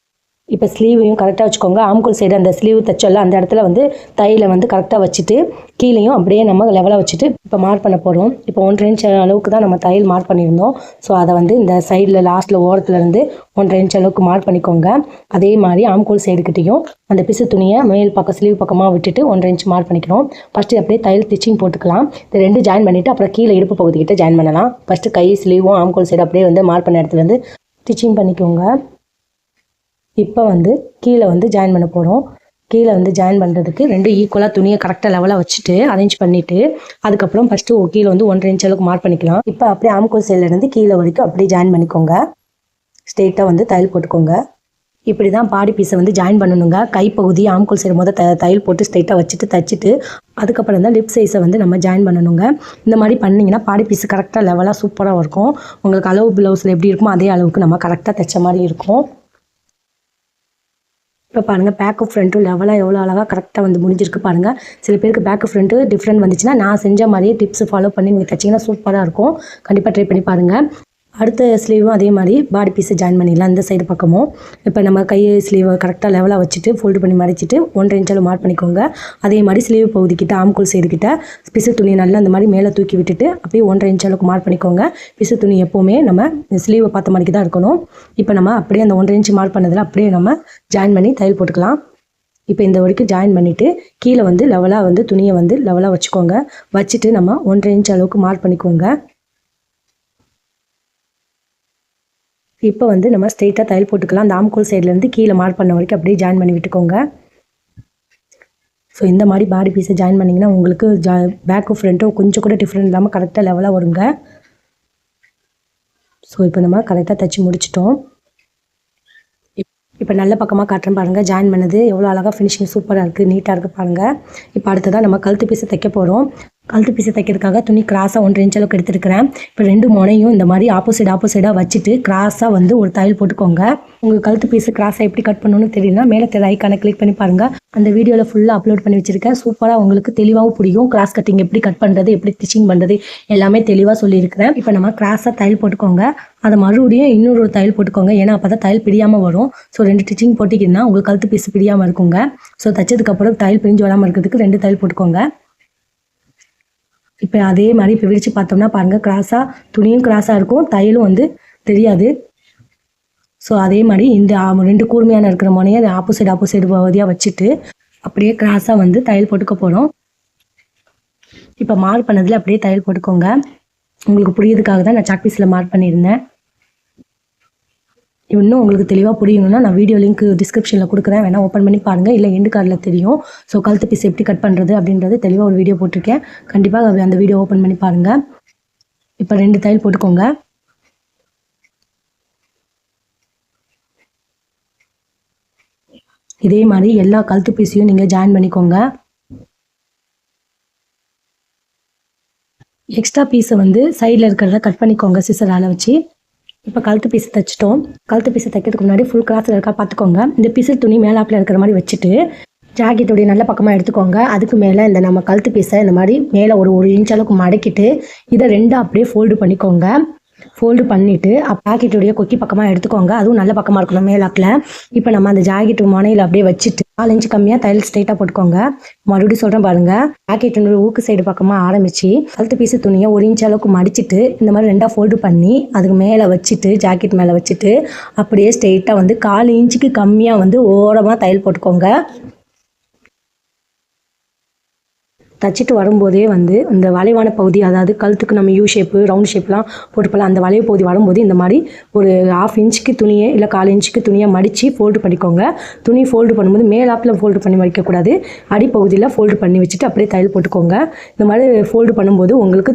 இப்போ ஸ்லீவையும் கரெக்டாக வச்சுக்கோங்க. ஆம்கோல் சைடு அந்த ஸ்லீவ் தச்சோல்ல அந்த இடத்துல வந்து தையலை வந்து கரெக்டாக வச்சுட்டு கீழேயும் அப்படியே நம்ம லெவலாக வச்சுட்டு இப்போ மார்க் பண்ண போகிறோம். இப்போ 1 இன்ச் அளவுக்கு தான் நம்ம தையல் மார்க் பண்ணியிருந்தோம். ஸோ அதை வந்து இந்த சைடில் லாஸ்ட்டில் ஓரத்துலேருந்து 1 இன்ச் அளவுக்கு மார்க் பண்ணிக்கோங்க. அதே மாதிரி ஆம்கோல் சைடுக்கிட்டையும் அந்த பிசு துணியை மேல் பக்கம் ஸ்லீவ் பக்கமாக விட்டுட்டு 1 இன்ச் மார்க் பண்ணிக்கணும். ஃபஸ்ட்டு அப்படியே தையல் ஸ்டிச்சிங் போட்டுக்கலாம். இது 2 ஜாயின் பண்ணிவிட்டு அப்புறம் கீழே இடுப்பு பகுதிக்கிட்ட ஜாயின் பண்ணலாம். ஃபஸ்ட்டு கை ஸ்லீவும் ஆம்கோல் சைடு அப்படியே வந்து மார்க் பண்ண இடத்துல வந்து ஸ்டிச்சிங் பண்ணிக்கோங்க. இப்போ வந்து கீழே வந்து ஜாயின் பண்ண போகிறோம். கீழே வந்து ஜாயின் பண்ணுறதுக்கு 2 ஈக்குவலாக துணியை கரெக்டாக லெவலாக வச்சுட்டு அரேஞ்ச் பண்ணிவிட்டு அதுக்கப்புறம் ஃபஸ்ட்டு கீழே வந்து 1 இன்ச் அளவுக்கு மார்க் பண்ணிக்கலாம். இப்போ அப்படியே ஆம்கோல் சைட்லேருந்து கீழே வரைக்கும் அப்படியே ஜாயின் பண்ணிக்கோங்க. ஸ்ட்ரெயிட்டாக வந்து தையல் போட்டுக்கோங்க. இப்படி தான் பாடி பீஸை வந்து ஜாயின் பண்ணணுங்க. கைப்பகுதி ஆம்கோல் சைடு தையல் போட்டு ஸ்ட்ரெயிட்டாக வச்சுட்டு தச்சுட்டு அதுக்கப்புறம் தான் லிப் சைஸை வந்து நம்ம ஜாயின் பண்ணணுங்க. இந்த மாதிரி பண்ணிங்கன்னா பாடி பீஸு கரெக்டாக லெவலாக சூப்பராக இருக்கும். உங்களுக்கு அளவு ப்ளவுஸில் எப்படி இருக்குமோ அதே அளவுக்கு நம்ம கரெக்டாக தைச்ச மாதிரி இருக்கும். இப்போ பாருங்கள் பேக்கு ஃப்ரண்ட்டும் லெவலாக எவ்வளோ அழகாக கரெக்டாக வந்து முடிஞ்சிருக்கு பாருங்கள். சில பேருக்கு பேக்கு ஃப்ரண்ட்டு டிஃப்ரெண்ட் வந்துச்சுன்னா நான் செஞ்ச மாதிரியே டிப்ஸ் ஃபாலோ பண்ணி நீங்கள் தைச்சிங்கன்னா சூப்பராக இருக்கும். கண்டிப்பாக ட்ரை பண்ணி பாருங்கள். அடுத்த ஸ்லீவும் அதே மாதிரி பாடி பீஸை ஜாயின் பண்ணிடலாம். இந்த சைடு பக்கமும் இப்போ நம்ம கை ஸ்லீவை கரெக்டாக லெவலாக வச்சுட்டு ஃபோல்டு பண்ணி மடிச்சிட்டு 1 இன்ச் அளவு மார்க் பண்ணிக்கோங்க. அதே மாதிரி ஸ்லீவ் பகுதிக்கிட்ட ஆம்கோல் சைடுக்கிட்ட பிசு துணி நல்லா அந்த மாதிரி மேலே தூக்கி விட்டுட்டு அப்படியே 1 இன்ச் அளவுக்கு மார்க் பண்ணிக்கோங்க. பிசு துணி எப்போவுமே நம்ம ஸ்லீவை பார்த்த மாதிரிக்கு தான் இருக்கணும். இப்போ நம்ம அப்படியே அந்த 1 இன்ச் மார்க் பண்ணதில் அப்படியே நம்ம ஜாயின் பண்ணி தையல் போட்டுக்கலாம். இப்போ இந்த வரைக்கும் ஜாயின் பண்ணிவிட்டு கீழே வந்து லெவலாக வந்து துணியை வந்து லெவலாக வச்சுக்கோங்க. வச்சுட்டு நம்ம 1 இன்ச் அளவுக்கு மார்க் பண்ணிக்கோங்க. இப்போ வந்து நம்ம ஸ்ட்ரெயிட்டாக தையல் போட்டுக்கலாம். அந்த ஆம்கோல் சைட்லேருந்து கீழே மார்க் பண்ண வரைக்கும் அப்படியே ஜாயின் பண்ணி விட்டுக்கோங்க. ஸோ இந்த மாதிரி பாடி பீஸை ஜாயின் பண்ணிங்கன்னா உங்களுக்கு பேக்கும் ஃப்ரண்ட்டும் கொஞ்சம் கூட டிஃப்ரெண்ட் இல்லாமல் கரெக்டாக லெவலாக வருங்க. ஸோ இப்போ நம்ம கரெக்டாக தைச்சி முடிச்சிட்டோம். இப்போ நல்ல பக்கமாக காட்டுறேன் பாருங்கள். ஜாயின் பண்ணது எவ்வளோ அழகாக ஃபினிஷிங் சூப்பராக இருக்குது, நீட்டாக இருக்குது பாருங்கள். இப்போ அடுத்ததாக நம்ம கழுத்து பீஸை தைக்க போகிறோம். கழுத்து பீஸை தைக்கிறதுக்காக துணி கிராஸாக 1 இன்ச் அளவுக்கு எடுத்துருக்கிறேன். இப்போ 2 முனையும் இந்த மாதிரி ஆப்போசைடாக வச்சுட்டு கிராஸாக வந்து ஒரு தையல் போட்டுக்கோங்க. உங்கள் கழுத்து பீஸு கிராஸாக எப்படி கட் பண்ணணும்னு தெரியலனா மேலே தெரிய ஐக்கானை கிளிக் பண்ணி பாருங்கள். அந்த வீடியோவில் ஃபுல்லாக அப்லோட் பண்ணி வச்சுருக்கேன். சூப்பராக உங்களுக்கு தெளிவாகவும் புரியும். கிராஸ் கட்டிங் எப்படி கட் பண்ணுறது, எப்படி ஸ்டிச்சிங் பண்ணுறது எல்லாமே தெளிவாக சொல்லியிருக்கிறேன். இப்போ நம்ம கிராஸாக தையல் போட்டுக்கோங்க. அதை மறுபடியும் இன்னொரு தையல் போட்டுக்கோங்க. ஏன்னா அப்போ தான் தையல் பிரியாமல் வரும். ஸோ 2 ஸ்டிச்சிங் போட்டிங்கன்னா உங்களுக்கு கழுத்து பீஸ் பிரியாமல் இருக்குங்க. ஸோ தைச்சதுக்கப்புறம் தையல் பிரிஞ்சு வராமல் இருக்கிறதுக்கு 2 தையல் போட்டுக்கோங்க. இப்போ அதே மாதிரி இப்போ விரித்து பார்த்தோம்னா பாருங்கள், கிராஸாக துணியும் கிராஸாக இருக்கும், தையலும் வந்து தெரியாது. ஸோ அதே மாதிரி இந்த 2 கூர்மையான இருக்கிற முனையை ஆப்போசைடு பகுதியாக வச்சுட்டு அப்படியே கிராஸாக வந்து தையல் போட்டுக்க போகிறோம். இப்போ மார்க் பண்ணதில் அப்படியே தையல் போட்டுக்கோங்க. உங்களுக்கு புரியுறதுக்காக தான் நான் சாக் பீஸில் மார்க் பண்ணியிருந்தேன். இன்னும் உங்களுக்கு தெளிவாக புரியணும்னா நான் வீடியோ லிங்க் டிஸ்கிரிப்ஷனில் கொடுக்குறேன், வேணால் ஓப்பன் பண்ணி பாருங்கள். இல்லை எண்டு கார்டில் தெரியும். ஸோ கழுத்து பீஸ் எப்படி கட் பண்ணுறது அப்படின்றது தெளிவாக ஒரு வீடியோ போட்டிருக்கேன். கண்டிப்பாக அந்த வீடியோ ஓப்பன் பண்ணி பாருங்கள். இப்போ 2 தையல் போட்டுக்கோங்க. இதே மாதிரி எல்லா கழுத்து பீஸையும் நீங்கள் ஜாயின் பண்ணிக்கோங்க. எக்ஸ்ட்ரா பீஸை வந்து சைடில் இருக்கிறத கட் பண்ணிக்கோங்க சிசரால் வச்சு. இப்போ கழுத்து பீஸ் தைச்சிட்டோம். கழுத்து பீஸை தைக்கிறதுக்கு முன்னாடி ஃபுல் கிராஸில் இருக்கா பார்த்துக்கோங்க. இந்த பீஸு துணி மேலாப்பில் இருக்கிற மாதிரி வச்சுட்டு ஜாக்கெட்டுடைய நல்ல பக்கமாக எடுத்துக்கோங்க. அதுக்கு மேலே இந்த நம்ம கழுத்து பீஸை இந்த மாதிரி மேலே ஒரு 1 இன்ச் அளவுக்கு மடக்கிட்டு இதை 2 அப்படியே ஃபோல்டு பண்ணிக்கோங்க. ஃபோல்டு பண்ணிவிட்டு ஜாக்கெட்டுடைய கொக்கி பக்கமாக எடுத்துக்கோங்க. அதுவும் நல்ல பக்கமாக இருக்கணும் மேலாப்பில். இப்போ நம்ம அந்த ஜாக்கெட்டு முனையில் அப்படியே வச்சுட்டு 4 இன்ச் கம்மியாக தையல் ஸ்ட்ரைட்டாக போட்டுக்கோங்க. மறுபடியும் சொல்கிறேன் பாருங்கள். ஜாக்கெட்டுடைய ஊக்கு சைடு பக்கமாக ஆரம்பித்து கழுத்து பீஸு துணியை 1 இன்ச் அளவுக்கு மடிச்சிட்டு இந்த மாதிரி 2 ஃபோல்டு பண்ணி அதுக்கு மேலே வச்சுட்டு ஜாக்கெட் மேலே வச்சுட்டு அப்படியே ஸ்ட்ரெயிட்டாக வந்து 4 இன்ச்சுக்கு கம்மியாக வந்து ஓரமாக தையல் போட்டுக்கோங்க. தச்சுட்டு வரும்போதே வந்து இந்த வளைவான பகுதி, அதாவது கழுத்துக்கு நம்ம யூ ஷேப்பு ரவுண்ட் ஷேப்லாம் போட்டுப்பலாம், அந்த வளைவு பகுதி வரும்போது இந்த மாதிரி ஒரு 1/2 இன்ச்சுக்கு துணியை இல்லை 1/4 இன்ச்சுக்கு துணியை மடித்து ஃபோல்டு பண்ணிக்கோங்க. துணி ஃபோல்டு பண்ணும்போது மேலாப்பில் ஃபோல்டு பண்ணி வைக்கக்கூடாது, அடிப்பகுதியில் ஃபோல்டு பண்ணி வச்சுட்டு அப்படியே தையல் போட்டுக்கோங்க. இந்த மாதிரி ஃபோல்டு பண்ணும்போது உங்களுக்கு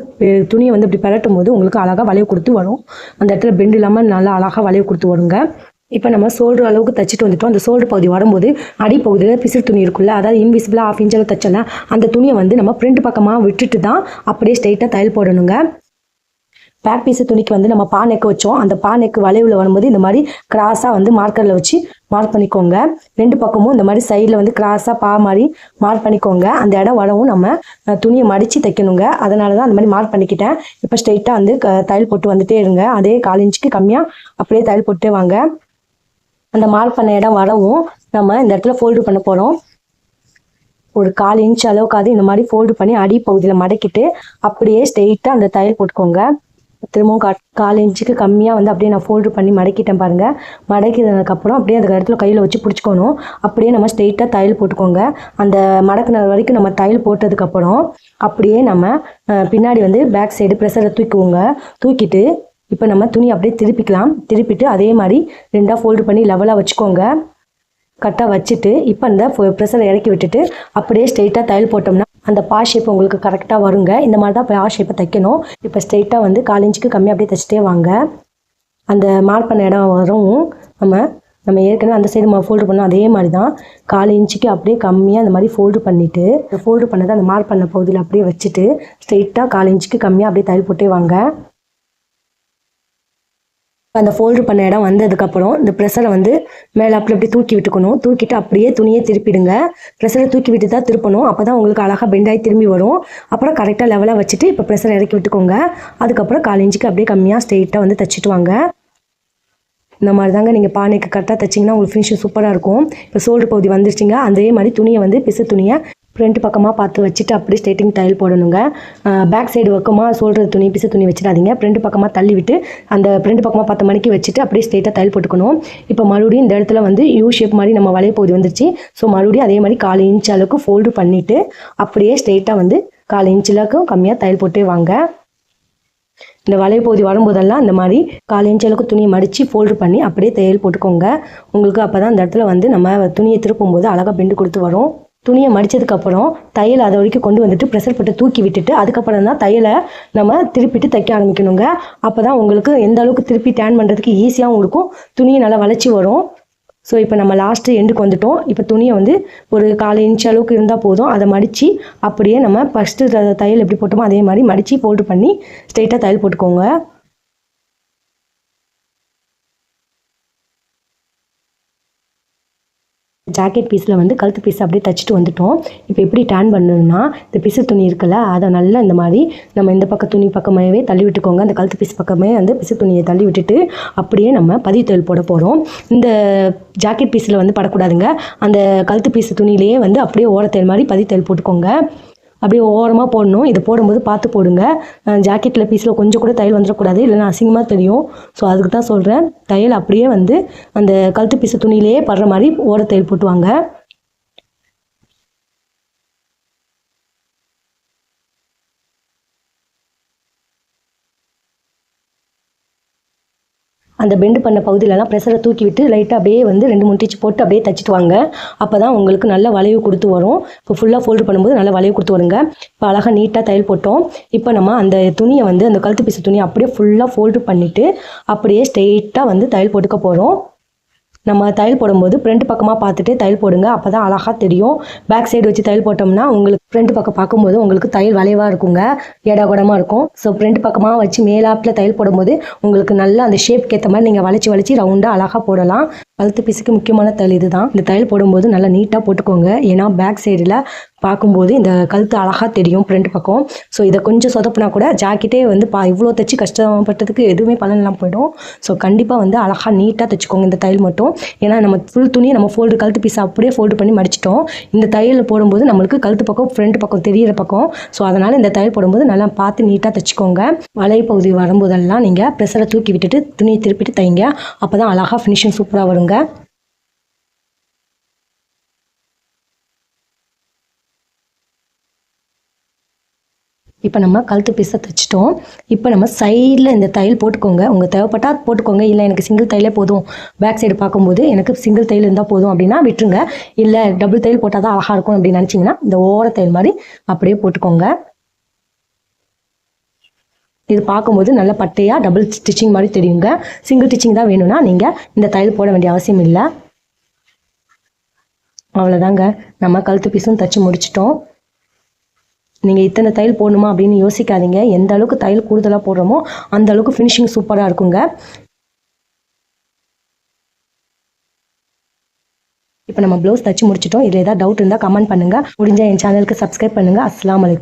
துணியை வந்து இப்படி பரட்டும் போது உங்களுக்கு அழகாக வளைவு கொடுத்து வரும். அந்த இடத்துல பெண்டு இல்லாமல் நல்லா அழகாக வளைவு கொடுத்து வருங்க. இப்போ நம்ம ஷோல்டர் அளவுக்கு தைச்சிட்டு வந்துட்டோம். அந்த ஷோல்டர் பகுதி வரும்போது அடிப்பகுதியில் பிசிறு துணி இருக்குல்ல, அதாவது இன்விசிபிளாக 1/2 இன்ச்சில் தைச்சோன்னா அந்த துணியை வந்து நம்ம ஃப்ரண்ட் பக்கமாக விட்டுட்டு தான் அப்படியே ஸ்ட்ரெயிட்டாக தையல் போடணுங்க. பேக் பீஸ் துணிக்கு வந்து நம்ம பா நெக் வச்சோம். அந்த பா நெக் வளைவில் வரும்போது இந்த மாதிரி கிராஸாக வந்து மார்க்கரில் வச்சு மார்க் பண்ணிக்கோங்க. 2 பக்கமும் இந்த மாதிரி சைடில் வந்து கிராஸாக பா மாதிரி மார்க் பண்ணிக்கோங்க. அந்த இடம் வரவும் நம்ம துணியை மடித்து தைக்கணுங்க. அதனால தான் அந்த மாதிரி மார்க் பண்ணிக்கிட்டேன். இப்போ ஸ்ட்ரெயிட்டாக வந்து தையல் போட்டு வந்துட்டே இருங்க. அதே 1/4 இன்ச்சுக்கு கம்மியாக அப்படியே தையல் போட்டே வாங்க. அந்த மார்க் பண்ண இடம் வரவும் நம்ம இந்த இடத்துல ஃபோல்டு பண்ண போகிறோம். ஒரு 1/4 இன்ச் அளவுக்காவது இந்த மாதிரி ஃபோல்டு பண்ணி அடி பகுதியில் மடக்கிட்டு அப்படியே ஸ்ட்ரெயிட்டாக அந்த தையல் போட்டுக்கோங்க. திரும்பவும் 1/4 இன்ச்சுக்கு கம்மியாக வந்து அப்படியே நான் ஃபோல்டு பண்ணி மடக்கிட்டேன் பாருங்கள். மடக்கினதுக்கப்புறம் அப்படியே அந்த இடத்துல கையில் வச்சு பிடிச்சிக்கணும். அப்படியே நம்ம ஸ்ட்ரெயிட்டாக தையல் போட்டுக்கோங்க. அந்த மடக்கின வரைக்கும் நம்ம தையல் போட்டதுக்கப்புறம் அப்படியே நம்ம பின்னாடி வந்து பேக் சைடு ப்ரெஷரை தூக்குவோங்க. தூக்கிட்டு இப்போ நம்ம துணி அப்படியே திருப்பிக்கலாம். திருப்பிட்டு அதே மாதிரி 2ஆக ஃபோல்டு பண்ணி லெவலாக வச்சுக்கோங்க. கட்டாக வச்சுட்டு இப்போ அந்த ப்ரெஷரை இறக்கி விட்டுட்டு அப்படியே ஸ்ட்ரெயிட்டாக தையல் போட்டோம்னா அந்த பா ஷேப் உங்களுக்கு கரெக்டாக வருங்க. இந்த மாதிரி தான் பா ஷேப்பை தைக்கணும். இப்போ ஸ்ட்ரெயிட்டாக வந்து 1/4 இன்ச்சுக்கு கம்மியாக அப்படியே தைச்சிட்டே வாங்க. அந்த மார்க் பண்ண இடம் வரவும் நம்ம ஏற்கனவே அந்த சைடு ஃபோல்டு பண்ணோம். அதே மாதிரி தான் 1/4 இன்ச்சுக்கு அப்படியே கம்மியாக அந்த மாதிரி ஃபோல்டு பண்ணிவிட்டு ஃபோல்டு பண்ணதை அந்த மார்க் பண்ண பகுதியில் அப்படியே வச்சுட்டு ஸ்ட்ரெயிட்டாக 1/4 இன்ச்சுக்கு கம்மியாக அப்படியே தையல் போட்டே வாங்க. அந்த ஃபோல்டு பண்ண இடம் வந்ததுக்கப்புறம் இந்த ப்ரெஷரை வந்து மேலே அப்படி தூக்கி விட்டுக்கணும். தூக்கிட்டு அப்படியே துணியை திருப்பிடுங்க. ப்ரெஷரை தூக்கி விட்டு தான் திருப்பணும். அப்போ தான் உங்களுக்கு அழகாக பெண்டாகி திரும்பி வரும். அப்புறம் கரெக்டாக லெவலாக வச்சுட்டு இப்போ ப்ரெஷரை இறக்கி விட்டுக்கோங்க. அதுக்கப்புறம் 1/4 இன்ச்சுக்கு அப்படியே கம்மியாக ஸ்ட்ரெயிட்டாக வந்து தைச்சிட்டு வாங்க. இந்த மாதிரி தாங்க நீங்கள் பானைக்கு கரெக்டாக தைச்சிங்கன்னா உங்களுக்கு ஃபினிஷிங் சூப்பராக இருக்கும். இப்போ ஷோல்டர் பகுதி வந்துருச்சுங்க. அதே மாதிரி துணியை வந்து பிசு துணியை ஃப்ரண்ட் பக்கமாக பார்த்து வச்சுட்டு அப்படியே ஸ்ட்ரெயிட்டிங் தையல் போடணுங்க. பேக் சைடு பக்கமாக ஷோல்டர் துணி பிசு துணி வச்சிடாதீங்க. ஃப்ரண்ட் பக்கமாக தள்ளி விட்டு அந்த ஃப்ரண்ட் பக்கமாக 10 மணிக்கு வச்சுட்டு அப்படியே ஸ்ட்ரெயிட்டாக தையல் போட்டுக்கணும். இப்போ மறுபடியும் இந்த இடத்துல வந்து யூ ஷேப் மாதிரி நம்ம வளைய பகுதி வந்துருச்சு. ஸோ மறுபடியும் அதே மாதிரி 1/4 இன்ச் அளவுக்கு ஃபோல்டு பண்ணிவிட்டு அப்படியே ஸ்ட்ரெயிட்டாக வந்து 1/4 இன்ச்சுலக்கும் கம்மியாக தையல் போட்டே வாங்க. இந்த வளையப்பகுதி வரும்போதெல்லாம் இந்த மாதிரி 1/4 இன்ச் அளவுக்கு துணியை மடித்து ஃபோல்டு பண்ணி அப்படியே தையல் போட்டுக்கோங்க. உங்களுக்கு அப்போ தான் இந்த இடத்துல வந்து நம்ம துணியை திருப்பும்போது அழகாக பெண்டு கொடுத்து வரும். துணியை மடித்ததுக்கப்புறம் தையல் அதை வரைக்கும் கொண்டு வந்துட்டு ப்ரெஷர் போட்டு தூக்கி விட்டுட்டு அதுக்கப்புறம் தான் தையலை நம்ம திருப்பிட்டு தைக்க ஆரம்பிக்கணுங்க. அப்போ தான் உங்களுக்கு எந்த அளவுக்கு திருப்பி டேன் பண்ணுறதுக்கு ஈஸியாகவும் இருக்கும். துணியை நல்லா வளைச்சி வரும். ஸோ இப்போ நம்ம லாஸ்ட்டு எண்டுக்கு வந்துட்டோம். இப்போ துணியை வந்து ஒரு 1/4 இன்ச் அளவுக்கு இருந்தால் போதும். அதை மடித்து அப்படியே நம்ம ஃபஸ்ட்டு தையல் எப்படி போட்டோமோ அதே மாதிரி மடித்து ஃபோல்டு பண்ணி ஸ்ட்ரெயிட்டாக தையல் போட்டுக்கோங்க. ஜாக்கெட் பீஸில் வந்து கழுத்து பீஸ் அப்படியே தைச்சிட்டு வந்துட்டோம். இப்போ எப்படி டேன் பண்ணணும்னா இந்த பிசு துணி இருக்குல்ல அதை நல்லா இந்த மாதிரி நம்ம இந்த பக்கம் துணி பக்கமாகவே தள்ளி விட்டுக்கோங்க. அந்த கழுத்து பீஸ் பக்கமே வந்து பிசு துணியை தள்ளி விட்டுட்டு அப்படியே நம்ம பதிவு தையல் போட போகிறோம். இந்த ஜாக்கெட் பீஸில் வந்து படக்கூடாதுங்க. அந்த கழுத்து பீஸ் துணியிலேயே வந்து அப்படியே ஓரத்தையல் மாதிரி பதிவு தையல் போட்டுக்கோங்க. அப்படியே ஓரமாக போடணும். இது போடும்போது பார்த்து போடுங்க. ஜாக்கெட்டில் பீஸில் கொஞ்சம் கூட தையல் வந்துடக்கூடாது, இல்லைன்னா அசிங்கமாக தெரியும். ஸோ அதுக்கு தான் சொல்கிறேன். தையல் அப்படியே வந்து அந்த கழுத்து பீஸு துணியிலேயே படுற மாதிரி ஓர தையல் போட்டுவாங்க. அந்த பெண்டு பண்ண பகுதியிலலாம் ப்ரெஷரை தூக்கி விட்டு லைட்டாக அப்படியே வந்து 2-3 டிச் போட்டு அப்படியே தைச்சிட்டு வாங்க. அப்போ தான் உங்களுக்கு நல்ல வளைவு கொடுத்து வரும். இப்போ ஃபுல்லாக ஃபோல்டு பண்ணும்போது நல்ல வளைவு கொடுத்து வருங்க. இப்போ அழகாக நீட்டாக தையல் போட்டோம். இப்போ நம்ம அந்த துணியை வந்து அந்த கழுத்து பீஸ் துணியை அப்படியே ஃபுல்லாக ஃபோல்டு பண்ணிவிட்டு அப்படியே ஸ்ட்ரெயிட்டாக வந்து தையல் போட்டுக்க போகிறோம். நம்ம தையல் போடும்போது ஃப்ரண்ட் பக்கமாக பார்த்துட்டு தையல் போடுங்க. அப்போ தான் அழகாக தெரியும். பேக் சைடு வச்சு தையல் போட்டோம்னா உங்களுக்கு ஃப்ரண்ட் பக்கம் பார்க்கும்போது உங்களுக்கு தையல் வளைவாக இருக்குங்க, ஏடாகூடமாக இருக்கும். ஸோ ஃப்ரண்ட் பக்கமாக வச்சு மேலாப்பில் தையல் போடும்போது உங்களுக்கு நல்லா அந்த ஷேப்க்கு ஏற்ற மாதிரி நீங்கள் வளைச்சி ரவுண்டாக அழகாக போடலாம். கழுத்து பீஸுக்கு முக்கியமான தையல் இது தான். இந்த தையல் போடும்போது நல்லா நீட்டாக போட்டுக்கோங்க. ஏன்னா பேக் சைடில் பார்க்கும்போது இந்த கழுத்து அழகாக தெரியும் ஃப்ரண்ட் பக்கம். ஸோ இதை கொஞ்சம் சொதப்புனா கூட ஜாக்கெட்டே வந்து இவ்வளோ தைச்சி கஷ்டப்பட்டதுக்கு எதுவுமே பலனெல்லாம் போயிடும். ஸோ கண்டிப்பாக வந்து அழகாக நீட்டாக தைச்சிக்கோங்க இந்த தையல் மட்டும். ஏன்னா நம்ம ஃபுல் துணியை நம்ம கழுத்து பீஸை அப்படியே ஃபோல்டு பண்ணி மடிச்சிட்டோம். இந்த தையல் போடும்போது நம்மளுக்கு கழுத்து பக்கம் ஃப்ரண்ட் பக்கம் தெரியிற பக்கம். ஸோ அதனால் இந்த தையல் போடும்போது நல்லா பார்த்து நீட்டாக தைச்சிக்கோங்க. வலை பகுதி வரும்போதெல்லாம் நீங்கள் ப்ரெஷரை தூக்கி விட்டுட்டு துணியை திருப்பிட்டு தைங்க. அப்போ தான் அழகாக ஃபினிஷிங் சூப்பராக வருங்க. இப்போ நம்ம கழுத்து பீஸை தைச்சிட்டோம். இப்போ நம்ம சைடில் இந்த தையல் போட்டுக்கோங்க. உங்கள் தேவைப்பட்டால் போட்டுக்கோங்க. இல்லை எனக்கு சிங்கிள் தையலே போதும், பேக் சைடு பார்க்கும்போது எனக்கு சிங்கிள் தையல் இருந்தால் போதும் அப்படின்னா விட்டுருங்க. இல்லை டபுள் தையல் போட்டால் தான் அழகாக இருக்கும் அப்படின்னு நினச்சிங்கன்னா இந்த ஓர தையல் மாதிரி அப்படியே போட்டுக்கோங்க. இது பார்க்கும்போது நல்ல பட்டையாக டபுள் ஸ்டிச்சிங் மாதிரி தெரியுங்க. சிங்கிள் ஸ்டிச்சிங் தான் வேணும்னா நீங்கள் இந்த தையல் போட வேண்டிய அவசியம் இல்லை. அவ்வளோதாங்க, நம்ம கழுத்து பீஸும் தைச்சி முடிச்சிட்டோம். நீங்கள் இத்தனை தையல் போடணுமா அப்படின்னு யோசிக்காதீங்க. எந்த அளவுக்கு தையல் கூடுதலாக போடுறோமோ அந்த அளவுக்கு ஃபினிஷிங் சூப்பராக இருக்குங்க. இப்போ நம்ம ப்ளவுஸ் தச்சு முடிச்சிட்டோம். இதில் ஏதாவது டவுட் இருந்தால் கமெண்ட் பண்ணுங்கள். முடிஞ்சால் என் சேனலுக்கு சப்ஸ்கிரைப் பண்ணுங்கள். அஸ்ஸலாமு அலைக்கும்.